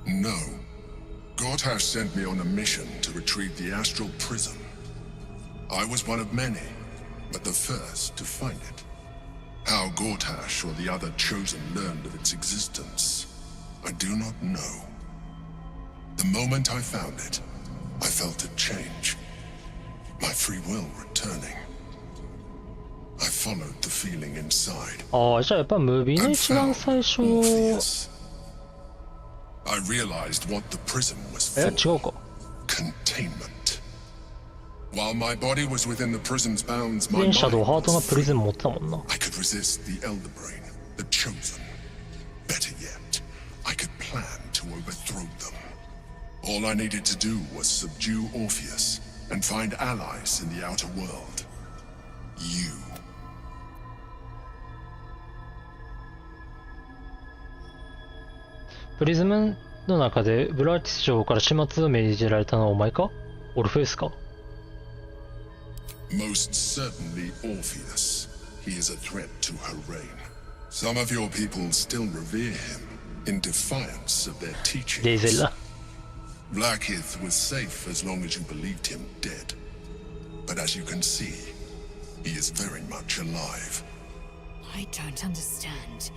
No. Gortash sent me on a mission to retrieve the astral prism. I was one of many, but the first to find it. How Gortash or the other chosen learned of its existence, I do not know. The moment I found it, I felt a change. My free will returning. I followed the feeling inside. ああ、じゃあやっぱムービーの一番最初。 I realized what the prison was 違 for. うか。Containment. While my body was within the prison's bounds, my 電 mind 車とハートが was プリ free. ズン持ってたもんな。 I could resist the Elder Brain, the Chosen. Better yet, I could plan to overthrow them. All I needed to do was subdue Orpheus and find allies in the outer world. You. プリズムの中でブラーティス女王から始末を命じられたのはお前か？オルフェウスか？ Most certainly Orpheus. He is a threat to her reign. Some of your people still revere him in defiance of their teachings. レイゼルだ。 Blackheath was safe as long as you believed him dead. But as you can see, he is very much alive. I don't understand.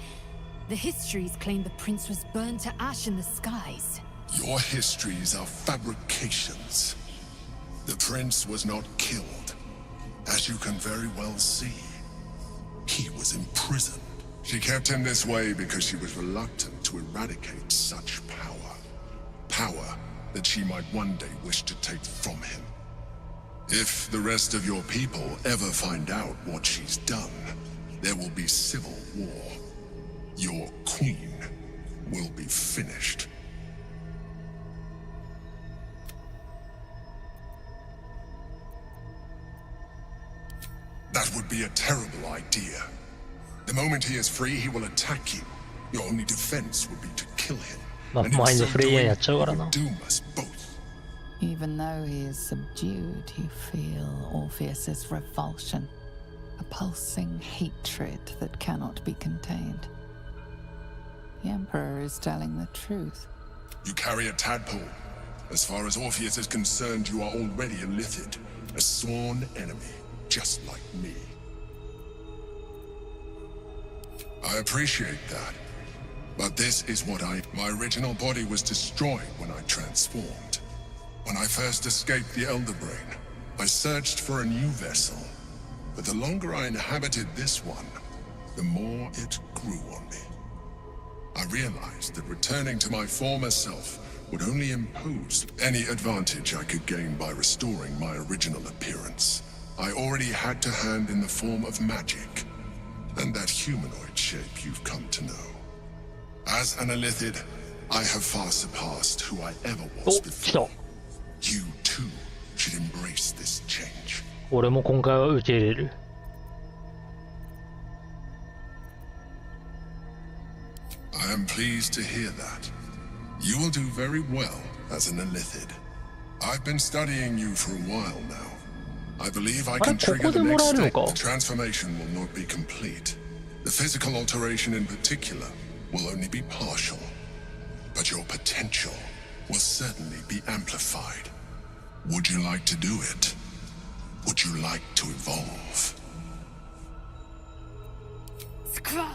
The histories claim the prince was burned to ash in the skies. Your histories are fabrications. The prince was not killed. As you can very well see, he was imprisoned. She kept him this way because she was reluctant to eradicate such power. Power that she might one day wish to take from him. If the rest of your people ever find out what she's done, there will be civil war. Your queen will be finished. That would be a terrible idea. The moment he is free, he will attack you. Your only defense would be to kill him. まあ、マインドフレイヤーやっちゃうからな。 Doom us both. Even though he is subdued, you feel Orpheus's revulsion, a pulsing hatred that cannot be contained. The Emperor is telling the truth. You carry a tadpole. As far as Orpheus is concerned, you are already a Lithid, a sworn enemy, just like me. I appreciate that. But this is what my original body was destroyed when I transformed. When I first escaped the Elder Brain, I searched for a new vessel. But the longer I inhabited this one, the more it grew on me. I realized that returning to my former self would only impose any advantage I could gain by restoring my original appearance. I already had to hand in the form of magic, and that humanoid shape you've come to know. As an Illithid, I have far surpassed who I ever was before. You too should embrace this change. 俺も今回は受け入れる。I am pleased to hear that. You will do very well as an Illithid. I've been studying you for a while now. I believe I can trigger the next step. The transformation will not be complete. The physical alteration in particular will only be partial. But your potential will certainly be amplified. Would you like to do it? Would you like to evolve? Skra!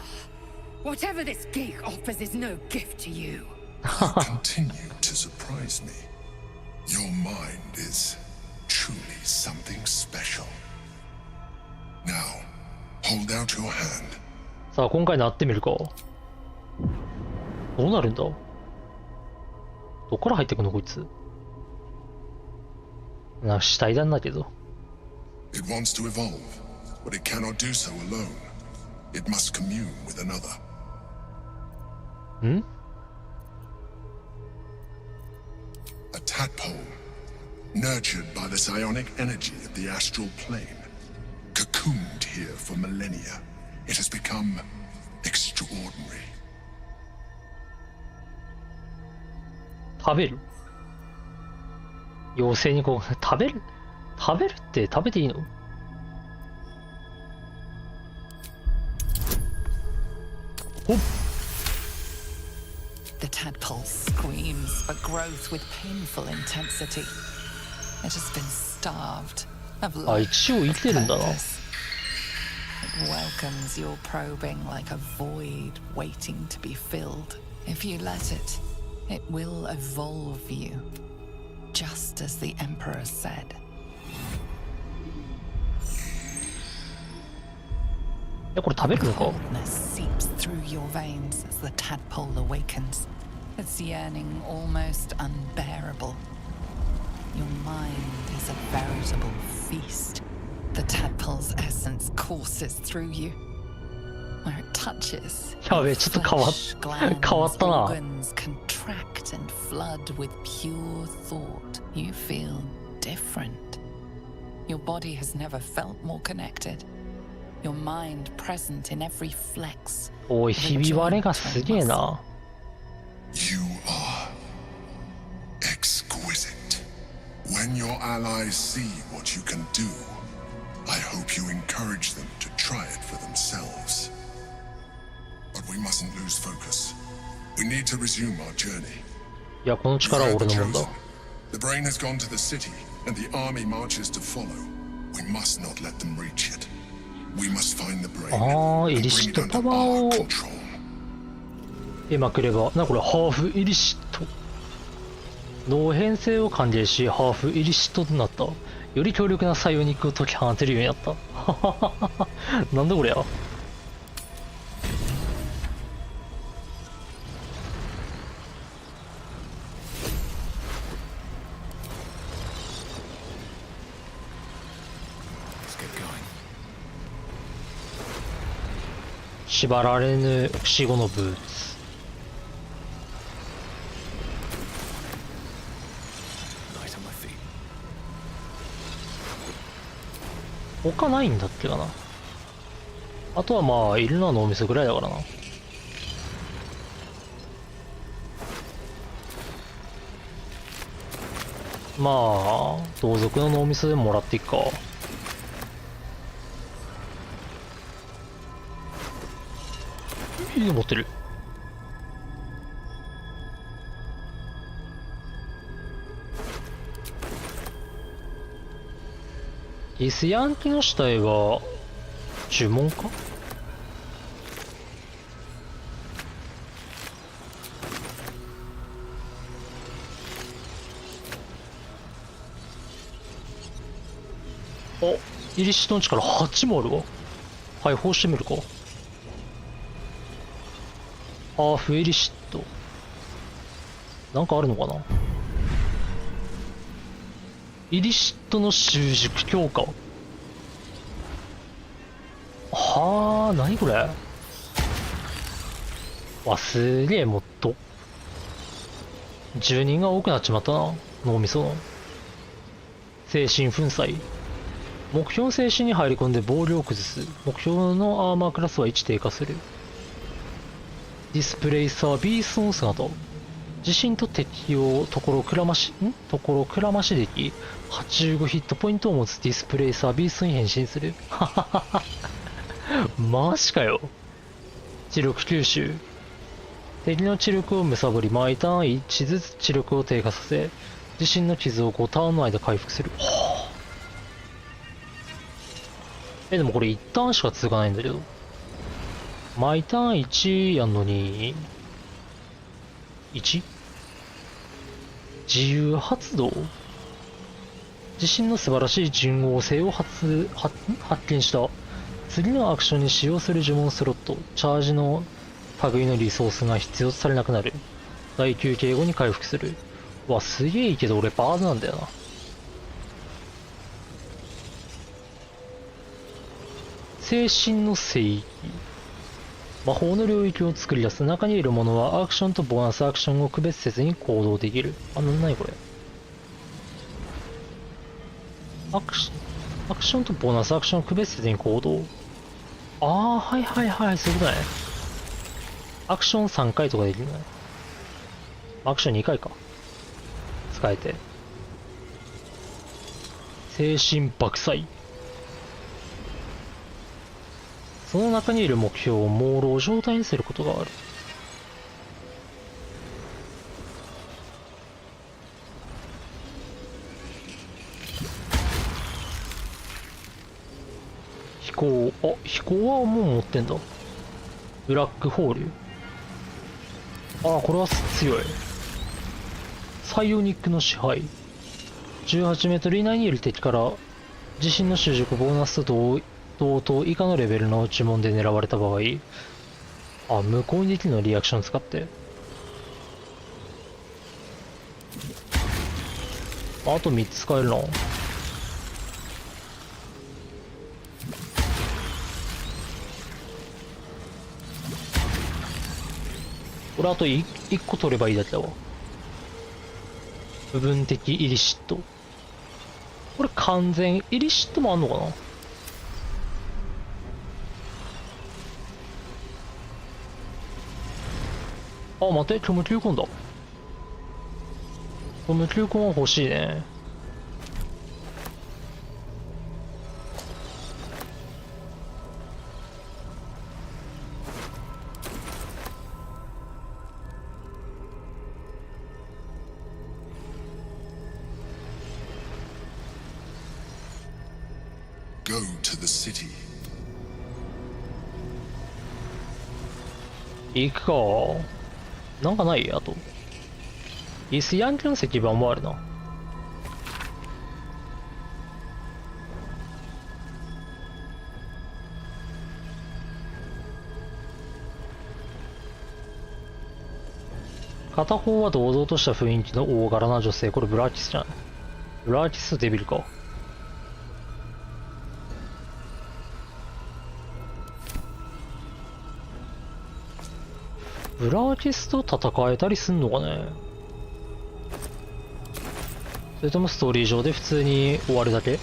Whatever this gig offers is no gift to you. You continue to surprise me. Your mind is truly something special. Now, hold out your hand. さあ、今回なってみるか。どうなるんだ？どっから入ってくのこいつ。なんか死体なんだけど。It wants to evolve, but it cannot do so alone. It must commune with another. ん？ A tadpole, nurtured by the psionic energy of the astral plane, cocooned here for millennia. It has become extraordinary. 食べる？妖精にこう食べる？食べるって食べていいの？ほっ。 The tadpole screams for growth with painful intensity. It has been starved of あ、 life. 一応生きてるんだな。 It welcomes your probing like a void waiting to be filled. If you let it, it will evolve you, just as the Emperor said. え、これ食べるのか？ Coldness seeps through your veins as the tadpole awakens, its yearning almost unbearable. Your mind is a veritable feast. The tadpole's essence courses through you. Where it touches, やべえ、ちょっと変わったな。 organs contract and flood with pure thought. You feel different. Your body has never felt more connected. Your mind present in every flex. おい、ひび割れがすげえな。 You are exquisite. When your allies see what you can do, I hope you encourage them to try it for themselves. But we mustn't lose focus. We need to resume our journey. いや、この力は俺のもんだ。 The brain has gone to the city, and the army marches to follow. We must not let them reach it. We must find the brain ああ、エ and リ bring シッ it ト under パワー our を control. 得まくれば、これハーフエリシット。脳変性を完了し、ハーフエリシットとなった。より強力なサイオニックを解き放てるようになった。なんだこれや。 縛られぬ死後のブーツ。他ないんだっけかな。あとはまあいるのは脳みそぐらいだからな。まあ同族の脳みそでもらっていくか。いいの持ってる。ギスヤンキの死体は呪文か？あ、イリシットの力8もあるわ。解放してみるか。ハーフエリシット。なんかあるのかな。イリシットの習熟強化。はあ、なにこれ。わ、すげえ、もっと。住人が多くなっちまったな。脳みその。精神粉砕。目標の精神に入り込んで防御を崩す。目標のアーマークラスは1低下する。ディスプレイサービースの姿。自身と敵をところくらましでき、85ヒットポイントを持つディスプレイサービースに変身する。はははは。マジかよ。知力吸収。敵の知力を貪り、毎ターン1ずつ知力を低下させ、自身の傷を5ターンの間回復する。はあ、でもこれ1ターンしか続かないんだけど。毎ターン1やんのに、1？ 自由発動？自身の素晴らしい順応性を発見した。次のアクションに使用する呪文スロット、チャージの類のリソースが必要とされなくなる。第9形後に回復する。わ、すげえいいけど俺バードなんだよな。精神の聖域。魔法の領域を作り出す。中にいるものはアクションとボーナスアクションを区別せずに行動できる。あ、なんないこれ。アクションとボーナスアクションを区別せずに行動。ああ、はいはいはい、そういうことね。アクション3回とかできるね。アクション2回か。使えて。精神爆砕。その中にいる目標を朦朧状態にすることがある。飛行、あ、飛行はもう持ってんだ。ブラックホール。ああ、これは強い。サイオニックの支配。18メートル以内にいる敵から自身の習熟ボーナスと同等以下のレベルの呪文で狙われた場合、あ、無攻撃のリアクション使って。あと3つ使えるの。これあと 1個取ればいいだけだわ。部分的イリシット。これ完全イリシットもあんのかな。あ、待って、虚無球根だ。虚無球根は欲しいね。Go to the city. 行くか。なんかないあと。イスヤンキの石板もあるな。片方は堂々とした雰囲気の大柄な女性。これブラーキスじゃない。ブラーキスとデビルか。ブラーキスと戦えたりすんのかね。それともストーリー上で普通に終わるだけ。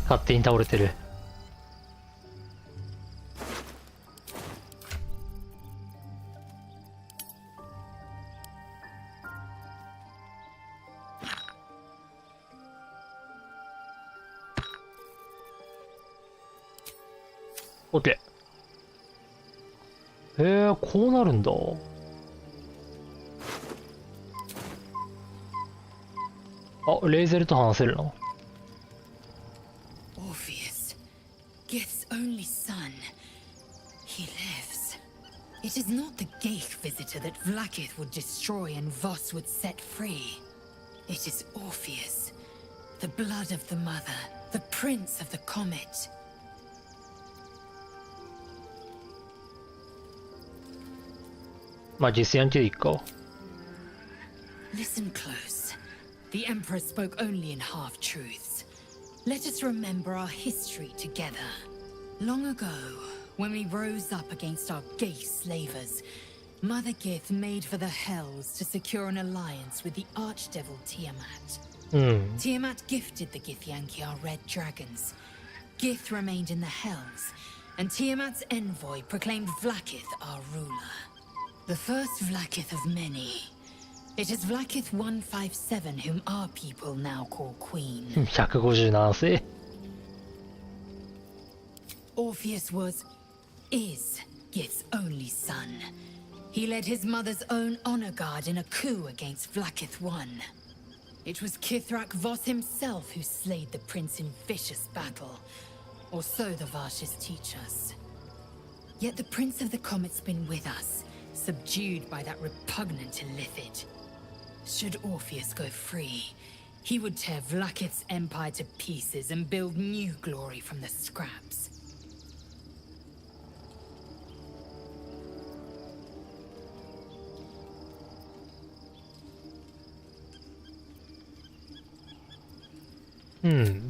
勝手に倒れてる。オッケー。こうなるんだ。あ、レイゼルと話せるな。Orpheus, Gith's only son. He lives. It is not the Geich visitor that Vlaakith would destroy and Voss would set free. It is Orpheus, the blood of the mother, the prince of the comet. まあ実践でいいか。 Listen close. The Emperor spoke only in half-truths. Let us remember our history together. Long ago, when we rose up against our gay slavers, Mother Gith made for the Hells to secure an alliance with the Archdevil Tiamat. Tiamat gifted the Githyanki our red dragons. Gith remained in the Hells, and Tiamat's envoy proclaimed Vlaakith our ruler. The first Vlaakith of many. It is Vlaakith 157 whom our people now call Queen. 150何世 Orpheus is Gith's only son. He led his mother's own honor guard in a coup against Vlaakith I. It was Kithrak Voss himself who slayed the prince in vicious battle, or so the Varshas teach us. Yet the Prince of the Comet's been with us, subdued by that repugnant Illithid. Should Orpheus go free, he would tear Vlaakith's empire to pieces and build new glory from the scraps.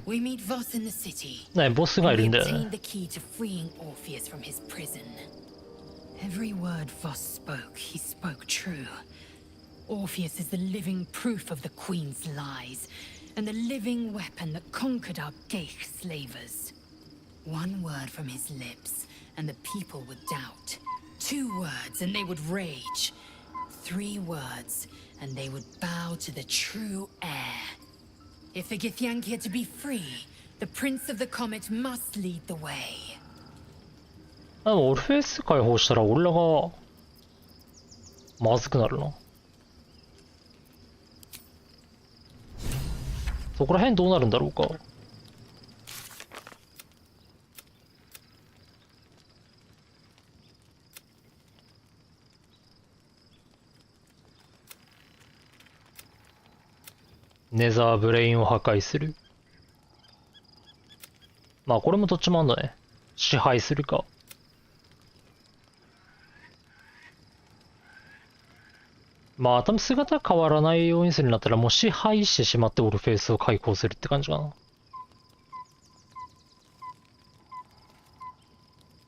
We meet Voss in the city. ね、ボスがいるんだよね。 obtain the key to freeing Orpheus from his prison. Every word Voss spoke, he spoke true. Orpheus is the living proof of the Queen's lies, and the living weapon that conquered our Geich slavers. One word from his lips, and the people would doubt. 2 words, and they would rage. 3 words, and they would bow to the true heir. If the Githyanki are to be free, the Prince of the Comet must lead the way. でもオルフェス解放したら俺らがまずくなるな。そこら辺どうなるんだろうか。ネザーブレインを破壊する。まあこれもどっちもあんだね。支配するか。まあ多分姿変わらないようにするんだったらもう支配してしまってオルフェウスを解放するって感じかな。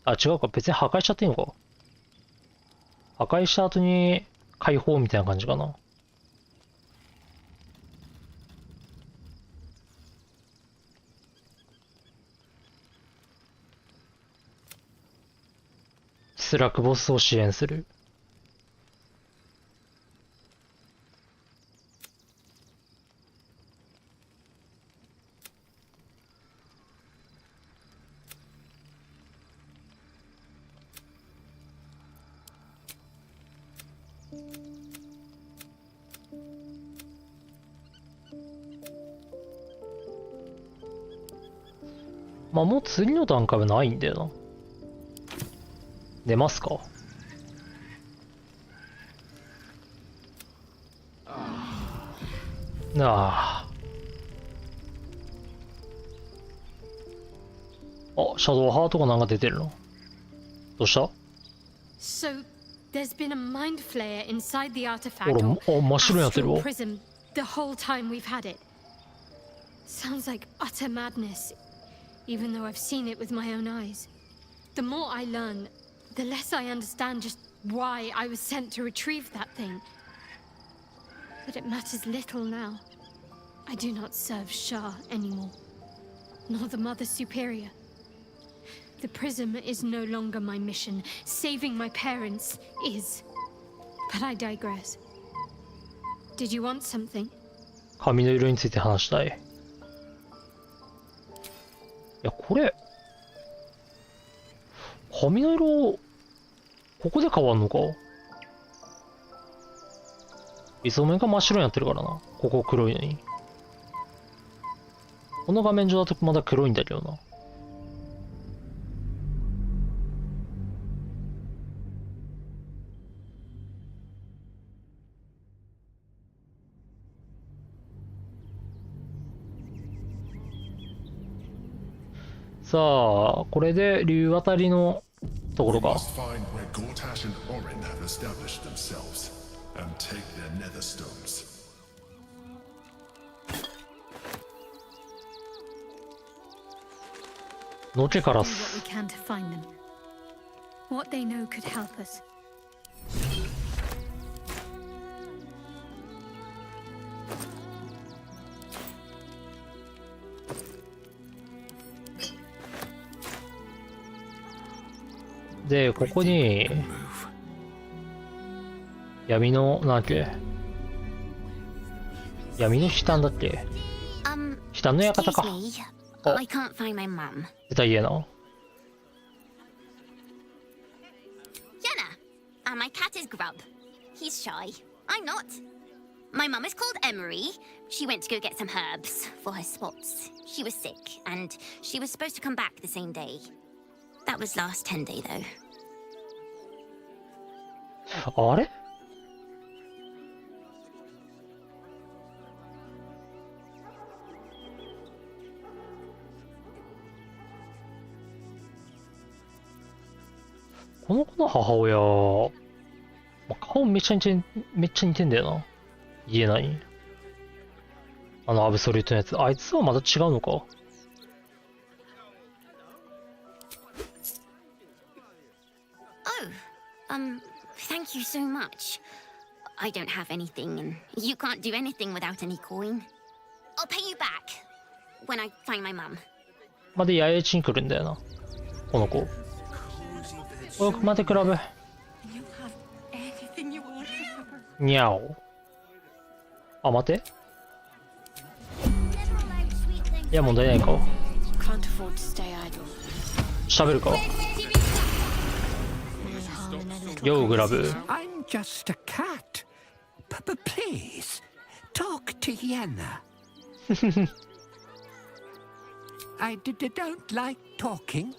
あ、違うか。別に破壊しちゃっていいのか。破壊した後に解放みたいな感じかな。スラクボスを支援する。まあもう次の段階はないんだよな。出ますか。なあ。あ、シャドウハートがなんか出てるの。どうした？ So, there's been a mind flayer inside the あ artifact ら、 or 真っ白になってるわ。 astral prism the whole time we've had it. Sounds like utter madness, even though I've seen it with my own eyes. The more I learn, the less I understand just why I was sent to retrieve that thing. But it matters little now. I do not serve Shah anymore, nor the Mother Superior. The prism is no longer my mission. Saving my parents is. But I digress. Did you want something? 髪の色について話したい。いや、これ。髪の色、ここで変わんのか？いつの間にか真っ白になってるからな。ここ黒いのに。この画面上だとまだ黒いんだけどな。さあ、これで竜渡りのところか。のけからす。 What we can to find them. What they know could help us. で、ここに闇の、なんだっけ、闇の悲嘆だっけ、悲嘆の館か。 I can't find my mum. 出た家な。 Yenna, my cat is Grub. He's shy. I'm not. My mum is called Emery. She went to go get some herbs for her spots. She was sick, and she was supposed to come back the same day. That was last 10 day, though. あれ？この子の母親、顔めっちゃ似てんだよな。言えない。あのアブソリュートのやつ。あいつはまた違うのか。Oh, thank you so much. I don't have anything, and you can't do anything without any coin. I'll pay you back when I find my mum. まで八重地に来るんだよな。この子。おい、待て、クラブ。にゃお。あ、待て。いや、問題ないか。喋るか。よう、グラブ。I'm just a cat. Please, talk to Yenna. I don't like talking.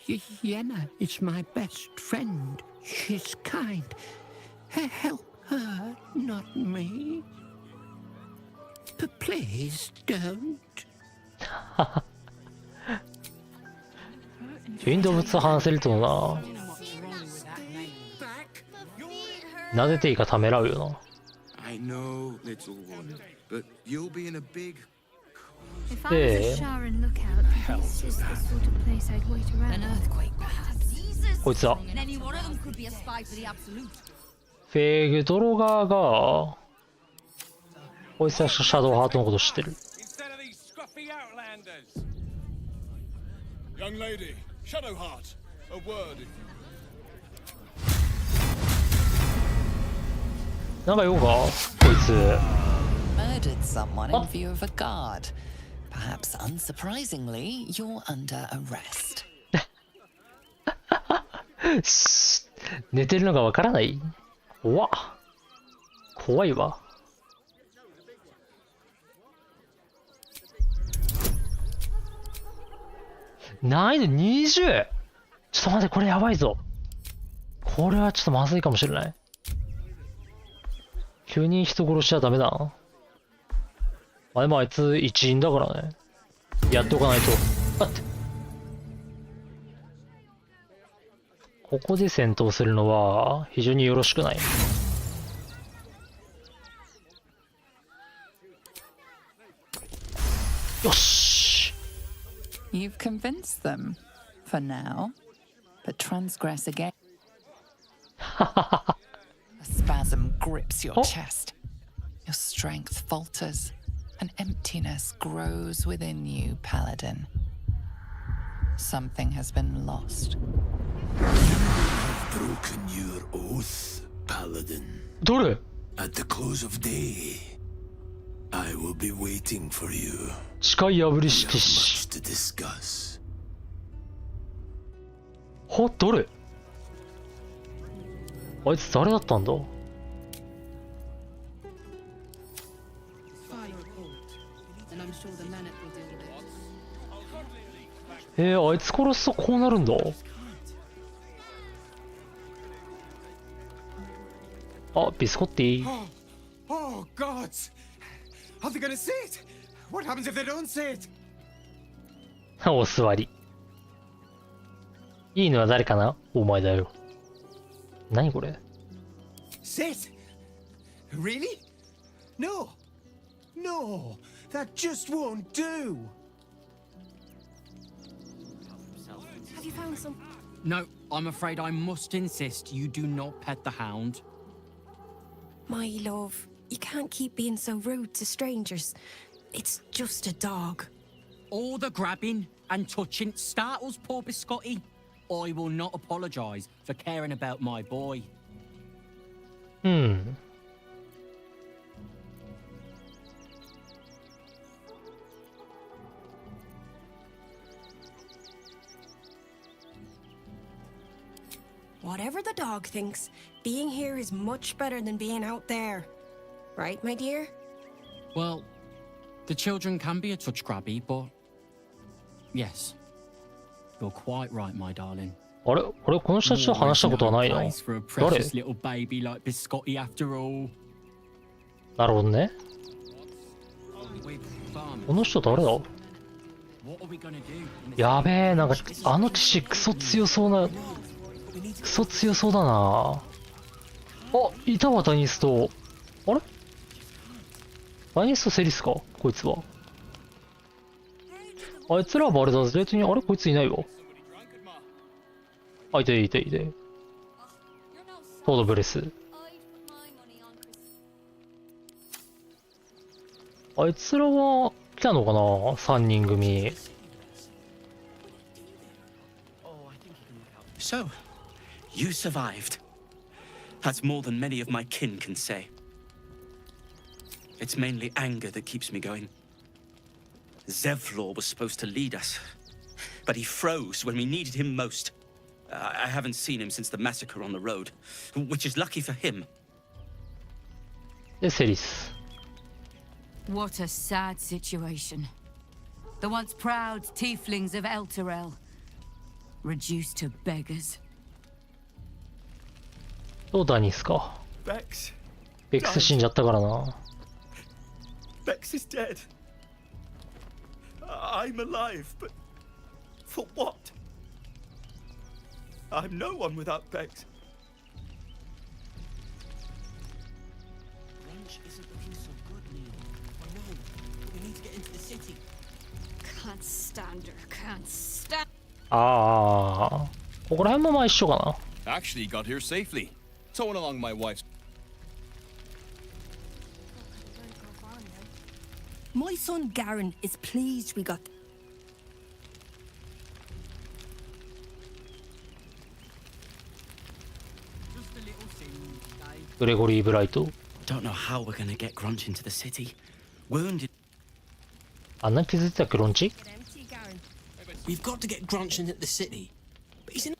Yenna is my best friend. She's kind. Help Not me. Please don't. 急に動物話せるとな。撫でていいかためらうよな。I know, little one, but you'll be in a big. If I was a Sharon lookout, this is the sort of place I'd wait around. An earthquake, perhaps. こいつだ。 Any one of them could be a spy for the Absolute. フェグドロガーが、こいつはシャドウハートのこと知ってる。Young lady, Shadowheart, a word if you なんか用かこいつ。 Murdered someone in view of a guard. Perhaps unsurprisingly, you're under arrest. 寝てるのがわからない。怖っ。怖いわ。難易度 20！ ちょっと待って、これやばいぞ。これはちょっとまずいかもしれない。急に人殺しちゃダメだな。まあでもあいつ一員だからね。やっておかないと。待って。ここで戦闘するのは非常によろしくない。よし。 You've convinced them, for now, but transgress again. A spasm grips your chest. Your strength falters. An emptiness grows within you, Paladin. Something has been lost. You have broken your oath, Paladin. どれ? At the close of day, I will be waiting for you. 誓い破り式 much to discuss. は、どれ? あいつ誰だったんだ? あいつ殺すとこうなるんだ。あ、ビスコッティ。Oh, gods! Are they gonna see it? What happens if they don't see it? お座り。いいのは誰かな？お前だよ。何これ？ Sit? Really? No! No! That just won't do! Have you found some? No, I'm afraid I must insist you do not pet the hound. My love, you can't keep being so rude to strangers. It's just a dog. All the grabbing and touching startles poor Biscotti. I will not apologise for caring about my boy. Whatever the dog thinks, being here is much better than being out there. Right, my dear? Well, the children can be a touch grabby, but yes, you're quite right, my darling. あれ、俺この人たちと話したことはないの？誰？ For a precious little baby like Biscotti, after all. なるほどね。この人誰だ？やべえ、なんかあの騎士クソ強そうな、クソ強そうだな。あ、いたわダニスと。あれ？ダニスとセリスかこいつは。あいつらはバルダーズゲートに、あれこいついないわ。あ、いていていて。トードブレス。あいつらは来たのかな ?3 人組。So, you survived. That's more than many of my kin can say. It's mainly anger that keeps me going. Zevlor was supposed to lead us, but he froze when we needed him most. I haven't seen him since the massacre on the road, which is lucky for him. で、セリス。What a sad situation. The once proud tieflings of Elturel, reduced to beggars. とダニスか。 Vex, ベックス死んじゃったからな。Bex is dead. I'm alive, but for what? I'm no one without Bex. Wrench isn't looking so good, Neil. I know. We need to get into the city. Can't stand her. Can't stand. ああ、ここら辺もまあ一緒かな。Actually got here safely. Towing along my wife's. My son Garen is pleased we got. グレゴリー・ブライト。 Don't know how we're gonna get Grunch into the city. Wounded. あんな気づいてたっけ、ロンチ？ We've got to get Grunch into the city. But he's in.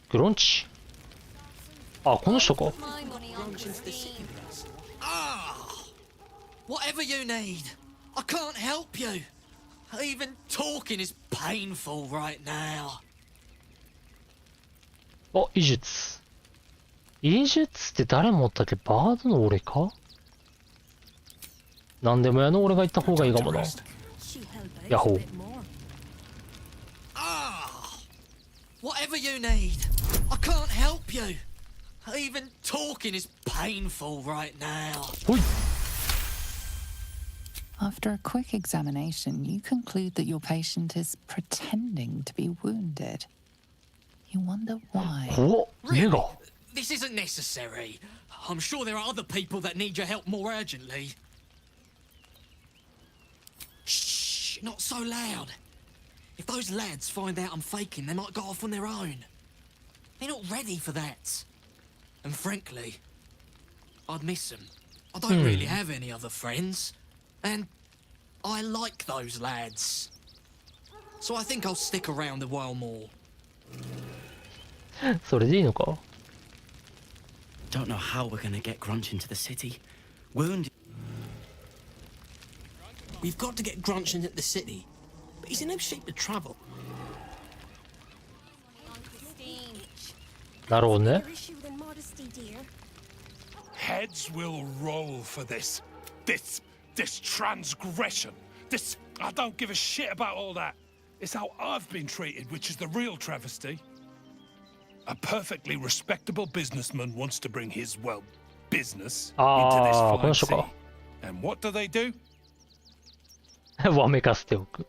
グロンチ。あ、この人か。Grunch into the city with us. Ah! Whatever you need. I can't help you. Even talking is painful right now. あ、医術。医術って誰持ったっけ？バードの俺か？なんでもやの俺が言った方がいいかもな。ヤホー。Ah! Whatever you need. I can't help you. Even talking is painful right now. ほい。 After a quick examination, you conclude that your patient is pretending to be wounded. You wonder why. Really? This isn't necessary. I'm sure there are other people that need your help more urgently. Shh, not so loud. If those lads find out I'm faking, they might go off on their own. They're not ready for that. And frankly, I'd miss them. I don't really have any other friends. And I like those lads. So I think I'll stick around a while more. それでいいのか？ Don't know how we're gonna get Grunch into the city. Wounded. We've got to get Grunch into the city. But he's in no shape to travel. なるほどね。 Heads will roll for this. This transgression. This. I don't give a shit about all that. It's how I've been treated, which is the real travesty. A perfectly respectable businessman wants to bring his, well, business into this fine city. And what do? わめかせておく。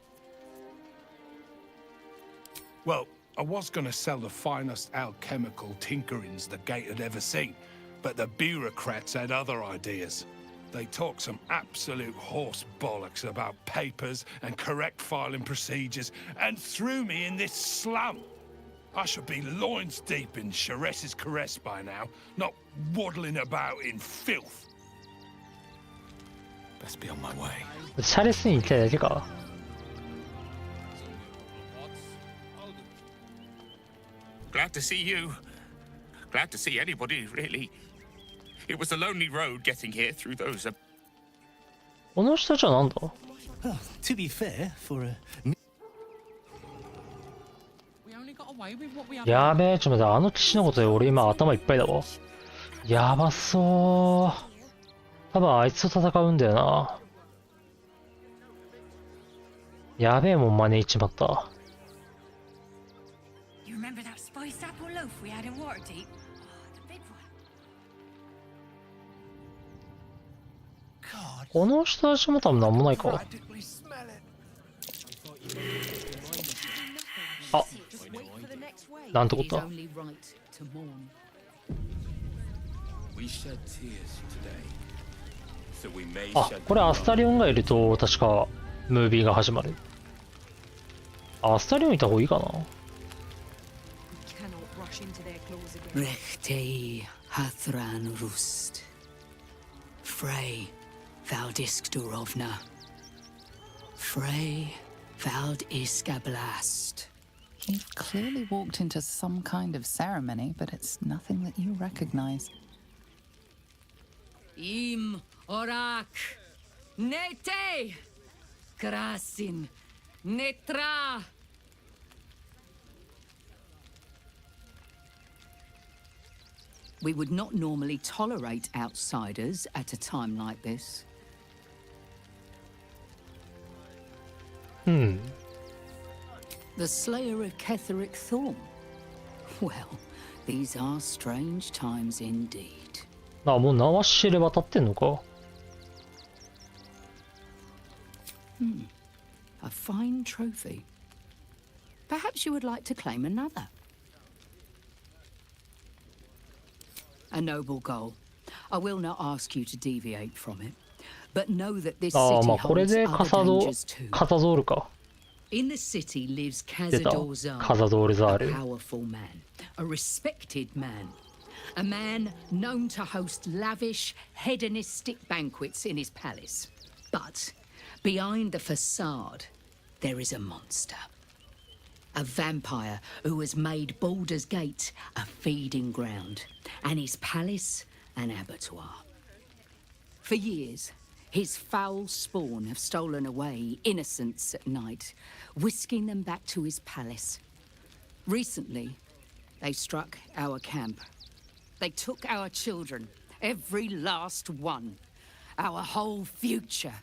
Well, I was going to sell the finest alchemical tinkerings the gate had ever seen, but the bureaucrats had other ideas. They talked some absolute horse bollocks about papers and correct filing procedures and threw me in this slum. I should be loins deep in Sharess's caress by now, not waddling about in filth. Best be on my way. シャレスに行きたいだけか。 Glad to see you. Glad to see anybody, really. It was a lonely road getting here through those. この人たちはなんだ？ To be fair, for a. やべえ、ちょっと待って、あの騎士のことで俺今頭いっぱいだわ。やばそう。多分あいつと戦うんだよな。やべえもん招いちまった。 You remember that spiced apple loaf we had in Waterdeep? The big one. この人たちも多分なんもないか。あ、なんてことだ。あ、これアスタリオンがいると確かムービーが始まる。アスタリオンいた方がいいかな。 Rechte Hathran Rust. Frey Valdisk Durovna. Frey Valdiska Blast. You've clearly walked into some kind of ceremony, but it's nothing that you recognize. Im Orak. Nete. Krasin. Netra. We would not normally tolerate outsiders at a time like this. The Slayer of Ketheric Thorn. Well, these are strange times indeed. あ、もう名は知れ渡ってんのか。A fine trophy. Perhaps you would like to claim another. A noble goal. I will not ask you to deviate from it, but know that this ああ、 city まあこれ holds で other カザド dangers too. カザドールか。 In the city lives 出た。 Cazador Zar, カザドールザー a ル。 powerful man, a respected man, a man known to host lavish, hedonistic banquets in his palace. But behind the facade, there is a monster. A vampire who has made Baldur's Gate a feeding ground, and his palace an abattoir. For years, his foul spawn have stolen away innocents at night, whisking them back to his palace. Recently, they struck our camp. They took our children, every last one, our whole future.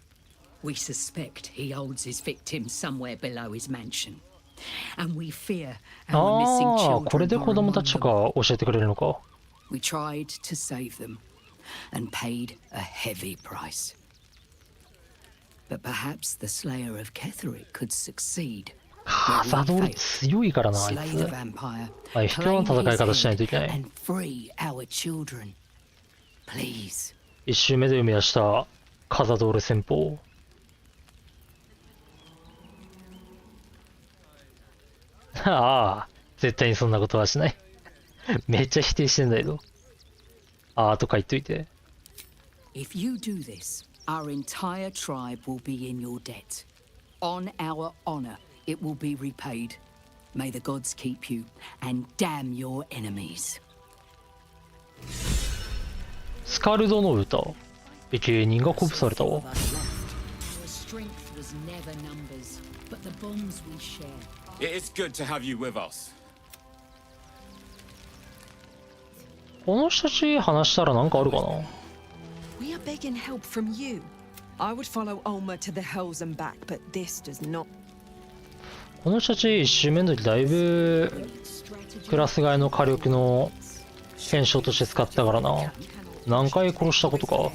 We suspect he holds his victims somewhere below his mansion. And we fear our missing ああ、 children これで are 子供 among たちと them. か教えてくれるのか。 We tried to save them and paid a heavy price. But perhaps the Slayer of Ketheric could succeed. カザドール強いからな、あい Slay つ。 the vampire, あ、卑怯な戦い方しないといけない。 and free our children. Please. 一周目で生み出したカザドール戦法。ああ、絶対にそんなことはしない。めっちゃ否定してんだけど。ああとか言っといて。If you do this, our entire tribe will be in your debt. On our honor, it will be repaid. May the gods keep you, and damn your enemies. スカルドの歌。芸人が鼓舞されたわ。 Our strength was never numbers, but the bonds we share. It is good to have you with us. この人たち話したらなんかあるかな。 We are begging help from you. I would follow Ulmer to the Hells and back, but this does not. この人たち一周目の時だいぶクラス替えの火力の検証として使ってたからな。何回殺したことか。 To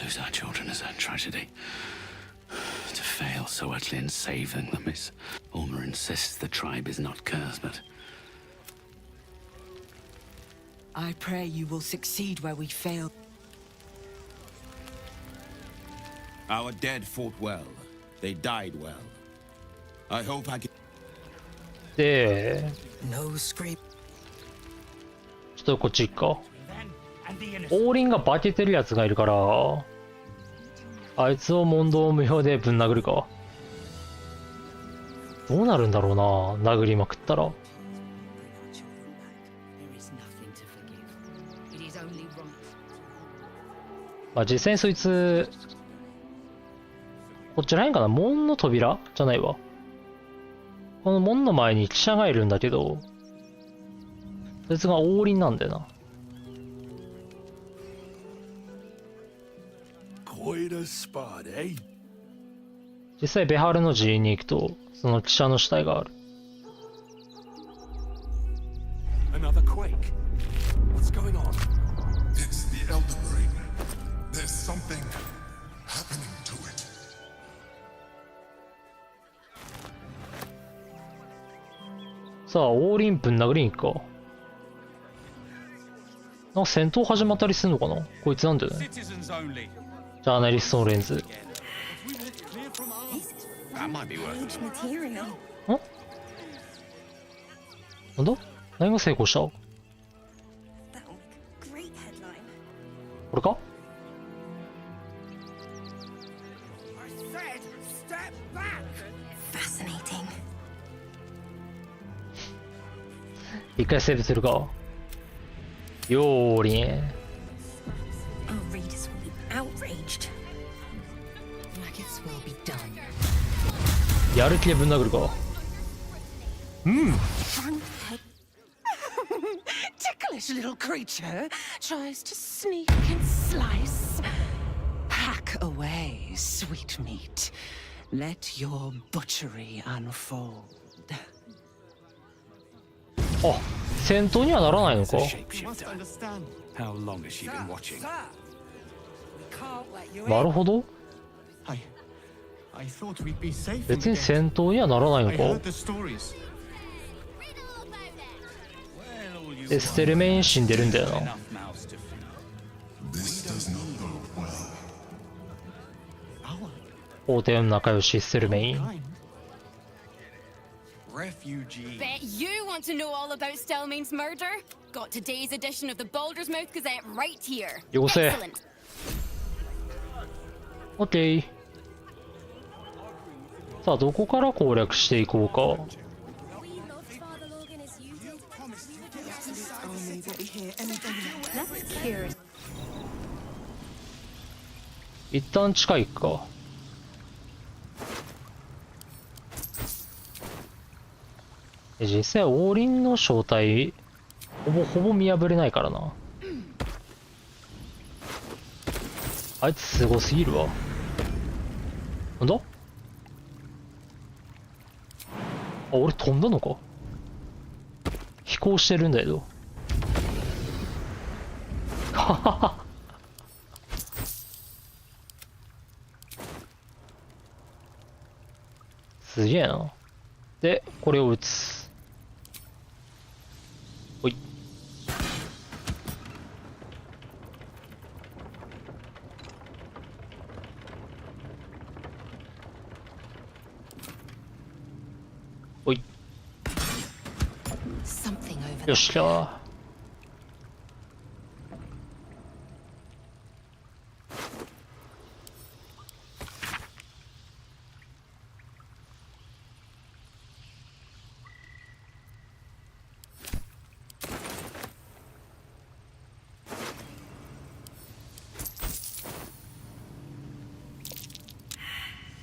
lose our children is a tragedy. To fail so utterly in saving them is... Ulmer insists the tribe is not cursed, but... I pray you will succeed where we fail. Our dead fought well. They died well. I hope I can... で、 No scream. ちょっとこっち行くか。王林が化けてるやつがいるから、あいつを問答無用でぶん殴るか。どうなるんだろうな、殴りまくったら。まあ実際にそいつ、こっちらへんかな、門の扉じゃないわ。この門の前に記者がいるんだけど、そいつが王林なんだよな。Quite a spot, eh? 実際ベハルの寺院に行くとその記者の死体がある。 Another quake. What's going on? It's the Elder Brain. There's something happening to it. さあ王林ぶん殴りに行くか。なんか戦闘始まったりするのかな。こいつなんだよね。ジャーナリストのレンズ。 That might be worth it. なんだ、何が成功した。これか。 Fascinating. 一回セーブするか。よーりん。 Our readers will be outraged. Nuggets will be done. やる気でぶん殴るか。うん。 Ticklish. foolish little creature tries to sneak and slice. Hack away, sweet meat. Let your butchery unfold. あ、戦闘にはならないのか。 How long has she been watching? なるほど。 I thought we'd be safe. 別に戦闘にはならないの I か。 heard the stories. エステルメイン死んでるんだよな。 This does not bode well. 法廷の仲良しエステルメイン。 Refugee. Bet you want to know all about Stelmane's murder? Got today's edition of the Baldur's Mouth Gazette right here. よせ。 Excellent. オッケー。さあ、どこから攻略していこうか。 一旦近いか。実際王林の正体ほぼ見破れないからな。あいつすごすぎるわ。なんだ？あ、俺飛んだのか？飛行してるんだけど。ははは。すげえな。で、これを撃つ。ほい。ほい。よっしゃ。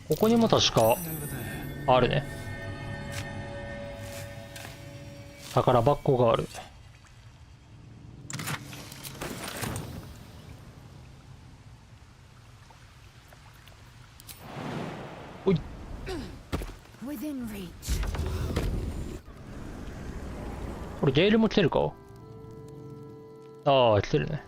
ここにも確かあるね。宝箱がある。おい。これゲールも来てるか？ああ、来てるね。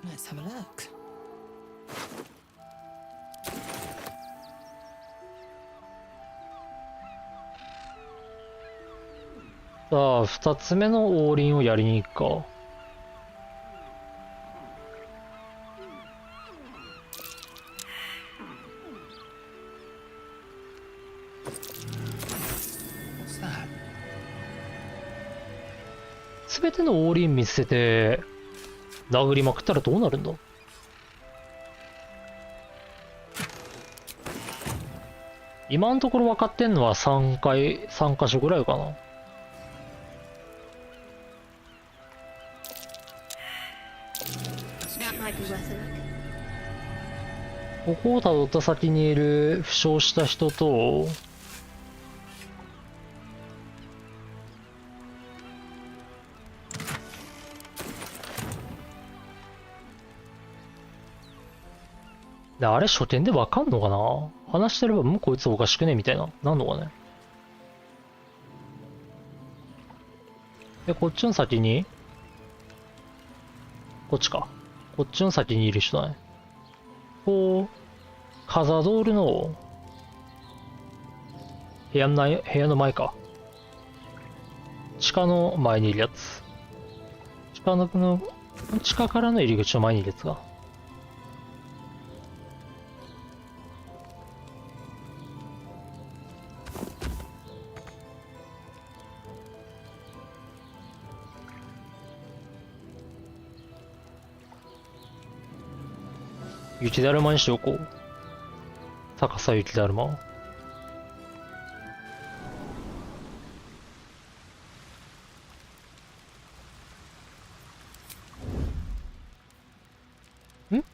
Let's have a look. さあ、二つ目の王林をやりに行くか。すべての王林見捨てて殴りまくったらどうなるんだ？今のところ分かってんのは3箇所ぐらいかな。ここを辿った先にいる負傷した人と、あれ初見でわかんのかな？話してれば、こいつおかしくねみたいな。なんのかね。で、こっちの先に、こっちか。こっちの先にいる人だね。こう、カザドールの、部屋の前か。地下の前にいるやつ。地下からの入り口の前にいるやつが。雪だるまにしておこう。逆さ雪だるま。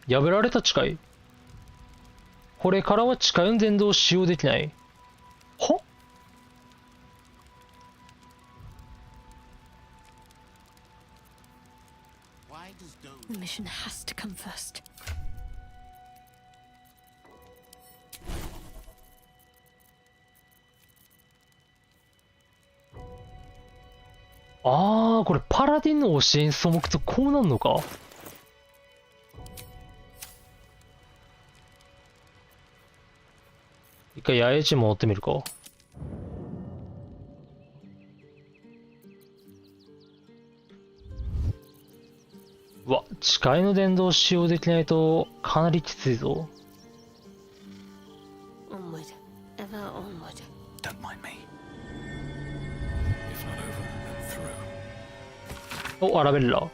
破られた誓い。これからは地下運電動を使用できない。は？ The mission has to come first. あー、これパラディンの教えに背くとこうなんのか。一回八重地戻ってみるか。うわ、誓いの伝道を使用できないとかなりきついぞ。Onward, ever onward. Don't mind me. If not over, then through. お、アラベッラ。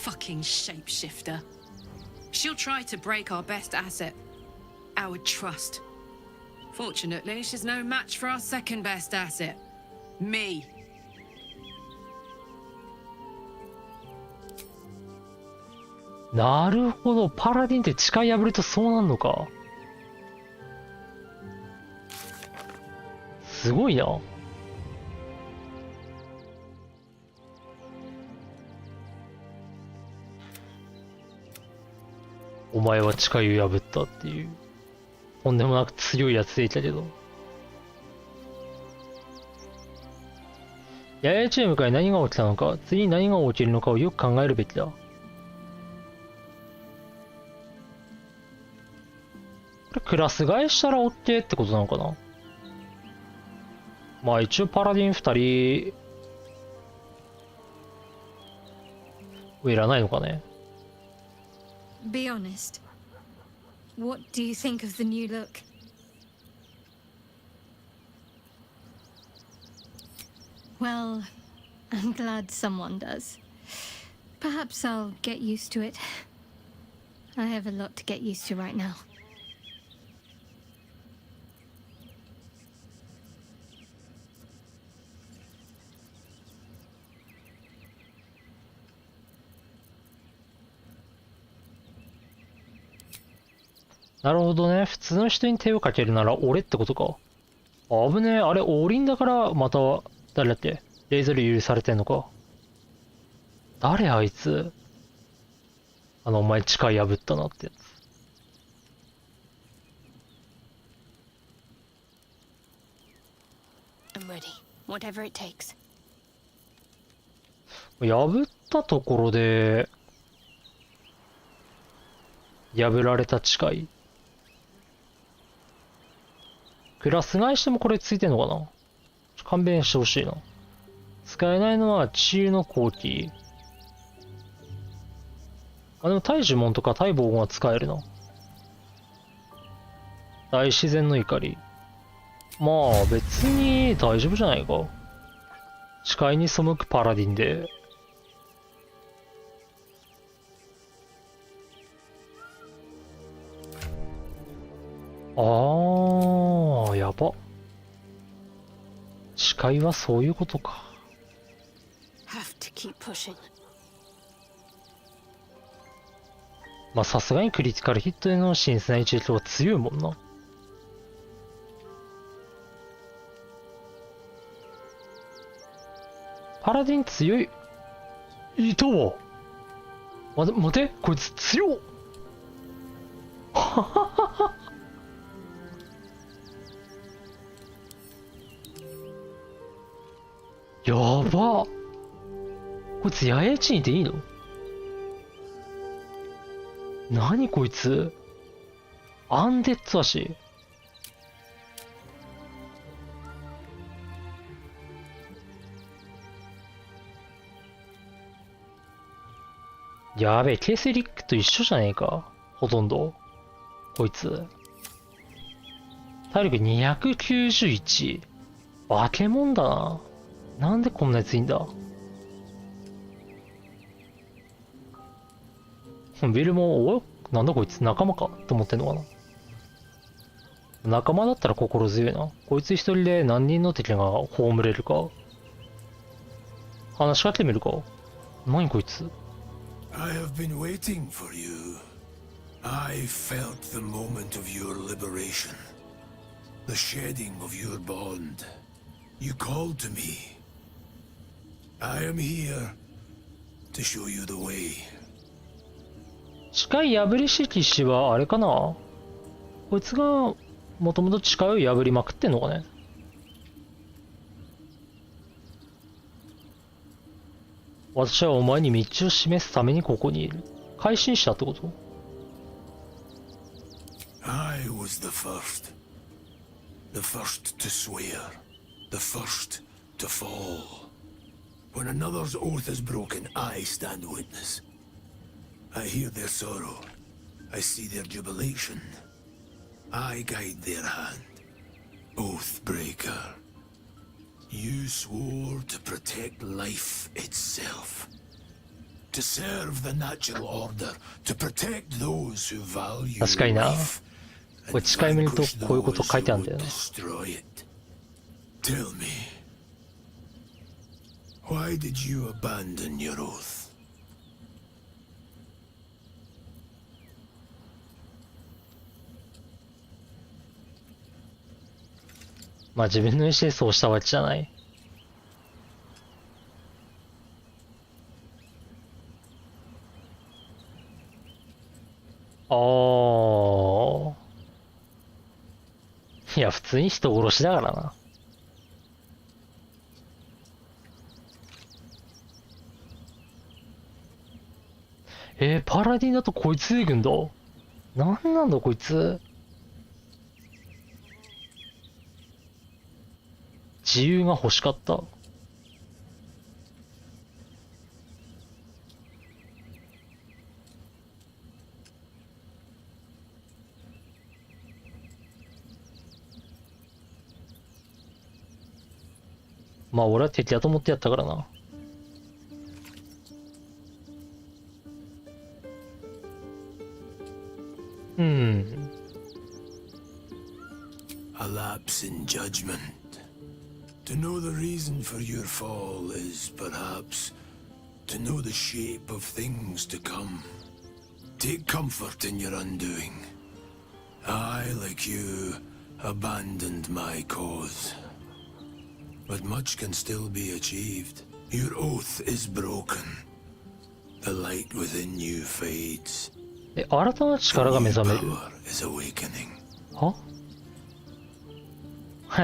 Fucking shapeshifter. She'll try to break our best asset, our trust. Fortunately, she's no match for our second best asset, me. なるほど、パラディンって誓い破るとそうなんのか。すごいな。お前は誓いを破ったっていう、とんでもなく強いやつでいたけど。八重チームから何が起きたのか、次に何が起きるのかをよく考えるべきだ。これクラス替えしたら OK ってことなのかな。まあ一応パラディン2人いらないのかね。Be honest. What do you think of the new look? Well, I'm glad someone does. Perhaps I'll get used to it. I have a lot to get used to right now. なるほどね。普通の人に手をかけるなら俺ってことか。危ねえ。あれ、王林だからまた、誰だっけ？レイザル許されてんのか。誰あいつ。お前誓い破ったなってやつ。I'm ready. Whatever it takes. 破ったところで、破られた誓い。クラス替えしてもこれついてんのかな。勘弁してほしいな。使えないのは治癒の後期。あ、でも大呪文とか大防具は使えるな。大自然の怒り。まあ別に大丈夫じゃないか。誓いに背くパラディンで。ああ、やば。誓いはそういうことか。Have to keep pushing. まあさすがにクリティカルヒットへの新鮮な一撃は強いもんな。パラディン強い。いたわ。待て、こいつ強っ。はははは。やば。こいつ八重地にいていいの？何こいつ。アンデッド足。やべえ、ケセリックと一緒じゃねえか。ほとんど。こいつ。体力291。化け物だな。なんでこんなやついいんだ。ウィルも、なんだこいつ仲間かって思ってんのかな。仲間だったら心強いな。こいつ一人で何人の敵が葬れるか。話しかけてみるか。何こいつ。I have been waiting for you. I felt the moment of your liberation. The shedding of your bond. You called to me. I am here to show you the way. 誓い破りし騎士はあれかな、こいつがもともと誓いを破りまくってんのかね。私はお前に道を示すためにここにいる。改心したってこと？ I was the first. The first to swear. The first to fall. When another's oath is broken, I stand witness. I hear their sorrow. I see their jubilation. I guide their hand. Oathbreaker. You swore to protect life itself. To serve the natural order. To protect those who value 確かにな。 life. これ誓い見るとこういうこと書いてあるんだよな。 Destroy it. Tell me. Why did you abandon your oath? まあ自分の意思でそうしたわけじゃない。ああ。いや、普通に人殺しだからな。パラディンだとこいつ出てくんだ。なんなんだこいつ。自由が欲しかった。まあ俺は敵だと思ってやったからな。A lapse in judgment. To know the reason for your fall is perhaps to know the shape of things to come. Take comfort in your undoing. I, like you, abandoned my cause. But much can still be achieved. Your oath is broken. The light within you fades. 新たな力が目覚める。 Is awakening. は？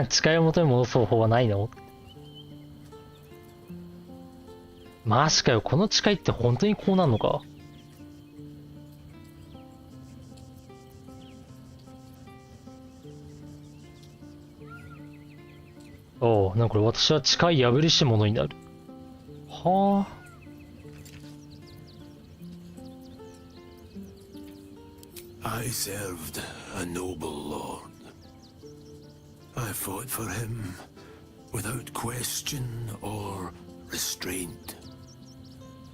誓いを元に戻す方法はないの？マジかよ、この誓いって本当にこうなんのか？おう、なんかこれ私は誓い破りし者になる。はあ。I served a noble lord. I fought for him without question or restraint.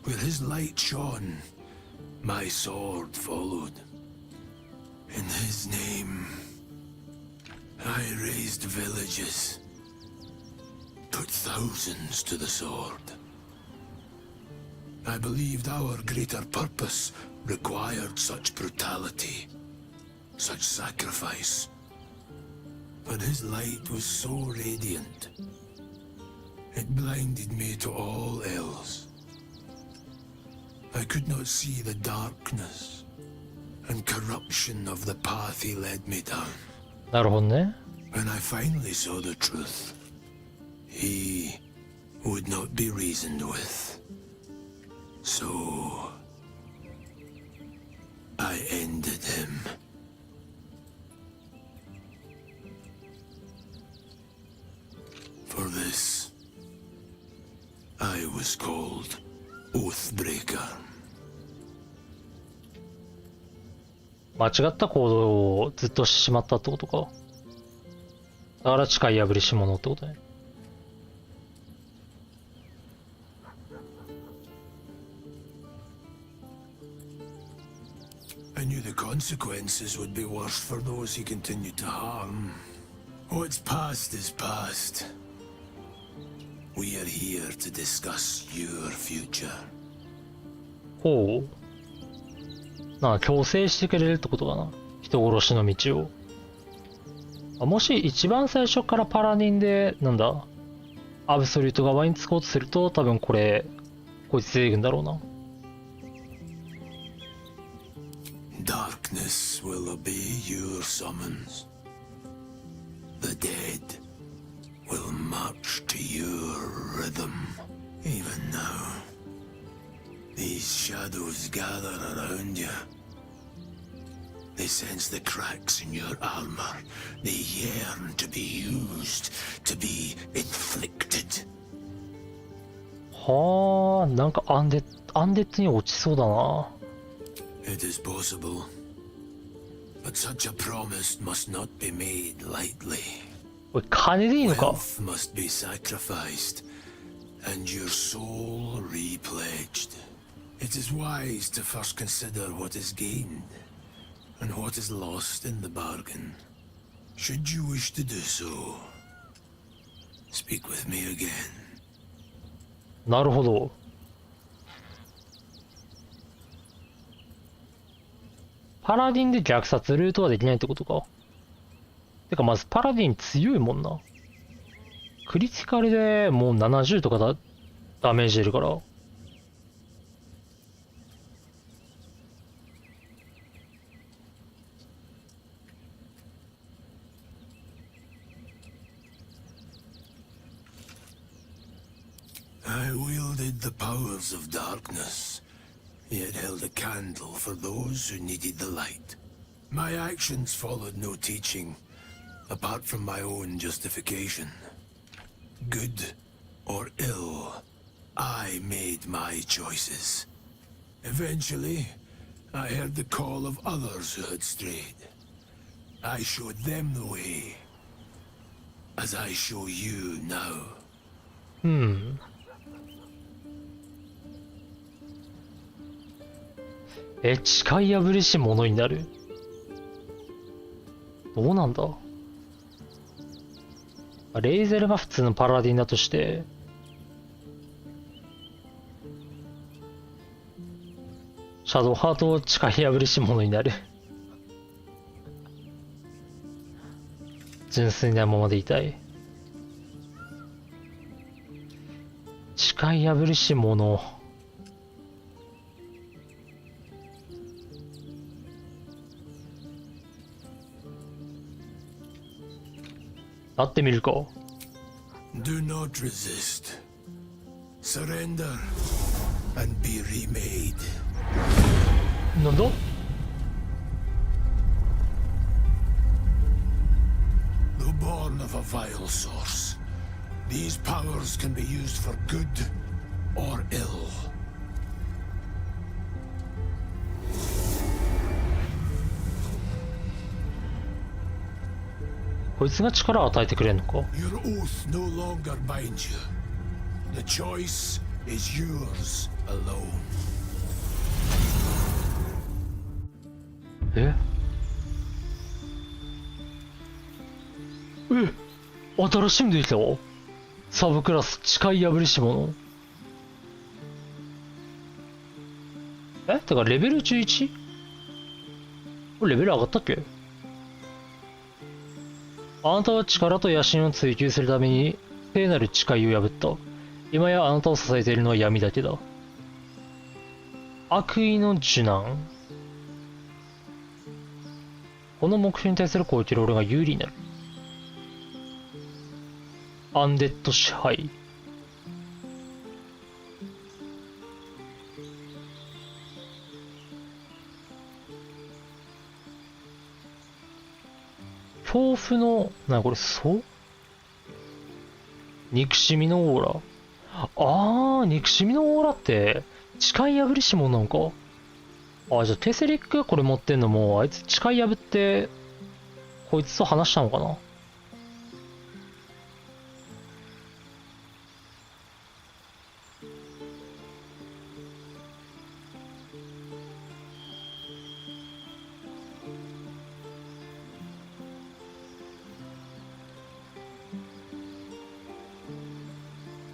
Where his light shone, my sword followed. In his name, I raised villages, put thousands to the sword. I believed our greater purpose required such brutality, such sacrifice. But his light was so radiant, it blinded me to all else. I could not see the darkness and corruption of the path he led me down. なるほどね。 When I finally saw the truth, he would not be reasoned with. So I ended him. For this, I was called Oathbreaker. 間違った行動をずっとしてしまったってことか。だから誓い破りし者ってことね。I knew the consequences would be worse for those he continued to harm. What's past is past. We are here to discuss your future. ほう。なあ、強制してくれるってことかな。人殺しの道を。あ、もし一番最初からパラディンで、なんだ、アブソリュート側につこうとすると、多分これ、こいつ出てくんだろうな。Darkness will obey your summons. The dead will march to your rhythm. Even now, these shadows gather around you. They sense the cracks in your armor. They yearn to be used, to be inflicted. はあ、なんかアンデッドに落ちそうだな。It is possible, but such a promise must not be made lightly. これ金でいいのか？ Wealth must be sacrificed, and your soul repledged. It is wise to first consider what is gained, and what is lost in the bargain. Should you wish to do so, speak with me again. なるほど。パラディンで虐殺ルートはできないってことか。てかまずパラディン強いもんな。クリティカルでもう70とかダメージ出るから。I wielded the powers of darkness, yet held a candle for those who needed the light. My actions followed no teaching, apart from my own justification. Good or ill, I made my choices. Eventually, I heard the call of others who had strayed. I showed them the way, as I show you now. 誓い破りし者になる。どうなんだ。レイゼルが普通のパラディンだとして、シャドウハートを誓い破りし者になる。純粋なままでいたい。誓い破りし者。会ってみるか。Do not resist. Surrender and be remade. なんだ？ Though born of a vile source, these powers can be used for good or ill. こいつが力を与えてくれんのか？ Your oath no longer binds you. The choice is yours alone. え？新しいのできたわ。サブクラス誓い破りし者。だからレベル 11？ これレベル上がったっけ？あなたは力と野心を追求するために聖なる誓いを破った。今やあなたを支えているのは闇だけだ。悪意の受難。この目標に対する攻撃で俺が有利になる。アンデッド支配。恐怖の、これ、憎しみのオーラ。憎しみのオーラって、誓い破りし者なのか。じゃあテセリックがこれ持ってんのも、あいつ誓い破って、こいつと話したのかな。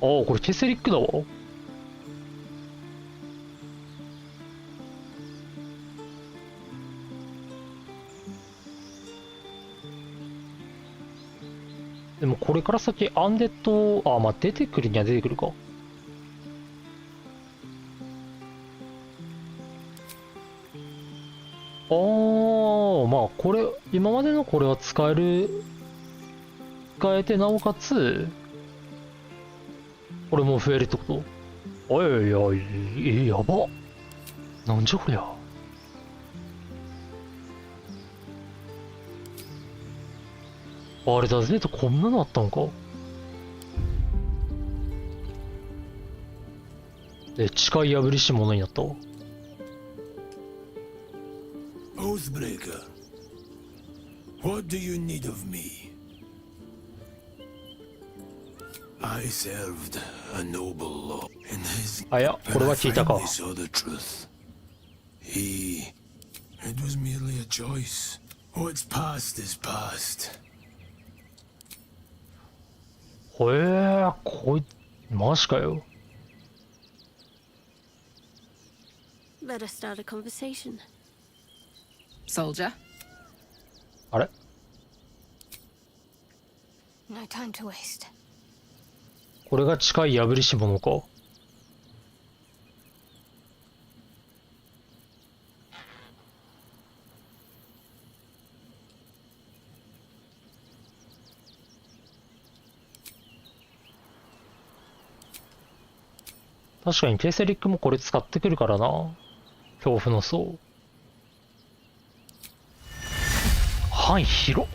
これテセリックだわ。でもこれから先アンデッド、まあ出てくるには出てくるか。まあこれ、今までのこれは使えて、なおかつ、これも増えるってこと？やば。なんじゃこりゃ。あれだぜとこんなのあったんか。で、誓い破りし者になったわ。Oathbreaker, what do you need of me? I served a noble lord in his... いや、これは聞いたか。 I saw the truth. It was merely a choice. What's past is past. マジかよ。Let us start a conversation. Soldier? あれ？ No time to waste. これが誓い破りし者か。確かにテセリックもこれ使ってくるからな。恐怖の層。範囲広っ。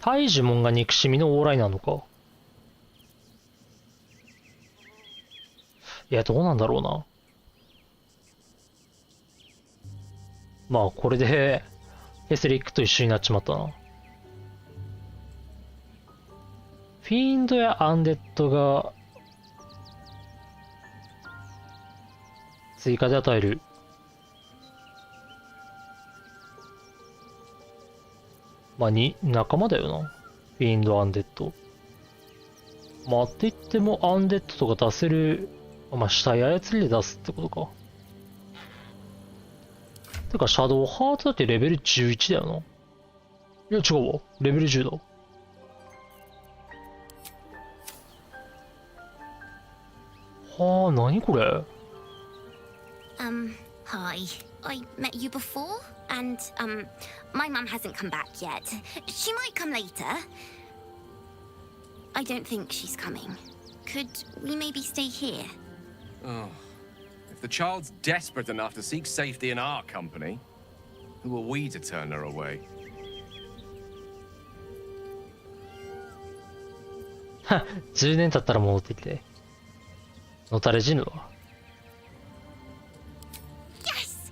大呪文が憎しみの往来なのか。いや、どうなんだろうな。まあ、これで、テセリックと一緒になっちまったな。フィーンドやアンデッドが、追加で与える。まあ、仲間だよな。フィーンド、アンデッド。まあ、って言っても、アンデッドとか出せる、まあ、死体操りで出すってことか。てか、シャドウハートだってレベル11だよな。いや、違うわ。レベル10だ。はあ、何これ？ Hi. I met you before, and, my mum hasn't come back yet. She might come later. I don't think she's coming. Could we maybe stay here? Oh. If the child's desperate enough to seek safety in our company, who are we to turn her away? 10年経ったら戻ってきて。のたれ死ぬわ。Yes!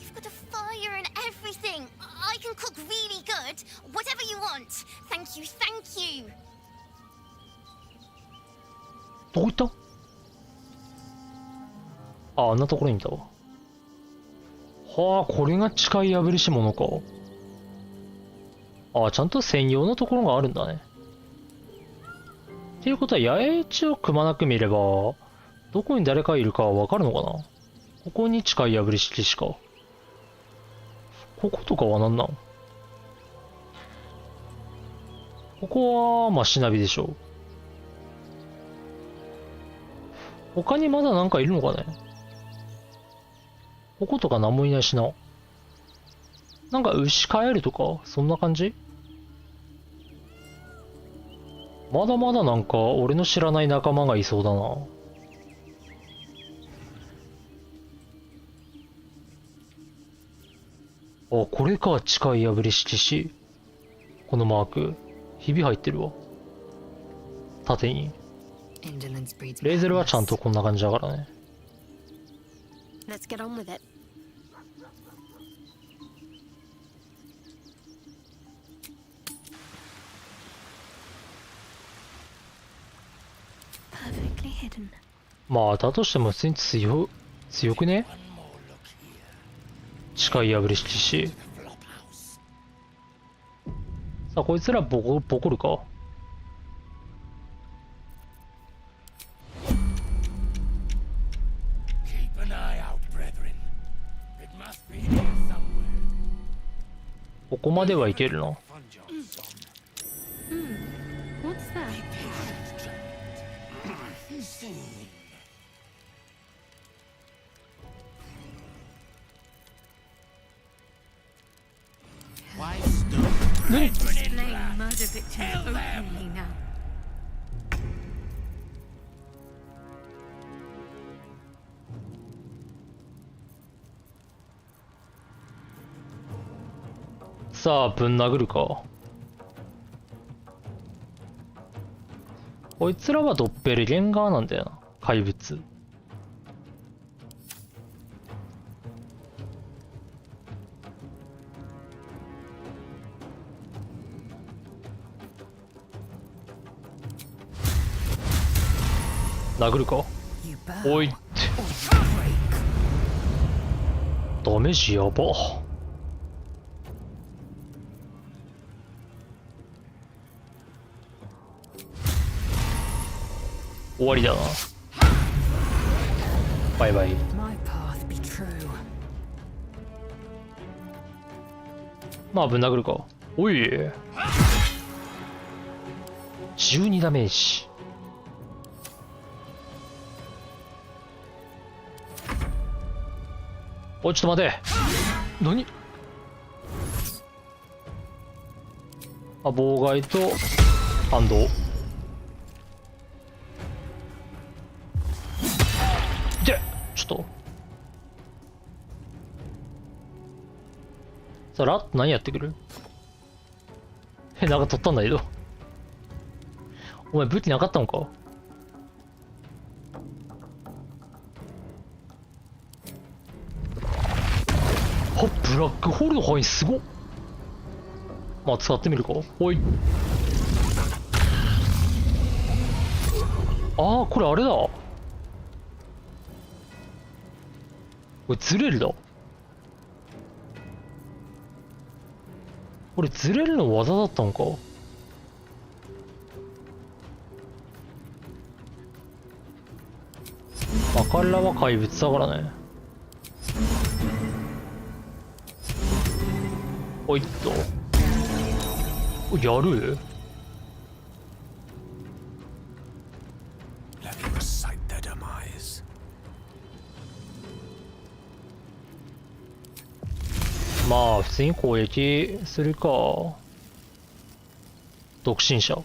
You've got a fire and everything. I can cook really good. Whatever you want. Thank you, thank you. どこ行った？あんなところにいたわ。はあ、これが誓い破りし者か。ちゃんと専用のところがあるんだね。っていうことは、八重打ちをくまなく見れば、どこに誰かいるかはわかるのかな？ここに誓い破り式しか。こことかは何なん？ここは、まあ、しなびでしょう。他にまだなんかいるのかね？こことか何もいないしな。なんか牛飼えるとか、そんな感じ？まだまだなんか俺の知らない仲間がいそうだな。これか、誓い破り式し。このマーク、ひび入ってるわ。縦に。レーゼルはちゃんとこんな感じだからね。Let's get on with it. Perfectly hidden. まあ、だとしても普通に強くね？誓い破り式し。さあ、こいつらボコるか。ここまではいけるな。What's that? Slaying murder victims openly now. さあ、ぶん殴るか。こいつらはドッペルゲンガーなんだよな、怪物。殴るか。おいって。ダメージやば。終わりだな。バイバイ。まあぶん殴るか。おい12ダメージ。おいちょっと待て。何。あ、妨害と反動。ちょっとさあ、ラット何やってくる。なんか取ったんだけど。お前武器なかったのか。はっ、ブラックホールの範囲すごっ。まあ使ってみるか。おい。ああ、これあれだ。これずれるだ。これずれるの技だったのか。マカラは怪物だからね。おいっと。やる。まあ普通に攻撃するか。独身者。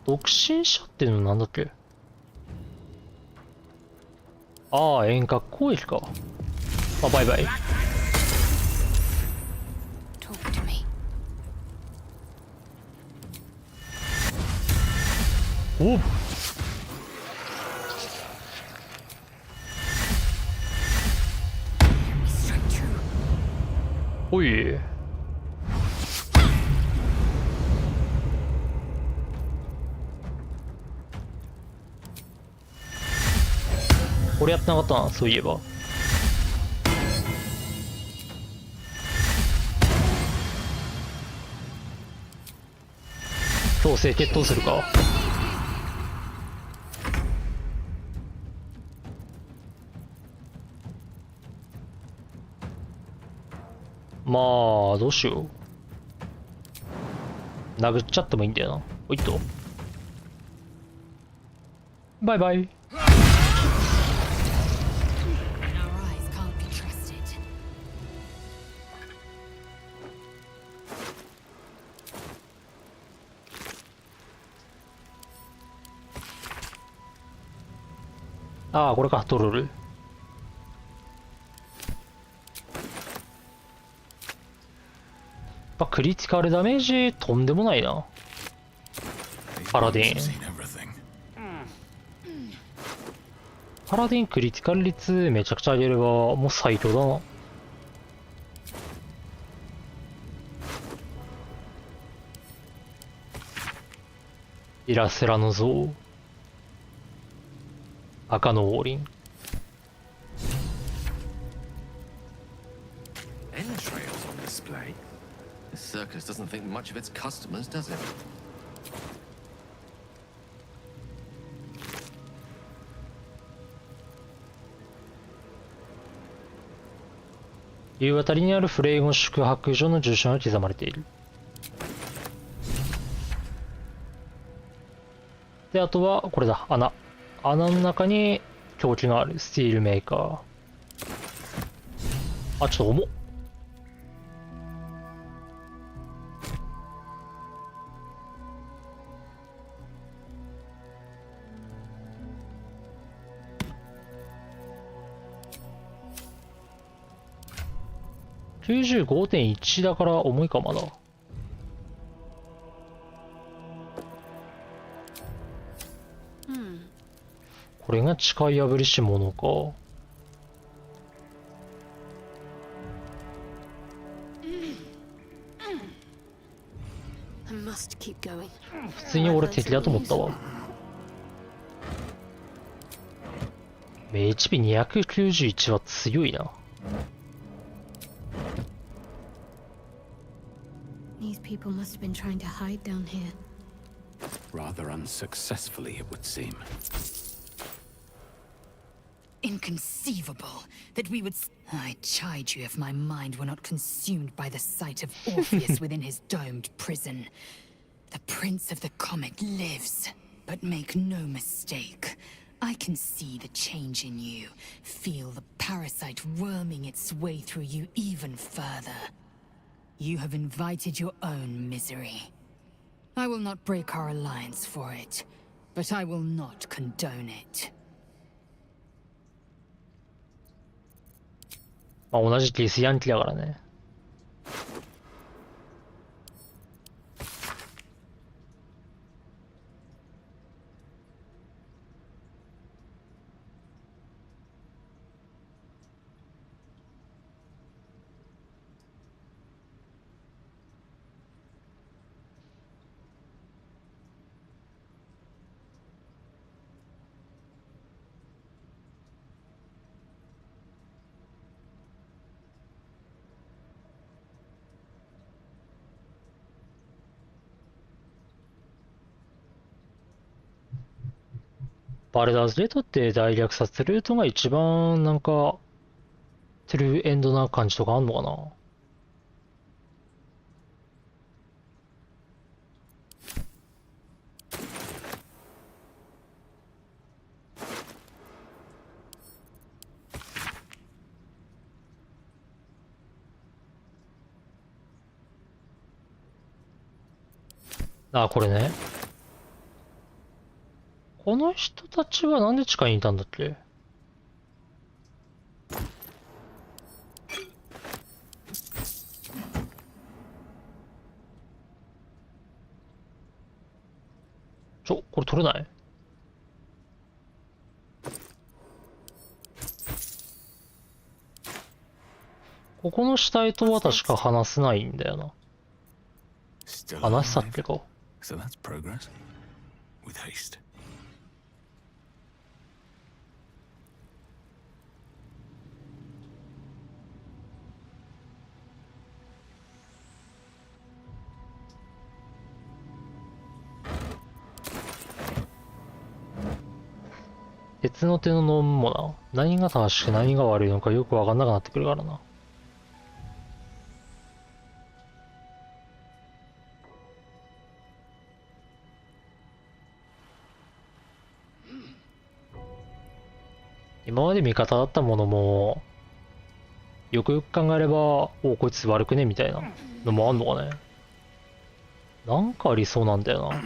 独身者っていうのなんだっけ。ああ、遠隔攻撃か。あ、バイバイ。おっ。おい。これやってなかったな、そういえば。強制決闘するか。まあどうしよう。殴っちゃってもいいんだよな。おいっと。バイバイ。ああ、これか、トロル。クリティカルダメージとんでもないな。パラディン。パラディンクリティカル率めちゃくちゃ上げればもう最強だな。イラセラの像。赤の王輪。display. The circus doesn't think much of its customers, does it? 夕方にあるフレイゴン宿泊所の住所が刻まれている。で、あとはこれだ、穴の中に凶器がある。スティールメーカー。あ、ちょっと重っ。95.1 だから重いかまだ。これが誓い破りし者か。普通に俺敵だと思ったわ。HP291 は強いな。These people must have been trying to hide down here. Rather unsuccessfully, it would seem. Inconceivable that we would. I chide you if my mind were not consumed by the sight of Orpheus within his domed prison. The Prince of the Comet lives, but make no mistake. I can see the change in you, feel the parasite worming its way through you even further. You have invited your own misery. I will not break our alliance for it, but I will not condone it. まあ同じケースヤンキーだからね。バルダーズゲートって大略殺ルートが一番なんかトゥルーエンドな感じとかあんのかな。あ、これね。この人たちはなんで地下にいたんだっけ。これ取れない？ここの死体とは確か話せないんだよな。話したっけか。So that's progress. With haste. 鉄の手のノンもな、何が正しく何が悪いのかよくわかんなくなってくるからな。今まで味方だったものも、よくよく考えれば、おう、こいつ悪くねみたいなのもあんのかね。なんかありそうなんだよな。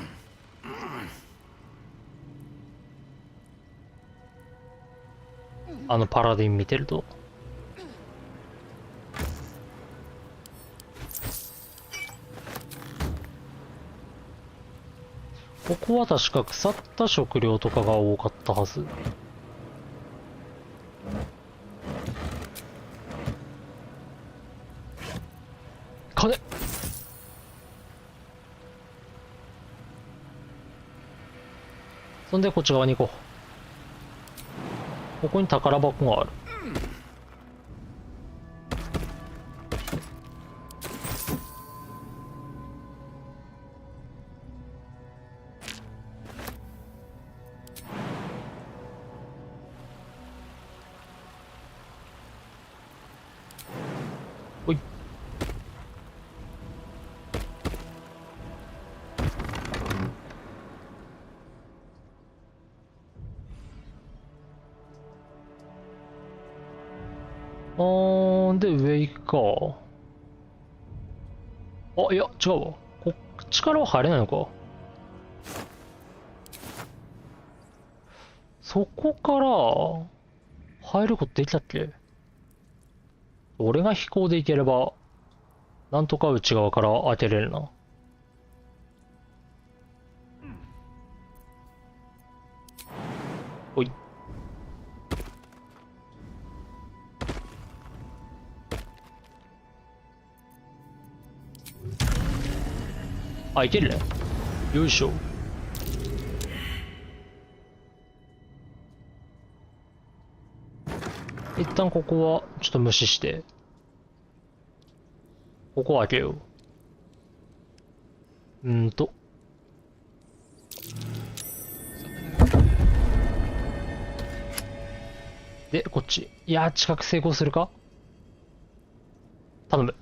あのパラディン見てると。ここは確か腐った食料とかが多かったはず。金。そんでこっち側に行こう。ここに宝箱がある。行くか。あ、いや、違うわ。こっちからは入れないのか。そこから入ることできたっけ？俺が飛行で行ければ、なんとか内側から開けれるな。ほい。あ、いけるね。よいしょ。一旦ここはちょっと無視して、ここを開けよう。で、こっち。いやー、近く成功するか？頼む。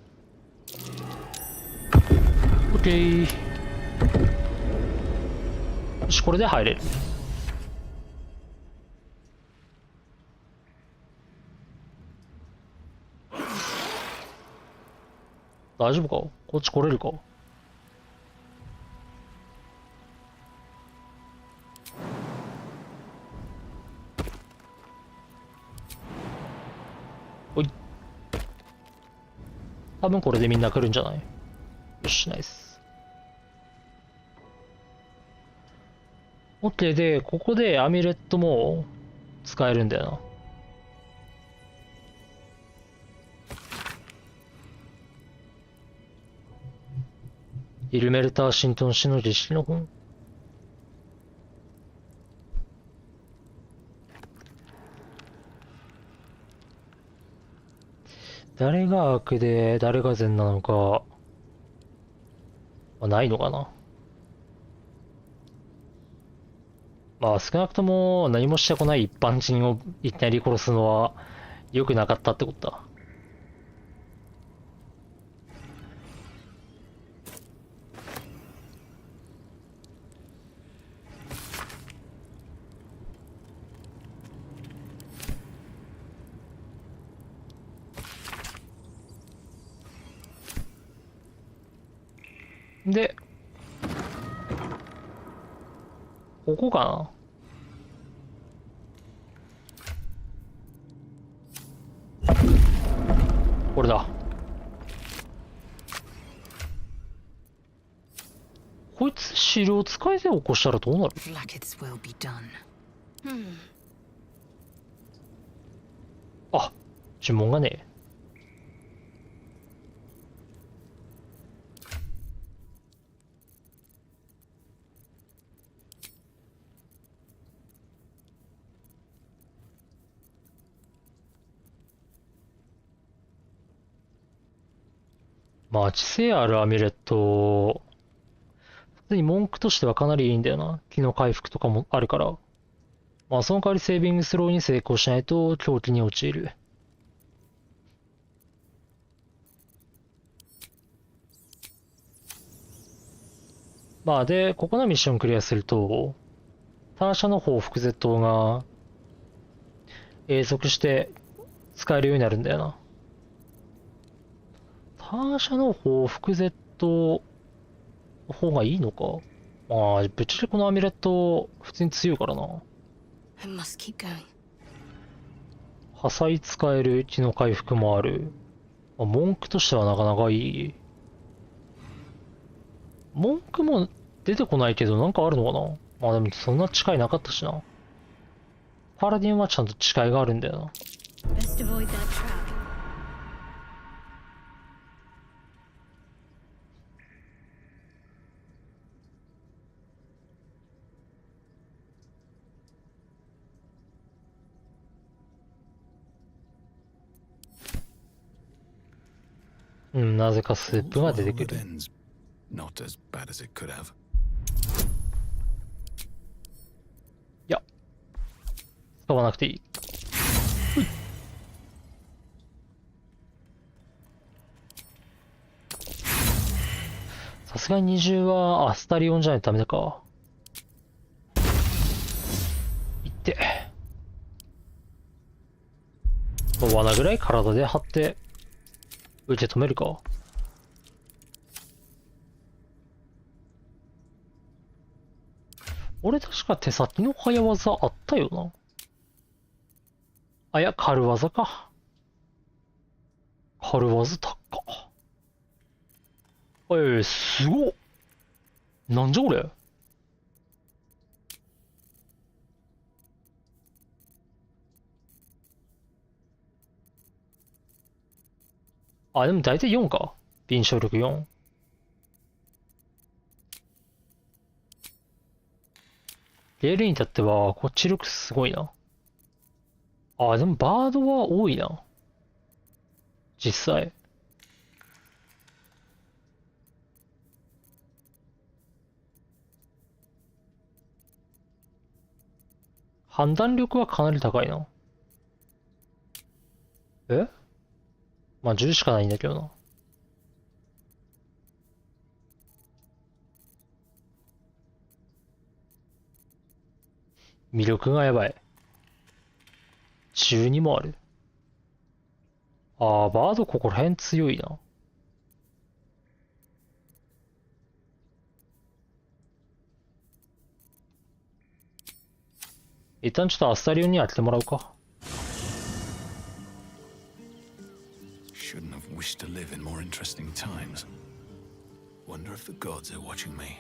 オッケー。よし、これで入れる。大丈夫か？こっち来れるか？おい。多分これでみんな来るんじゃない？よし、ナイス。OK で、ここでアミュレットも使えるんだよな。イルメルター・シントン氏の儀式の本。誰が悪で誰が善なのか、ないのかな。まあ少なくとも何もしてこない一般人をいきなり殺すのは良くなかったってことだ。で、ここかな。これだ。こいつ汁を使いで起こしたらどうなる？あ、呪文がねえ。まあ、知性あるアミュレット、普通に文句としてはかなりいいんだよな。気の回復とかもあるから。まあ、その代わりセービングスローに成功しないと狂気に陥る。まあ、で、ここのミッションクリアすると、ターシャの報復絶倒が永続して使えるようになるんだよな。ターシャの報復絶倒の方がいいのか。まあ、ぶっちゃけこのアミュレット、普通に強いからな。破砕使える気の回復もある。まあ、文句としてはなかなかいい。文句も出てこないけど、なんかあるのかな。まあでもそんな誓いなかったしな。パラディンはちゃんと誓いがあるんだよな。うん、なぜかスープが出てくる。Not as bad as it could have. いや、使わなくていい。さすがに20はアスタリオンじゃないとダメだか。いって。罠ぐらい体で張って受け止めるか。俺確か手先の早技あったよな。あ、いや、軽技か。軽技高っ。すごっ。なんじゃこれ。あ、でも大体4か。敏捷力4。レールに至っては、こっち力すごいな。あ、でもバードは多いな。実際。判断力はかなり高いな。まあ10しかないんだけどな。魅力がやばい。12もある。バードここら辺強いな。一旦ちょっとアスタリオンに当ててもらうか。Shouldn't have wished to live in more interesting times. Wonder if the gods are watching me.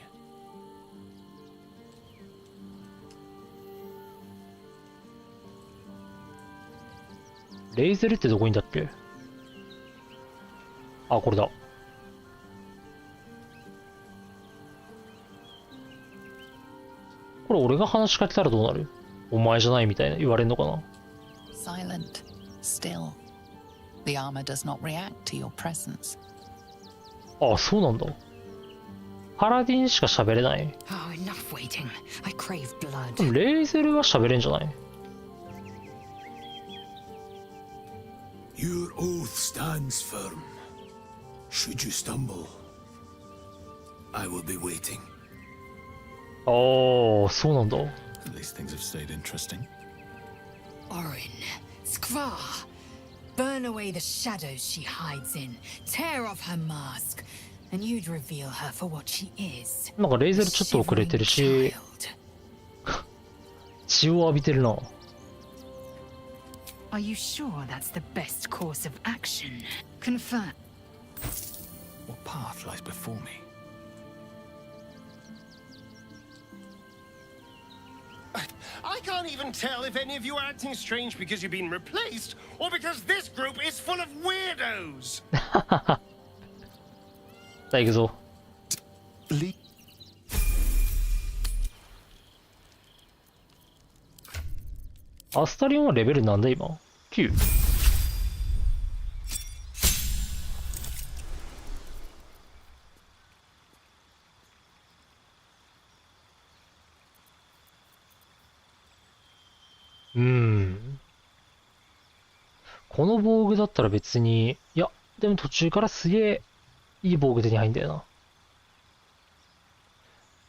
レイゼルってどこにいんだっけ。あ、これだ。これ俺が話しかけたらどうなる？お前じゃないみたいな言われんのかな。 Silent, still. The armor does not react to your presence. あ、そうなんだ。パラディンしか喋れない。Oh, enough waiting. I crave で blood. もレイゼルは喋れんじゃない？ Your oath stands firm. Should you stumble, I will be waiting. ああ、そうなんだ。At least things have stayed interesting. Orin, Skvar, burn away the shadows she hides in, tear off her mask, and you'd reveal her for what she is. なんかレイゼルちょっと遅れてるし、血を浴びてるな。Are you sure that's the best course of action? Confirm. What path lies before me? I can't even tell if any of you are acting strange because you've been replaced or because this group is full of weirdos. さあ行くぞ。アスタリオンはレベルなんだ今 ?9。この防具だったら別に、いや、でも途中からすげえいい防具手に入んだよ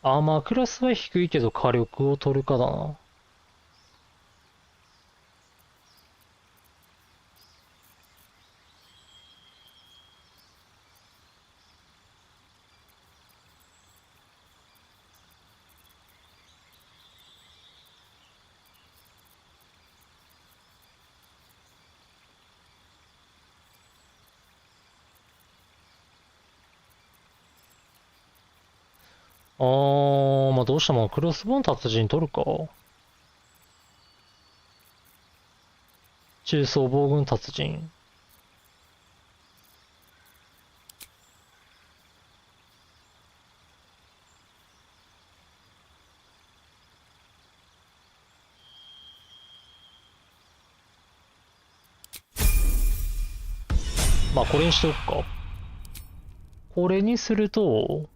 な。アーマークラスは低いけど火力を取るかだな。まあどうしてもクロスボーン達人取るか。中装防軍達人。まあこれにしておくか。これにすると、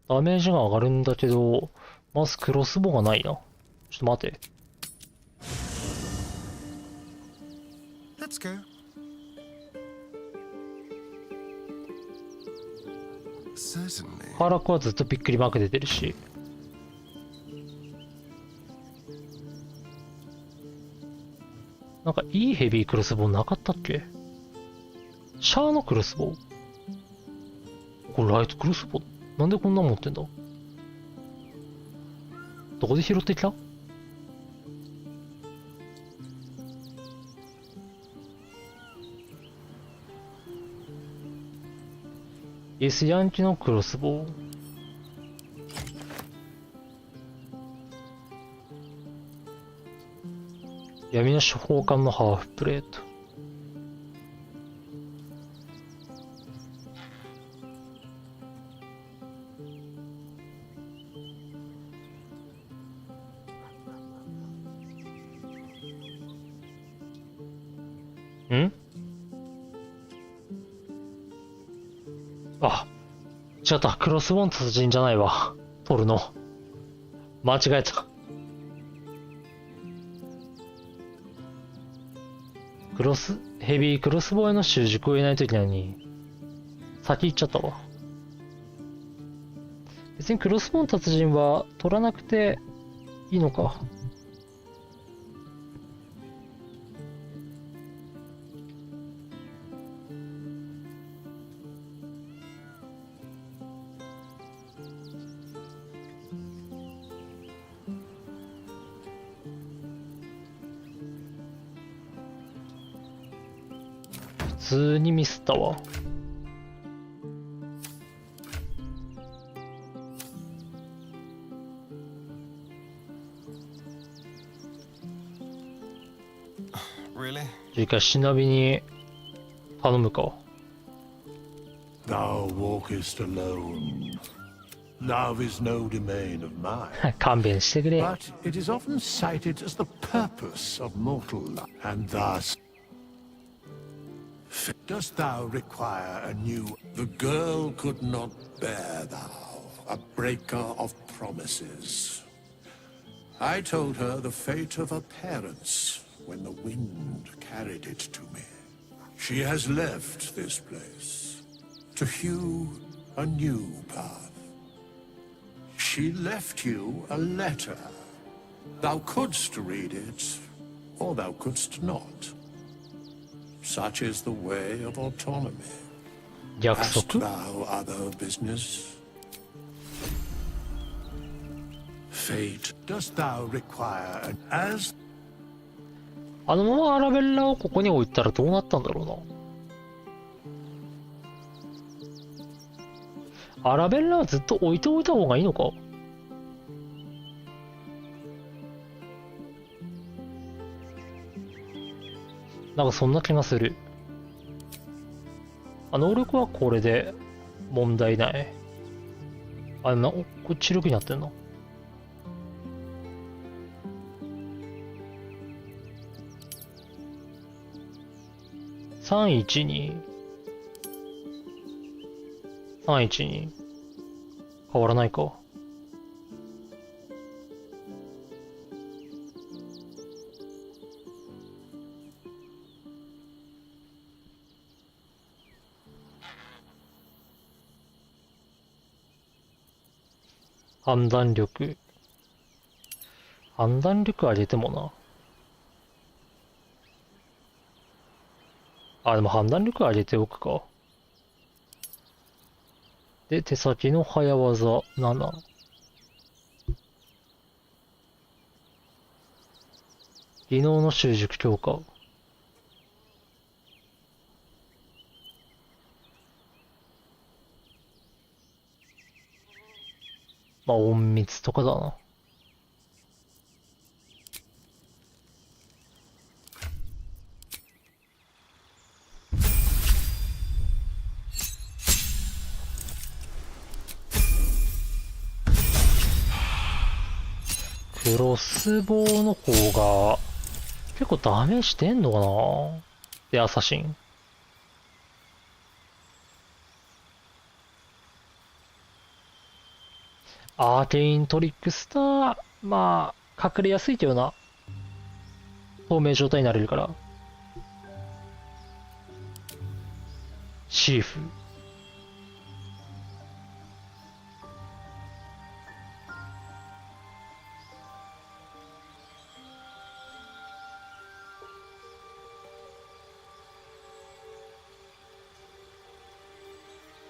ダメージが上がるんだけど、まずクロスボウがないな。ちょっと待て。Let's go. ハーラックはずっとびっくりマーク出てるし。なんかいいヘビークロスボウなかったっけ？シャアのクロスボウ。これライトクロスボウなんでこんな持ってんだ。どこで拾ってきた？S ヤンキのクロスボウ。闇の処方官のハーフプレート。ん？あ、違った。クロスボウン達人じゃないわ。取るの。間違えた。ヘビークロスボウへの習熟を得ないといけないのに、先行っちゃったわ。別にクロスボウの達人は取らなくていいのか。普通にミスったわ。一回忍びに頼むか。Thou walkest alone. Love is no domain of mine. 勘弁してくれ。 But it is often cited as the purpose of mortal life, and thus dost thou require a new... The girl could not bear thou, a breaker of promises. I told her the fate of her parents when the wind carried it to me. She has left this place to hew a new path. She left you a letter. Thou couldst read it, or thou couldst not. Such is the way of autonomy. Hast thou other business? Fate, dost thou require as... あのままアラベッラをここに置いたらどうなったんだろうな。アラベッラはずっと置いておいた方がいいのか。なんかそんな気がする。能力はこれで問題ない。これ知力になってんの。312 312変わらないか。判断力上げてもな。でも判断力上げておくか。で、手先の早技7。技能の習熟強化。隠密とかだな。クロスボウの方が結構ダメしてんのかな。で、アサシン。アーケイントリックスター、隠れやすいというような透明状態になれるから。シーフ。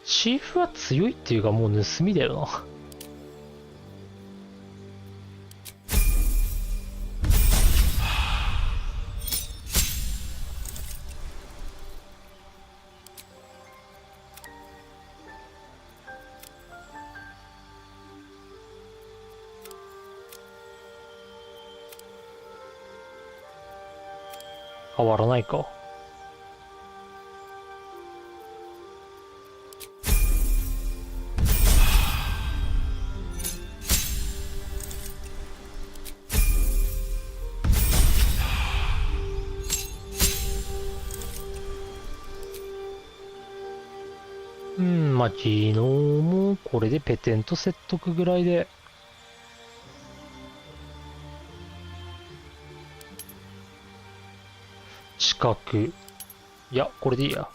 シーフは強いっていうかもう盗みだよな。変わらないか。まあ昨日もこれでペテンと説得ぐらいで。四角。いや、これでいいや。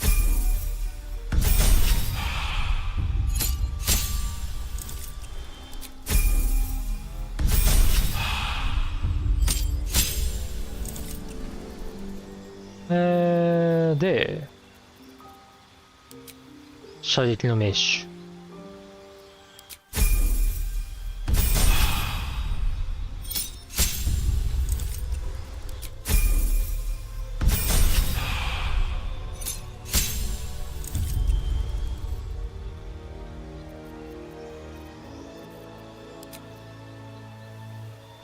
で、射撃の名手。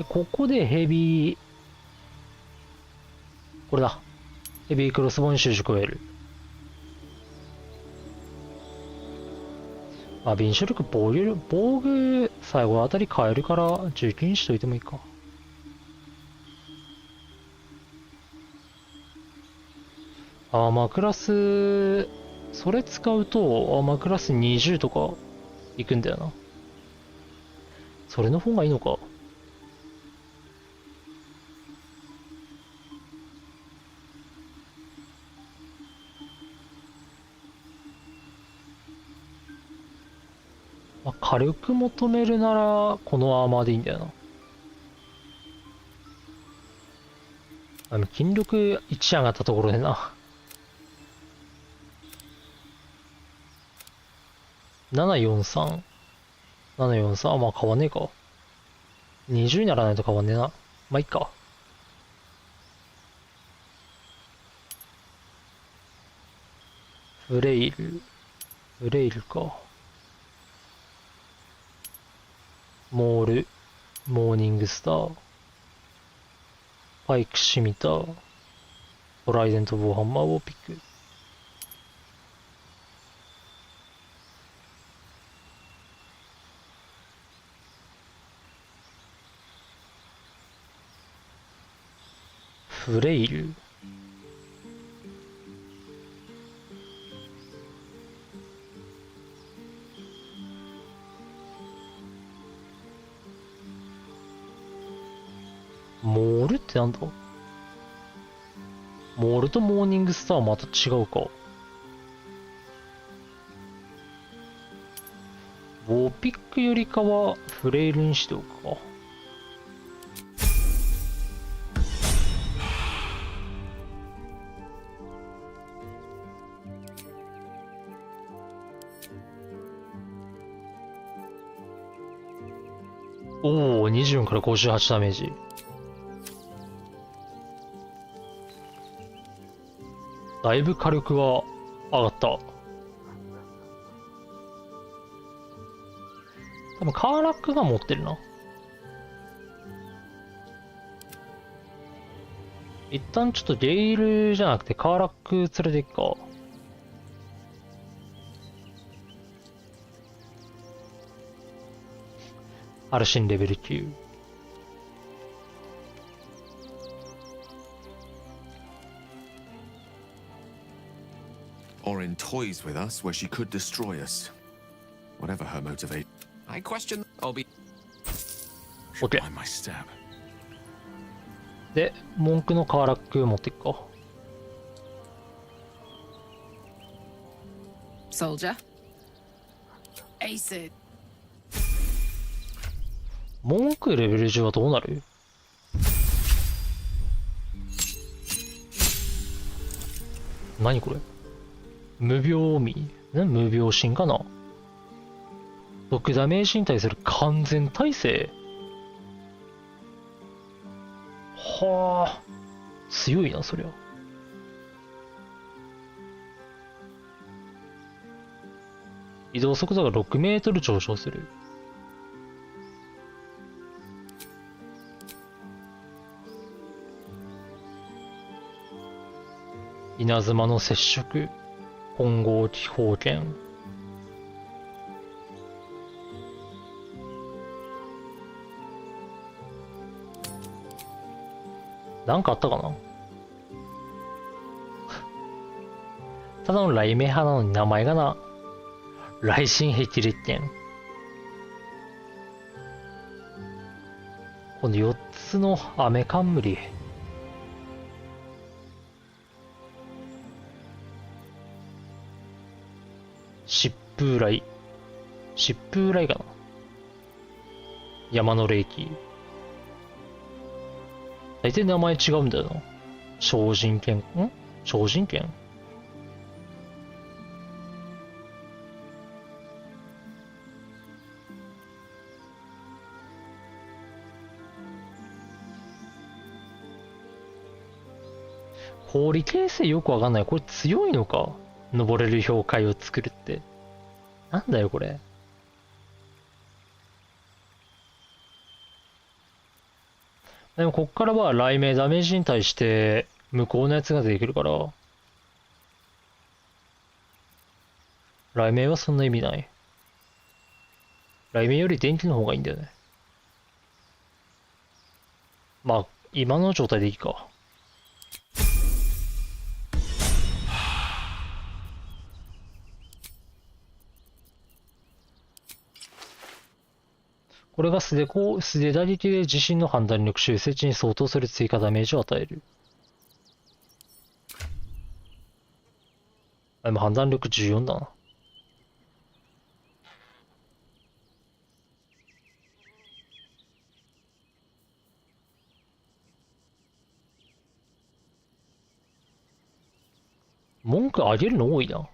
ここでヘビー、これだ。ヘビークロスボウに習熟を得る。まあ、敏捷力防具、最後あたり変えるから、19にしといてもいいか。アーマークラス、それ使うと、アーマークラス20とか、いくんだよな。それの方がいいのか。まあ、火力求めるなら、このアーマーでいいんだよな。筋力1上がったところでな。743。743。あ、まあ変わんねえか。20にならないと変わんねえな。まあいっか。フレイル。フレイルか。モール、モーニングスター、パイクシミター、トライデント・ボーハンマーをピック。フレイル。モールってなんだ？モールとモーニングスターはまた違うか。ウォーピックよりかはフレイルにしておくか。おお、24から58ダメージ。だいぶ火力は上がった。多分カーラックが持ってるな。一旦ちょっとゲイルじゃなくてカーラック連れていくか。アルシンレベル9。Orin toys with us where she could destroy us. Whatever her motivate. I question. I'll be. OK。My stab. で、文句のカーラック持っていくか。Soldier. Ace it. 文句レベル10はどうなる？何これ？無病味。無病心かな。毒ダメージに対する完全耐性。はあ、強いな、そりゃ。移動速度が6メートル上昇する。稲妻の接触、混合気泡圏。なんかあったかな。ただの雷鳴派なのに名前がな。雷神霹靂剣。この4つの雨冠。疾風雷。疾風雷かな。山の霊気。大体名前違うんだよな。精進剣。精進剣。氷形成よくわかんない。これ強いのか？登れる氷塊を作るって。なんだよこれ。でもこっからは雷鳴ダメージに対して無効なやつが出てくるから、雷鳴はそんな意味ない。雷鳴より電気の方がいいんだよね。まあ今の状態でいいか。これが素手打撃で自身の判断力修正値に相当する追加ダメージを与える。でも判断力14だな。文句上げるの多いな。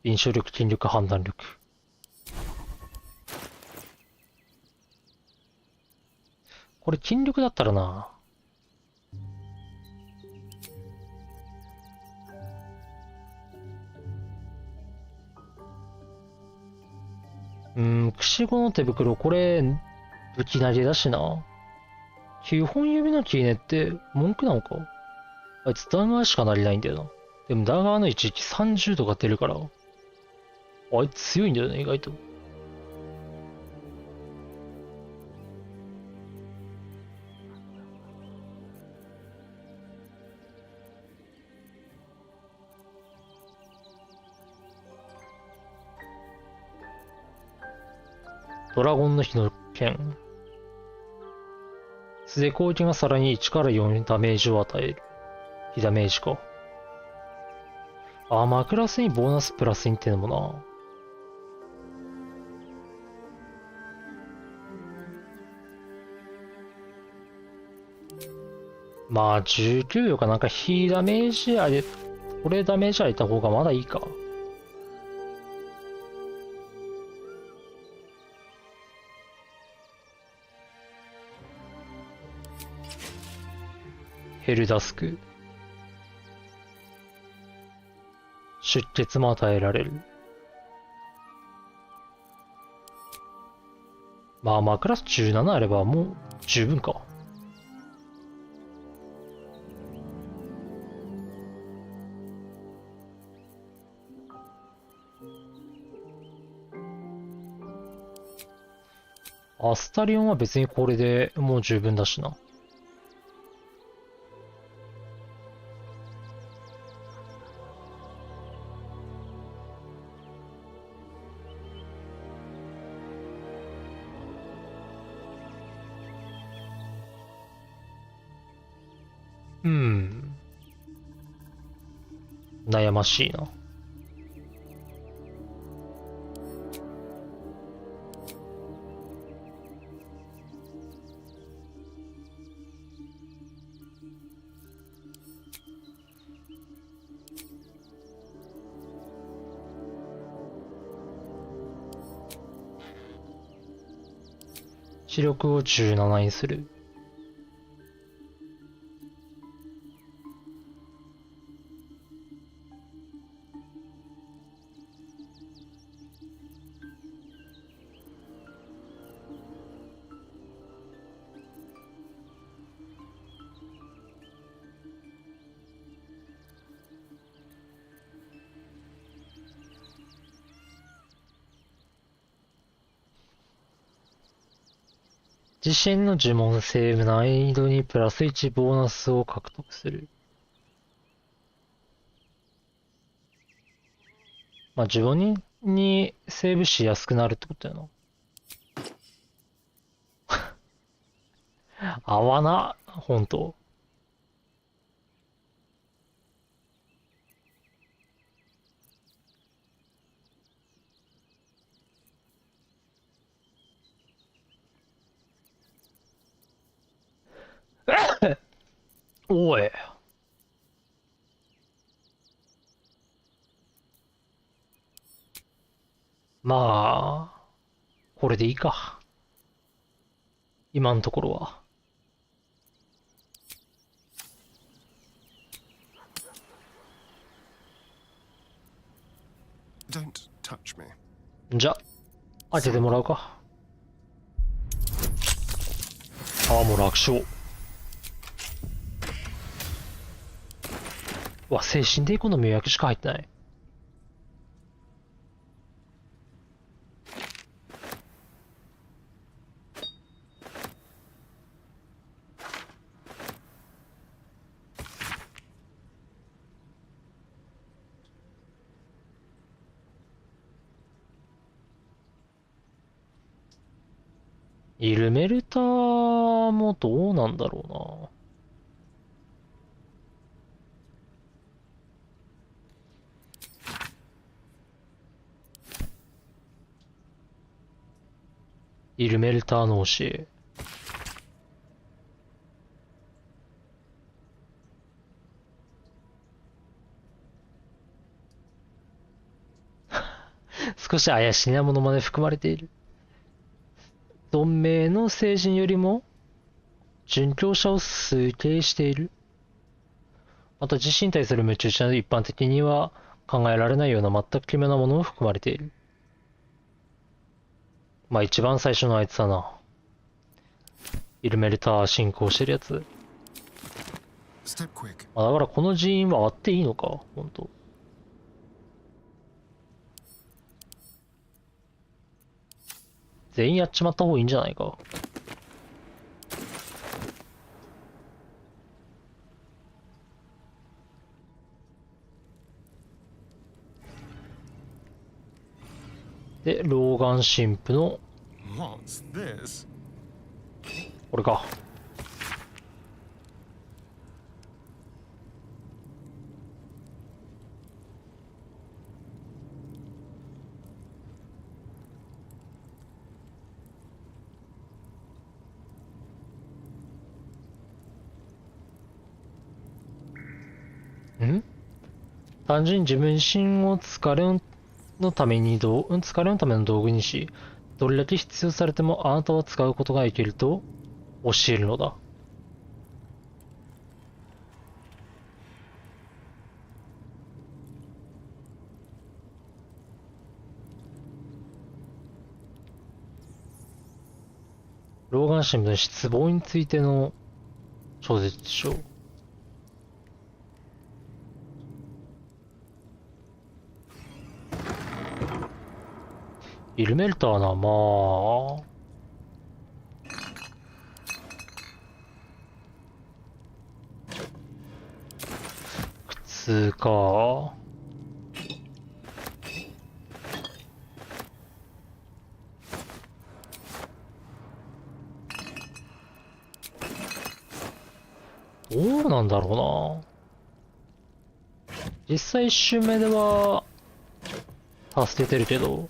印象力、筋力、判断力。これ筋力だったらな。くしごの手袋、これ、武器投げだしな。9本指のキーネって文句なのか？あいつダガーしかなりないんだよな。でもダガーの一撃30とか出るから、あいつ強いんだよね、意外と。ドラゴンの火の剣。素手攻撃がさらに1から4ダメージを与える。火ダメージか。アーマークラスにボーナスプラスインってのもな。まあ19よかなんか火ダメージあれ、これダメージあげた方がまだいいか。ヘルダスク。出血も与えられる。まあまあクラス17あればもう十分か。アスタリオンは別にこれでもう十分だしな。悩ましいな。知力を17にする。自身の呪文セーブ難易度にプラス1ボーナスを獲得する。まあ、呪文にセーブしやすくなるってことやな。合わな、ほんと。おい。まあ、これでいいか。今のところは。Don't touch me. じゃ、当ててもらうか。ああ、もう楽勝。わ、精神抵抗の迷惑しか入ってない。イルメルターもどうなんだろうな。イルメルターの教え。少し怪しいなものまで含まれている。存命の聖人よりも殉教者を崇敬している。また自身に対する無知など一般的には考えられないような全く奇妙なものも含まれている。まあ一番最初のあいつだな。イルメルター進行してるやつ。まあだからこの人員はあっていいのか、ほんと。全員やっちまった方がいいんじゃないか。で、ローガン神父の、これか。単純に自分自身を疲れのための道具にし、どれだけ必要されてもあなたは使うことができると教えるのだ。ローガン神父の失望についての小説でしょう。イルメルターな、まあ。靴か。どうなんだろうな。実際一周目では助けてるけど、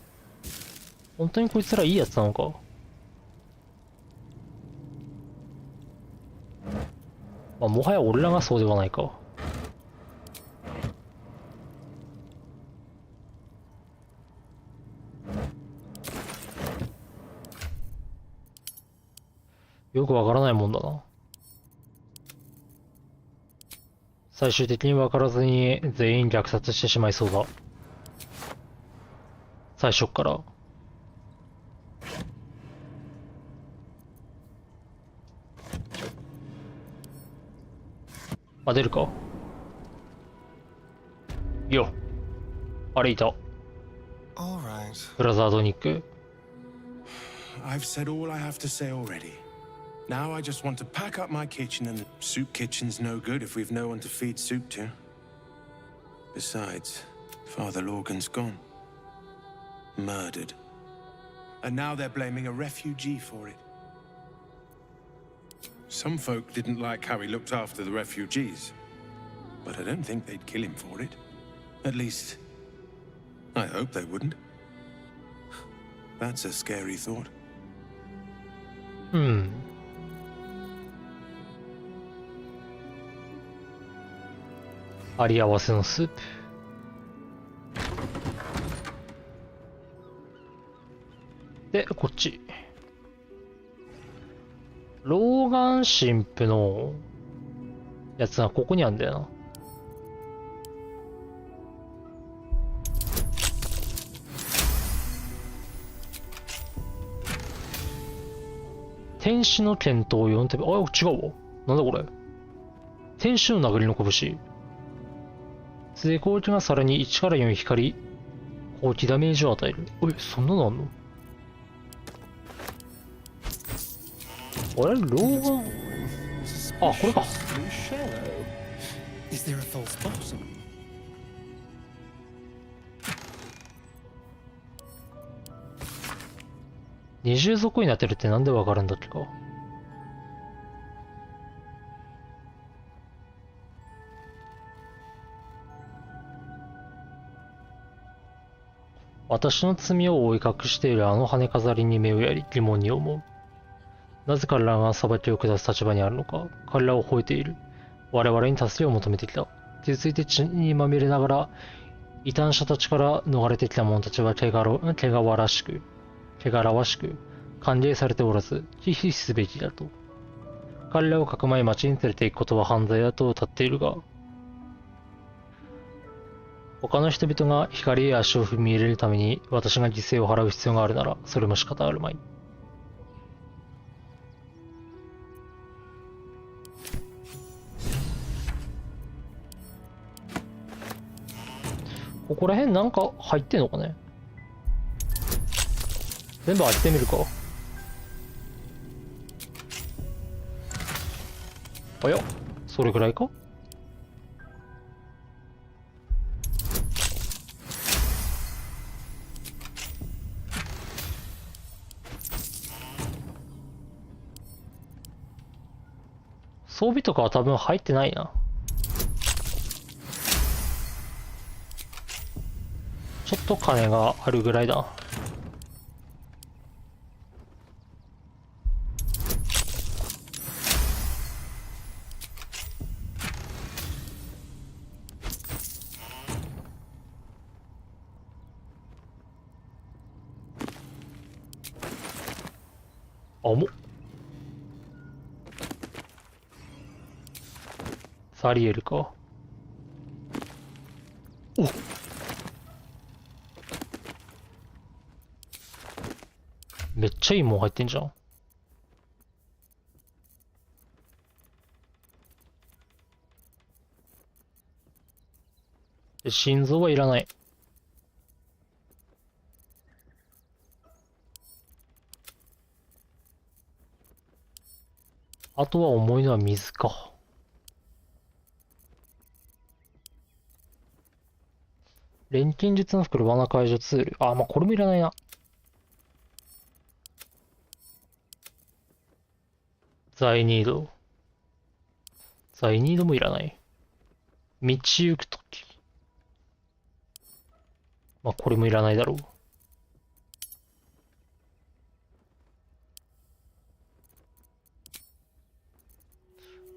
本当にこいつらいいやつなのか。まあ、もはや俺らがそうではないか。よくわからないもんだな。最終的に分からずに全員虐殺してしまいそうだ。最初っから。あ、出るか。よ。あれいた。 All right. ブラザードニック。I've said all I have to say already. Now I just want to pack up my kitchen, and the soup kitchen's no good if we've no one to feed soup to. Besides, Father Lorgan's gone. Murdered. And now they're blaming a refugee for it. Some folk didn't like how he looked after the refugees, but I don't think they'd kill him for it. At least, I hope they wouldn't. That's a scary thought. うん。あり合わせのスープ。で、こっち。ローガン神父のやつがここにあるんだよな。天使の剣闘4手目。あ、違うわ。なんだこれ。天使の殴りの拳。杖攻撃がさらに1から4光、攻撃ダメージを与える。そんなのあんの？あれローガン。あ、これか。Is there a false bottom? 二重底になってるってなんでわかるんだっけか。私の罪を覆い隠しているあの羽飾りに目をやり疑問に思う。なぜ彼らが裁きを下す立場にあるのか。彼らを吠えている。我々に助けを求めてきた。傷ついて血にまみれながら異端者たちから逃れてきた者たちは汚らわしく歓迎されておらず忌避すべきだと。彼らをかくまい町に連れて行くことは犯罪だと謳っているが、他の人々が光へ足を踏み入れるために私が犠牲を払う必要があるならそれも仕方あるまい。ここら辺なんか入ってんのかね。全部開けてみるか。あ、いや、それぐらいか。装備とかは多分入ってないな。ちょっと金があるぐらいだ。重っ。サリエルか。おっ。めっちゃいいもん入ってんじゃん。心臓はいらない。あとは重いのは水か。錬金術の袋、罠解除ツール。あ、まあ、これもいらないな。ザイニード。ザイニードもいらない。道行くとき。まあ、これもいらないだろう。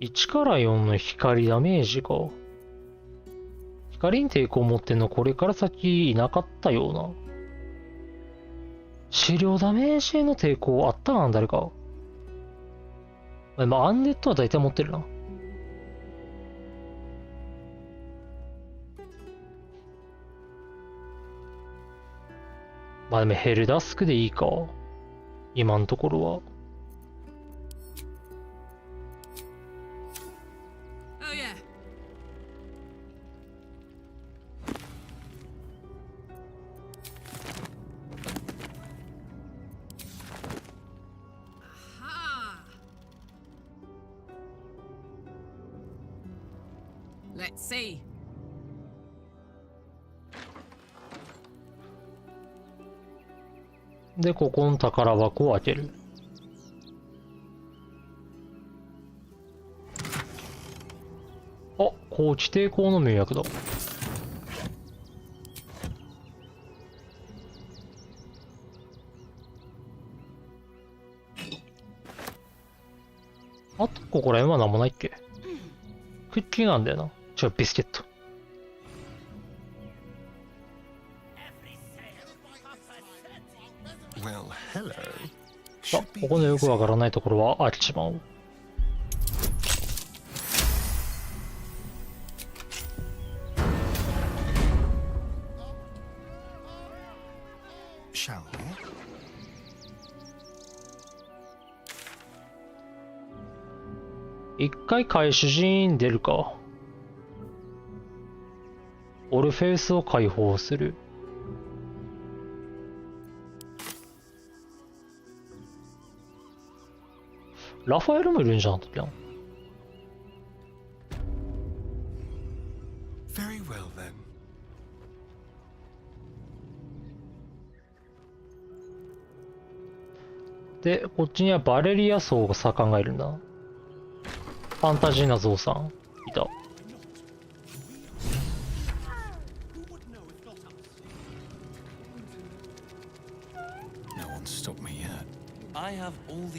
1から4の光ダメージか。光に抵抗を持ってんのこれから先いなかったような。治療ダメージへの抵抗あったな、誰か。まあアンデッドは大体持ってるな。まあでもヘルダスクでいいか。今のところは。Oh yeah. Aha. Let's see. で、ここの宝箱を開ける。あ、高知抵抗の名薬だ。あと、ここら辺は何もないっけ？クッキーなんだよな。ビスケット。Well, hello. あ、ここのよくわからないところは開けちまおう。Shall we? 一回回収陣出るか。オルフェウスを解放する。ラファエルもいるんじゃん、ときゃん。Very well then. で、こっちにはバレリア層が盛んがいるんだ。ファンタジーなゾウさん、いた。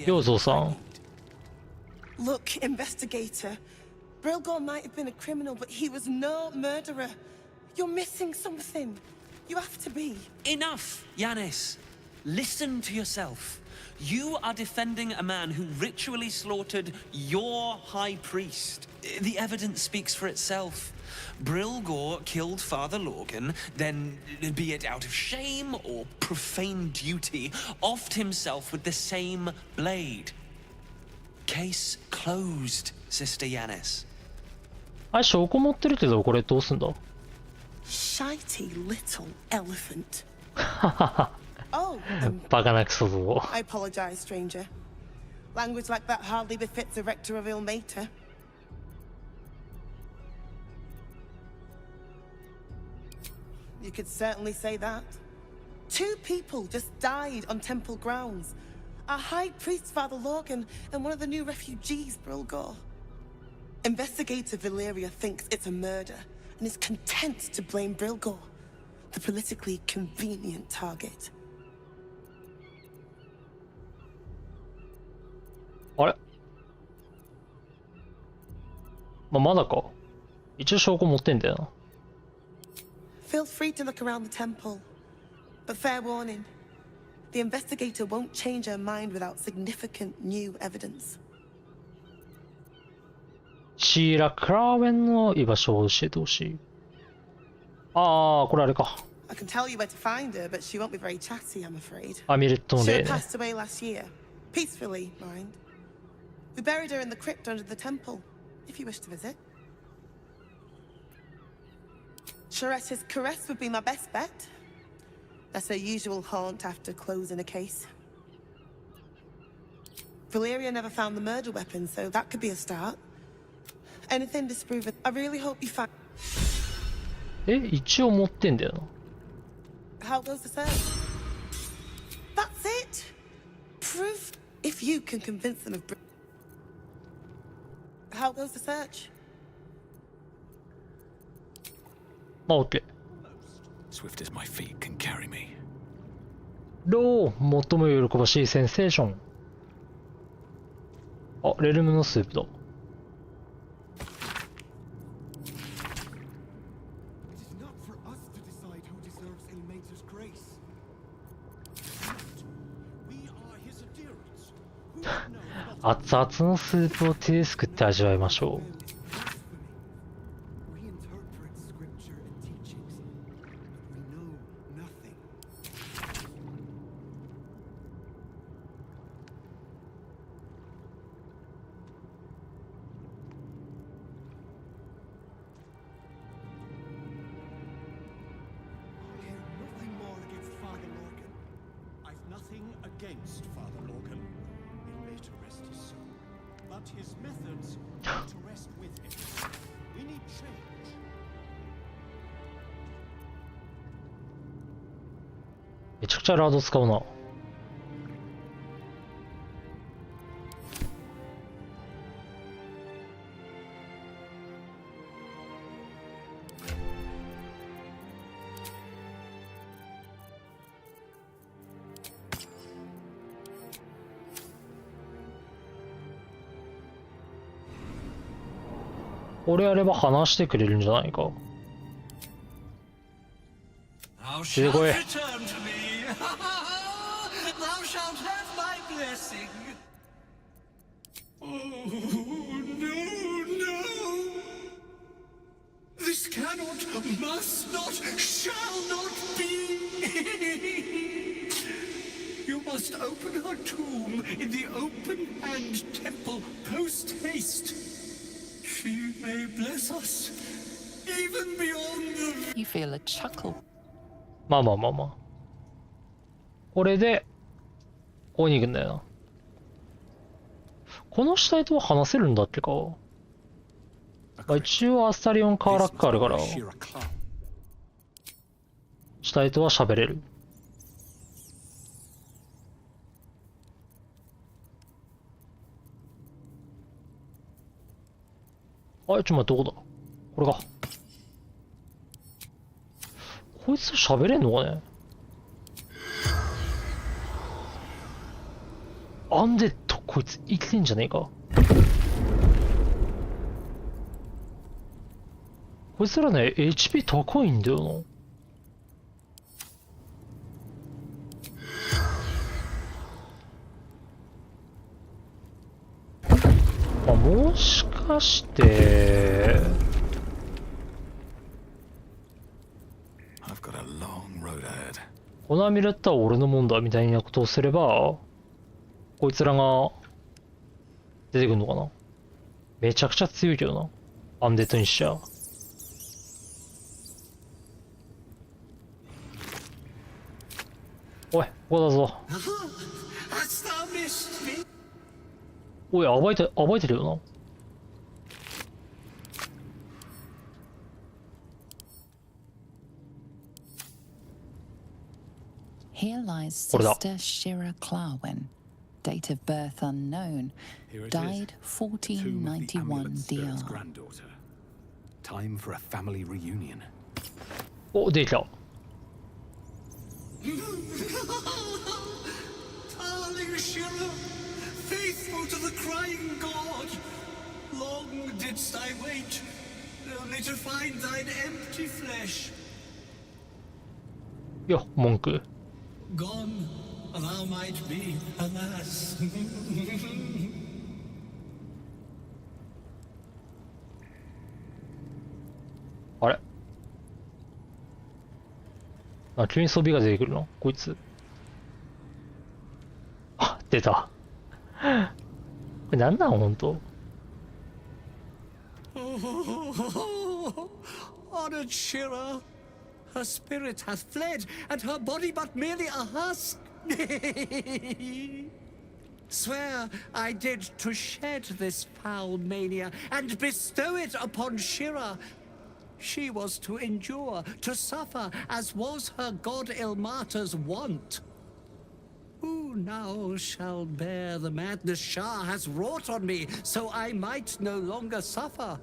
よう、ゾウさん。Look, investigator. Brilgor might have been a criminal, but he was no murderer. You're missing something. You have to be. Enough, Yanis. Listen to yourself. You are defending a man who ritually slaughtered your high priest. The evidence speaks for itself. Brilgor killed Father Lorgan, then, be it out of shame or profane duty, offed himself with the same blade. Case closed, Sister Yanis. あれ、証拠持ってるけど、これどうすんだ？ Shitey little elephant. Oh, バカなクソぞ。I apologize, stranger. Language like that hardly befits a rector of Ilmater. You could certainly say that. 2 people just died on temple grounds. Our high priest, Father Lorgan, and one of the new refugees, Brilgor. Investigator Valeria thinks it's a murder and is content to blame Brilgor, the politically convenient target. あれ？まだか。一応証拠持ってんだよな。Feel free to look around the temple. But fair warning, the investigator won't change her mind without significant new evidence. シーラ・クラーウェンの居場所を教えてほしい。ああ、これあれか。I can tell you where to find her, but she won't be very chatty, I'm afraid. アミレットの She 例 had ね。 passed away last year. Peacefully, mind. We buried her in the crypt under the temple, if you wish to visit. Charette's caress would be my best bet. That's her usual haunt after closing a case. Valeria never found the murder weapon, so that could be a start. Anything disproven. I really hope you find. 一応持ってんだよな。 How goes the search? That's it. Proof if you can convince them of. How goes the search? まあ、OK。Swift as my feet can carry me. ロー、最も喜ばしいセンセーション。あ、レルムのスープだ。熱々のスープを手ですくって味わいましょう。Against Father Morgan. It may to rest his soul, but his methods are to rest with him. We need change. めちゃくちゃラード使うな。これやれば話してくれるんじゃないか。出てこい。This cannot, must not, shall not be. You must open her tomb in the open-hand temple post haste. She may bless us, even beyond the... You feel a chuckle. まあまあまあまあ。これで、ここに行くんだよな。この死体とは話せるんだっけか。まあ、一応アスタリオンカーラックあるから、死体とは喋れる。あれ、ちょっと待って、どこだこれか。こいつ喋れんのかね。アンデッド、こいつ生きてんじゃねえか。こいつらね、HP 高いんだよな。あ、もしかして、このアミュレットは俺のもんだみたいなことをすれば、こいつらが出てくるのかな。めちゃくちゃ強いけどな。アンデッドにしちゃう。おい、ここだぞ。おい、暴いてるよな。Here lies Sister Shira Clarwin, date of birth unknown, died 1491 DR. Time for a family reunion. お、できた。Darling Shira, faithful to the crying god, long didst I wait, only to find thine empty flesh. よ、文句。Gone, thou might be, alas. あれあ、急に装備が出てくるのこいつ。あ、出た。これなんなんほんと。Honored Shira, her spirit hath fled, and her body but merely a husk. Swear I did to shed this foul mania and bestow it upon Shira. She was to endure, to suffer, as was her god Ilmata's wont. Who now shall bear the madness Shah has wrought on me, so I might no longer suffer?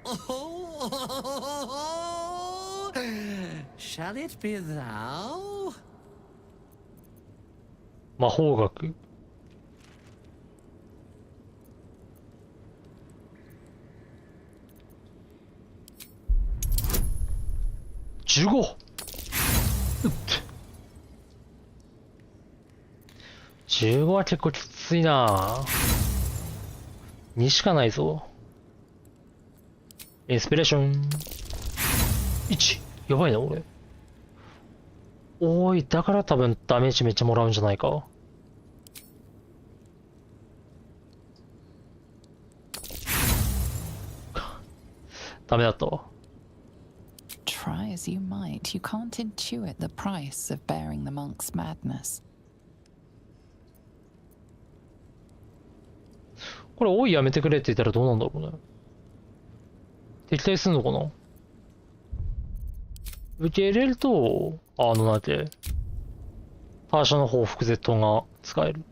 Oh, shall it be thou? 魔法学。15。15は結構きついな。2しかないぞ。インスピレーション。1。やばいな、俺。おーい、だから多分ダメージめっちゃもらうんじゃないか。ダメだったわ。Try as you might, you can't intuit the price of bearing the monk's madness. これ、おいやめてくれって言ったらどうなんだろうね。敵対すんのかな。受け入れると、なんて、ターシャの報復 Z が使える。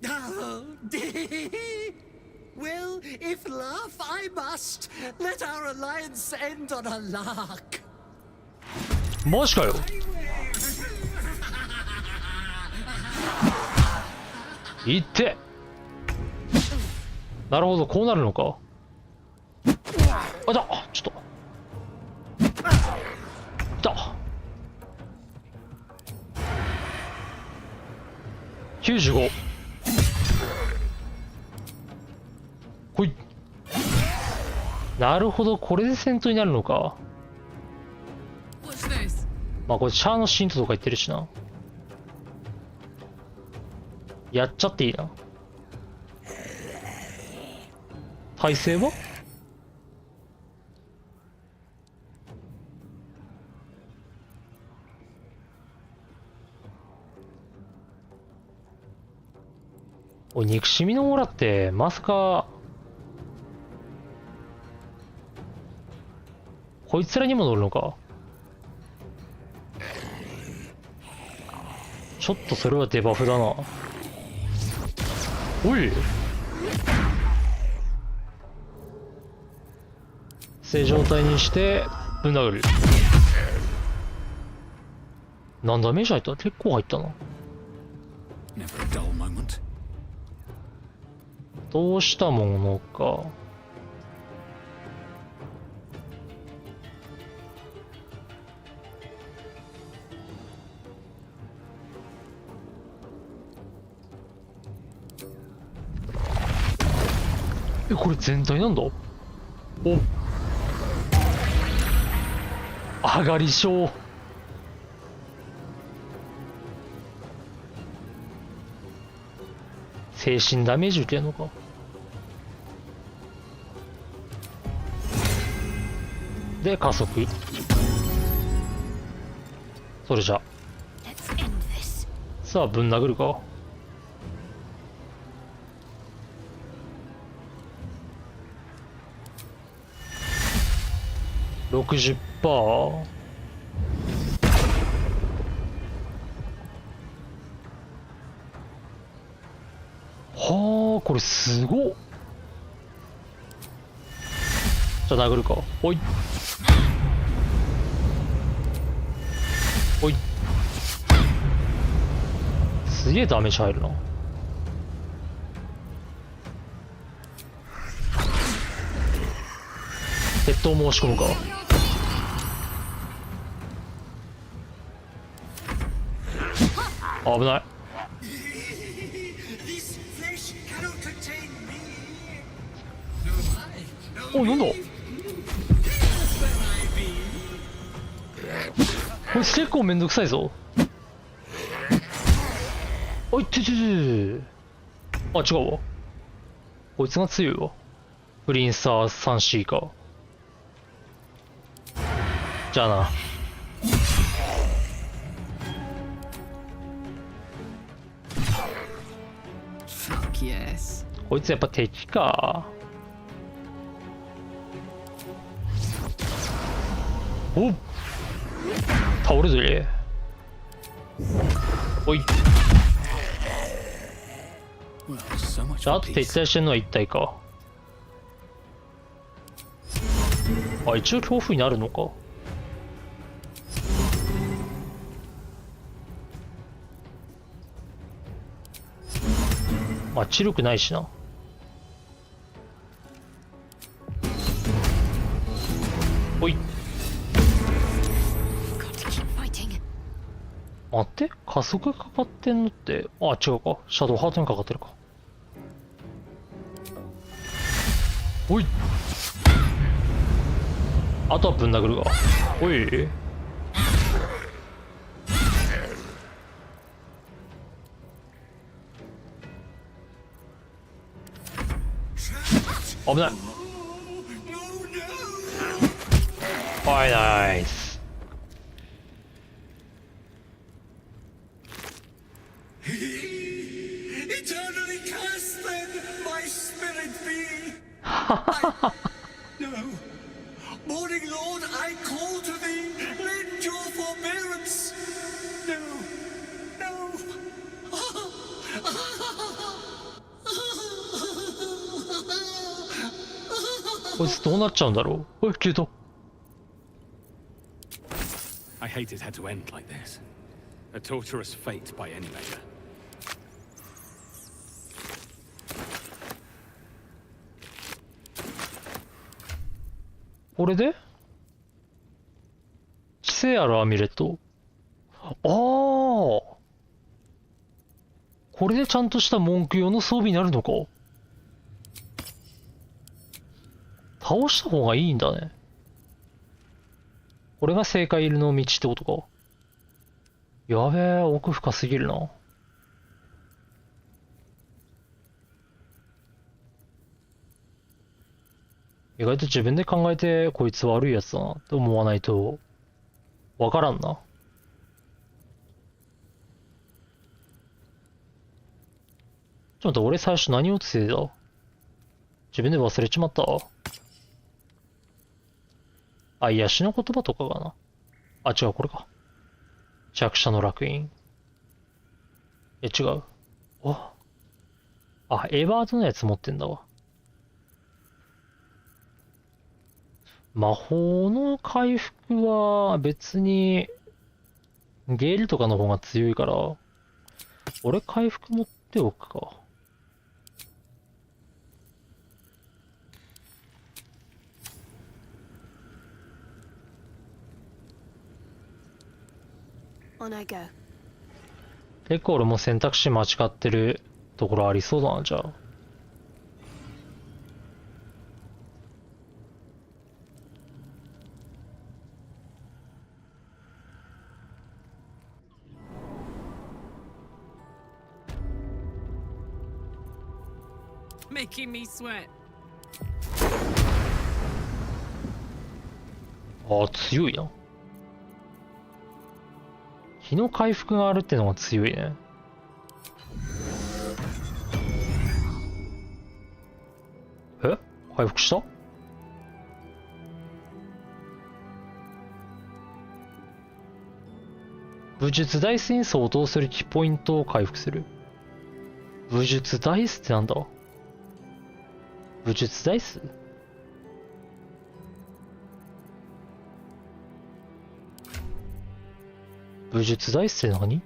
Oh, dear. Well, if laugh I must, let our alliance end on a lark. マジかよ。いって。なるほど、こうなるのか。あ、だ、ちょっと。だ。95。ほい。なるほど、これで戦闘になるのか。まあこれシャアのシントとか言ってるしな。やっちゃっていいな。耐性はおい、憎しみのオーラってまさかこいつらにも乗るのか。ちょっとそれはデバフだな。おい、正状態にしてぶん殴る。何ダメージ入った？結構入ったな。Never a dull moment. どうしたものか。これ全体なんだ。お、上がり症。精神ダメージ受けるのか。で加速。それじゃさあぶん殴るか。60%。はあ、これすごっ。じゃあ殴るか。おいおい、すげえダメージ入るな。鉄塔申し込むか。危ない。お、なんだこれ結構めんどくさいぞ。おいっててて。あ、違うわ。こいつが強いわ。プリンサー 3C か。じゃあな。Fuck yes. こいつやっぱ敵か。おっ、倒れずれ。おい。じゃああと敵対してんのは一体か。あ、一応恐怖になるのか。まあ知力ないしな。おい。待って、加速かかってんのって、あ、違うか。シャドウハートにかかってるか。おい。あとはぶん殴るが。おい。危ない。はい、ナイス。Eternally cast then my spirit be. No. Morning Lord, I call to thee. Lend your forbearance. No. No. こいつどうなっちゃうんだろう。おい、消えた。I hate it had to end like this. A torturous fate by any measure. これで知性あるアミュレット。ああ、これでちゃんとした文句用の装備になるのか。倒した方がいいんだね。これが正解の道ってことか。やべえ、奥深すぎるな。意外と自分で考えてこいつ悪いやつだなって思わないとわからんな。ちょっと待って、俺最初何をついてた？自分で忘れちまった。あ、癒しの言葉とかかな。あ、違う、これか。弱者の烙印。違う。あ、エバードのやつ持ってんだわ。魔法の回復は別にゲールとかの方が強いから、俺回復持っておくか。On I go. 結構俺も選択肢間違ってるところありそうだな、じゃあ。Making me sweat. ああ、強いな。日の回復があるってのが強いね。え？回復した？武術ダイスに相当するキポイントを回復する。武術ダイスってなんだ？武術ダイス？武術ダイスって何？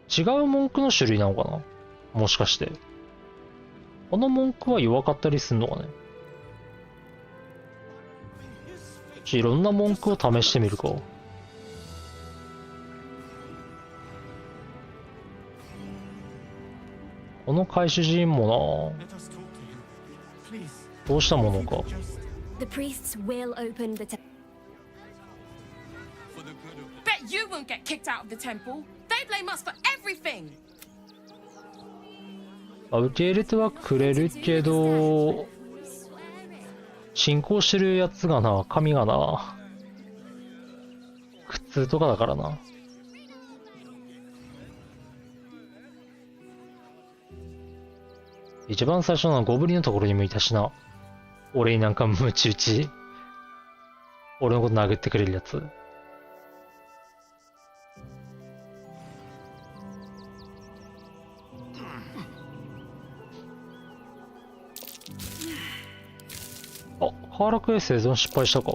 違う文句の種類なのかな？もしかして。この文句は弱かったりすんのかね？いろんな文句を試してみるか。この回収人もな、どうしたものか。The priests will open the temple. Bet you won't get kicked out of the temple. They blame us for everything. 受け入れてはくれるけど、信仰してるやつがな、神がな、苦痛とかだからな。一番最初のゴブリンのところにもいたしな。俺になんかムチ打ち、俺のこと殴ってくれるやつ。あ、カーラクエ生存失敗したか。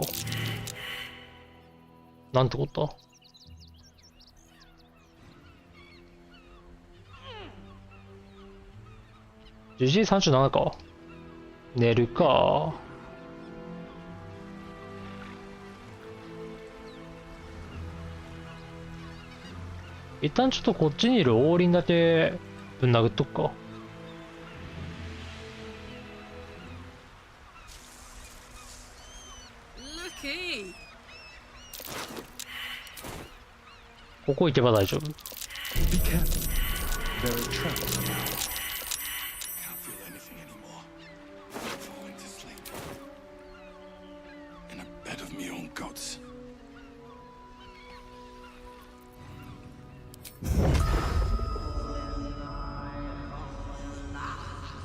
なんてこった？ 11時37か。寝るか。一旦ちょっとこっちにいる王林だけぶん殴っとくか。ここ行けば大丈夫。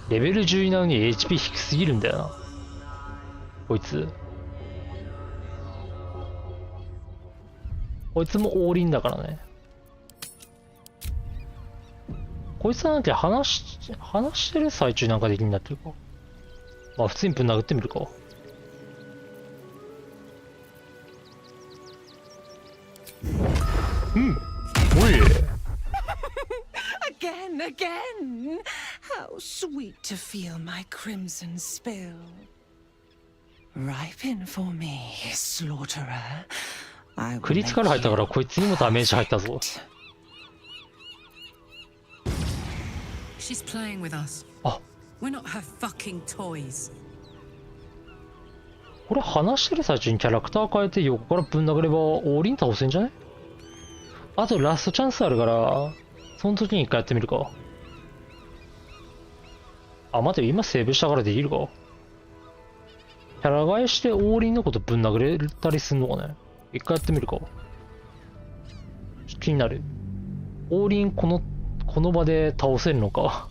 レベル12なのに HP 低すぎるんだよなこいつ。こいつも王林だからね。こいつはなんて話してる最中なんかできるんだっていうか。まあ普通にぶん殴ってみるか。うん。おい。Again, again! How sweet to feel my crimson spill. Ripen for me, slaughterer. クリティカル入ったからこいつにもダメージ入ったぞ。She's playing with us. あ、 We're not her fucking toys. これ話してる最中にキャラクター変えて横からぶん殴れば王林倒せんじゃね？あとラストチャンスあるから、その時に一回やってみるか。あ、待てよ、今セーブしたからできるか。キャラ替えして王林のことぶん殴れたりすんのかね。一回やってみるか。気になる。王林この場で倒せるのか。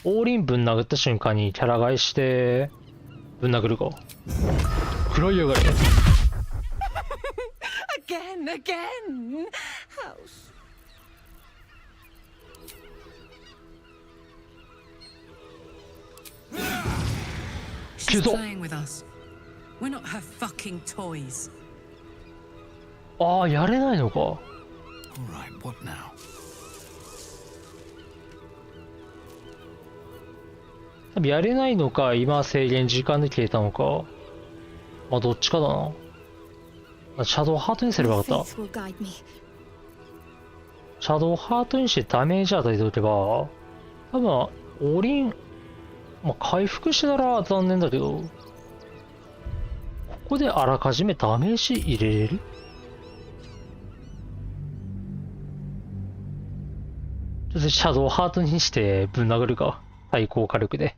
王林ぶん殴った瞬間にキャラ替えしてぶん殴るか。食らいやがれ。Again, again! How She's playing with us. We're not her fucking toys. ああ、やれないのか。All right, what now? 多分やれないのか、今制限時間で消えたのか。まあどっちかだな。シャドウハートにすればよかった。シャドウハートにしてダメージ与えておけば、多分王林、まあ回復してたら残念だけど、ここであらかじめダメージ入れれる？ちょっとシャドウハートにしてぶん殴るか。最高火力で。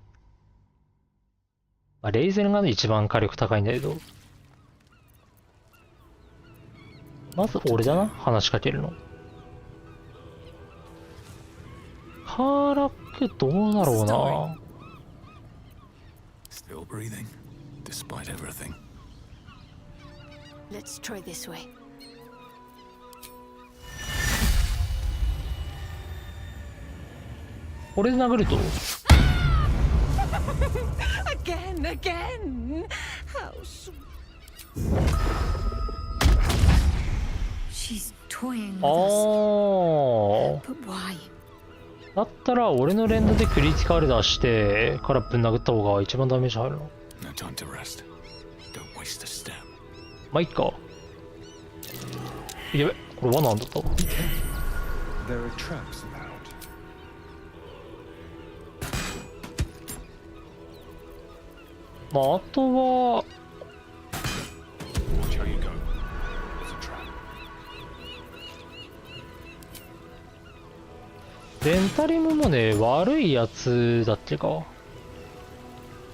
まあ、レイゼルが一番火力高いんだけど。まず俺だな、話しかけるの。カーラックどうだろうな。Still breathing, despite everything. Let's try this way. これで殴ると Again, again! How sweet. She's toying with あ us. ー But why? だったら俺の連打でクリティカル出してからぶん殴った方が一番ダメージ入るの。 No time to rest. Don't waste a step. まあいっか。やべ、これ罠なんだった。 There are traps about. まああとは Watch how you go. It's a trap. ゼンタリムもね、悪いやつだっけか。こ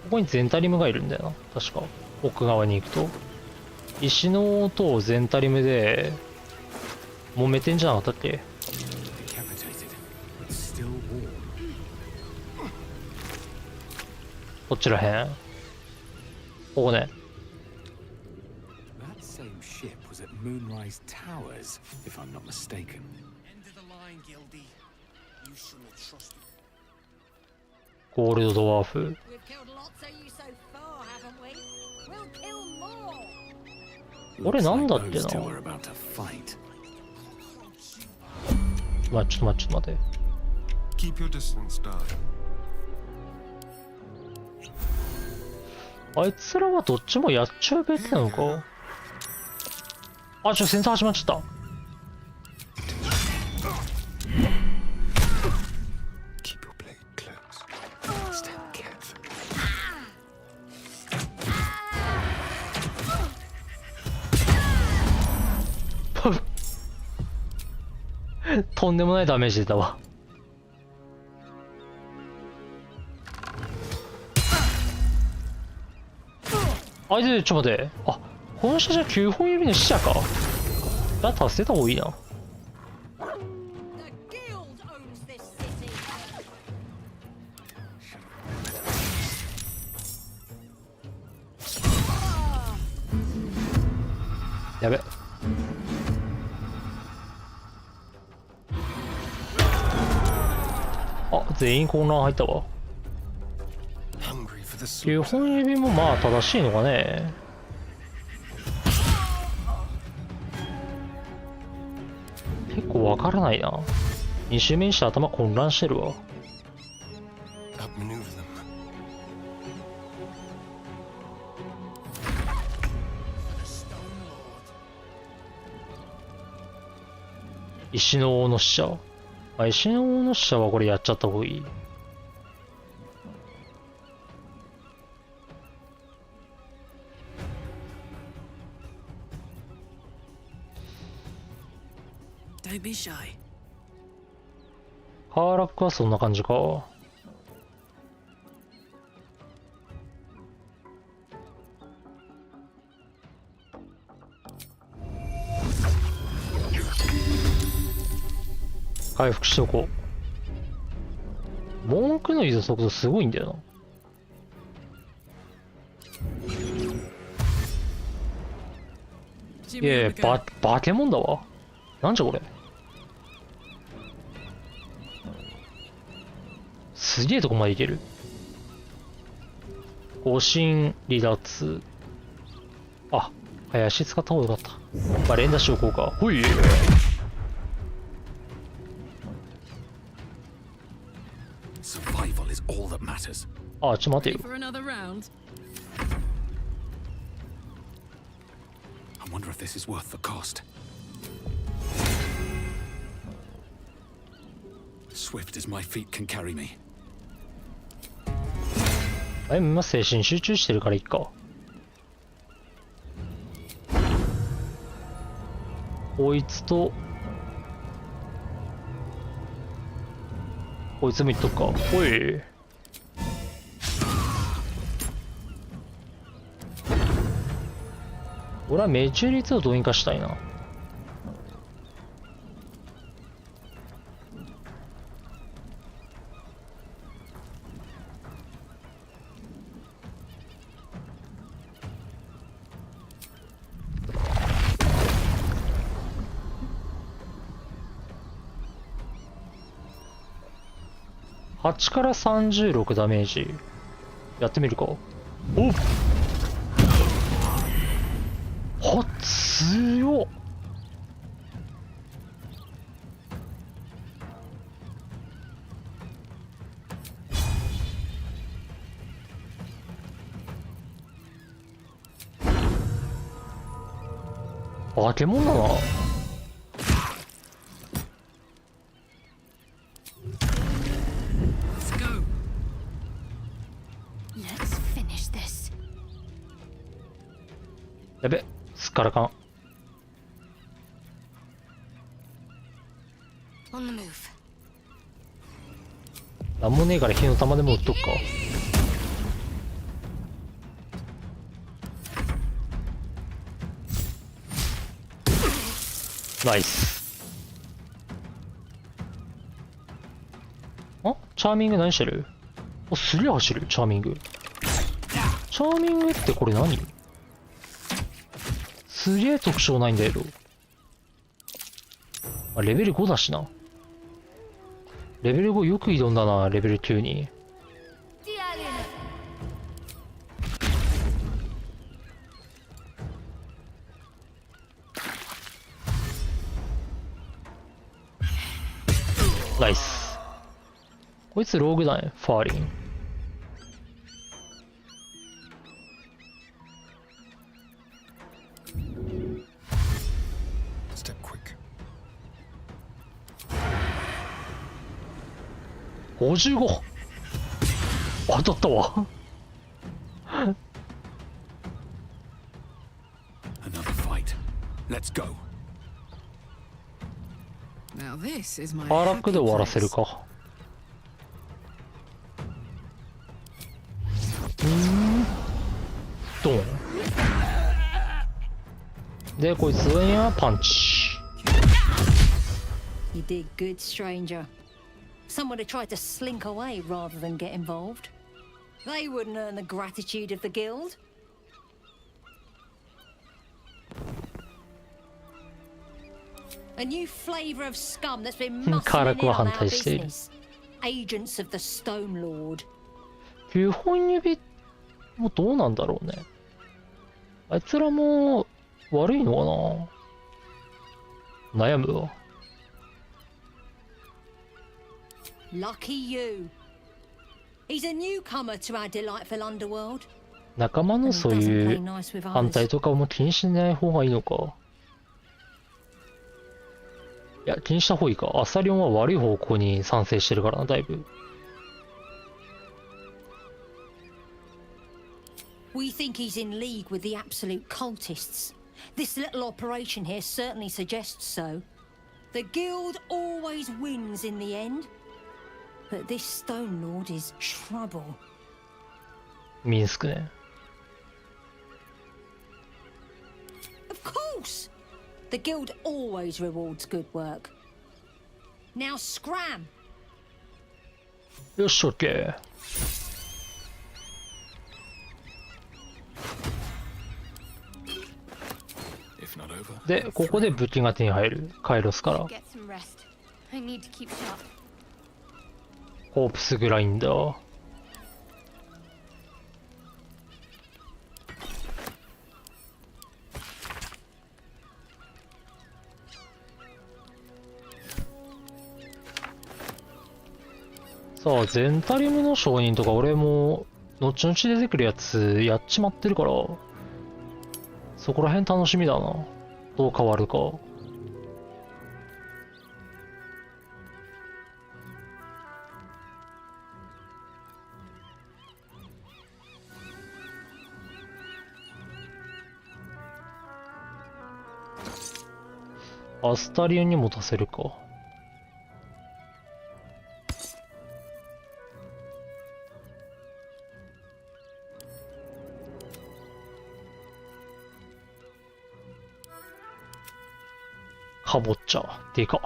こにゼンタリムがいるんだよな。確か。奥側に行くと。石の音をゼンタリムで揉めてんじゃなかったっけ。 Decapitated, but still warm. こっちらへん。ここね。 That same ship was at Moonrise Towers, if I'm not mistaken. End of the line, Gildy. You shouldn't have trusted. ゴールドドワーフ。 We've killed lots of you so far, haven't we? We'll kill more! これなんだっけな。 Those two are about to fight. まあ、ちょっと待って。Keep your distance, darling. あいつらはどっちもやっちゃうべきなのか。あ、戦争始まっちゃった。Keep your blade close. Step carefully. とんでもないダメージ出たわ。あいつ、ちょっと待って。あ、この下じゃ9本指の使者か。だったら捨てた方がいいな。やべ。あ、全員混乱入ったわ。9本指もまあ正しいのかね。結構わからないな。2周目にして頭混乱してるわ。石の王の使者。あ、石の王の使者はこれやっちゃった方がいい。Don't be shy. カーラックはそんな感じか。回復しておこう。文句の移動速度すごいんだよな。いやいや、バケモンだわ。なんじゃこれ。すげえとこまでいける。誤信離脱。あ、林使った方がよかった。まあ、連打しようこうか。ほい。Survival is all that matters. あ、ちょっと待てよ。 For another round? I wonder if this is worth the cost. Swift as my feet can carry me. 今精神集中してるからいいか。こいつとこいつもいっとくか。おい。俺は命中率をどうにかしたいな。8から36ダメージやってみるか。おっはっ強っ。化け物だな。やべ、すっからかん。なんもねえから火の玉でも撃っとくか。ナイス。あ、チャーミング何してる？お、すげえ走る、チャーミング。チャーミングってこれ何？すげえ特徴ないんだけど。あ、レベル5だしな。レベル5よく挑んだな、レベル9に。こいつローグだね、ファーリン。Step quick. 55! 当たったわ。Another fight. Let's go. Now this is my パーラックで終わらせるか。ドン。で、こいつにはパンチ。You did good, stranger. Some would have tried to slink away rather than get involved. They wouldn't earn the gratitude of the guild. A new flavor of scum that's been muscling in on our business. Agents of the Stone Lord. 9本指もどうなんだろうね。あいつらも悪いのかな。悩むわ。Lucky you. He's a newcomer to our delightful underworld. 仲間のそういう反対とかも気にしない方がいいのか。いや、気にした方がいいか。アサリオンは悪い方向に賛成してるからな、だいぶ。We think he's in league with the absolute cultists. This little operation here certainly suggests so. The guild always wins in the end. But this Stone Lord is trouble. ミンスクね。Of course! The guild always rewards good work. Now scram! よっしゃ、オッケー。で、ここで武器が手に入る。カイロスから。Get some rest. I need to keep sharp. コープスグラインダー。さあ、ゼンタリウムの商人とか俺も後々出てくるやつやっちまってるから、そこら辺楽しみだな。どう変わるか。アスタリオンにも出せるか。かぼちゃでか。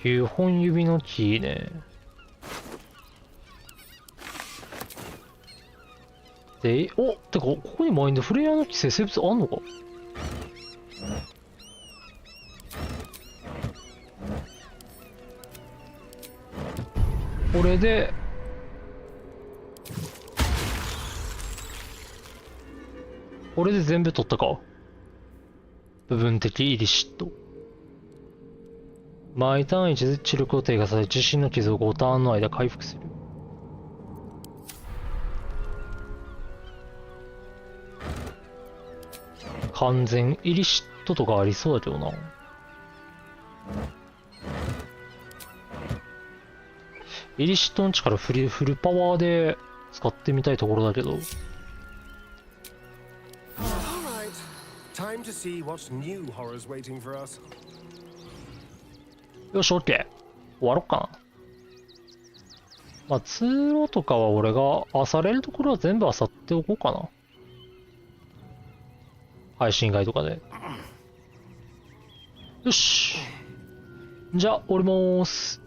9本指の木ね。で、おってか、ここにマインドフレイヤーの規制生物あんのか。これで、これで全部取ったか。部分的イリシット。毎ターン1知力を低下させ、自身の傷を5ターンの間回復する。完全イリシットとかありそうだけどな。イリシットの力フルパワーで使ってみたいところだけど。Time to see what new horrors waiting for us. よし、オッケー。終わろっかな。まあ、通路とかは俺が漁れるところは全部漁っておこうかな。配信外とかで。よし。じゃあ、降りまーす。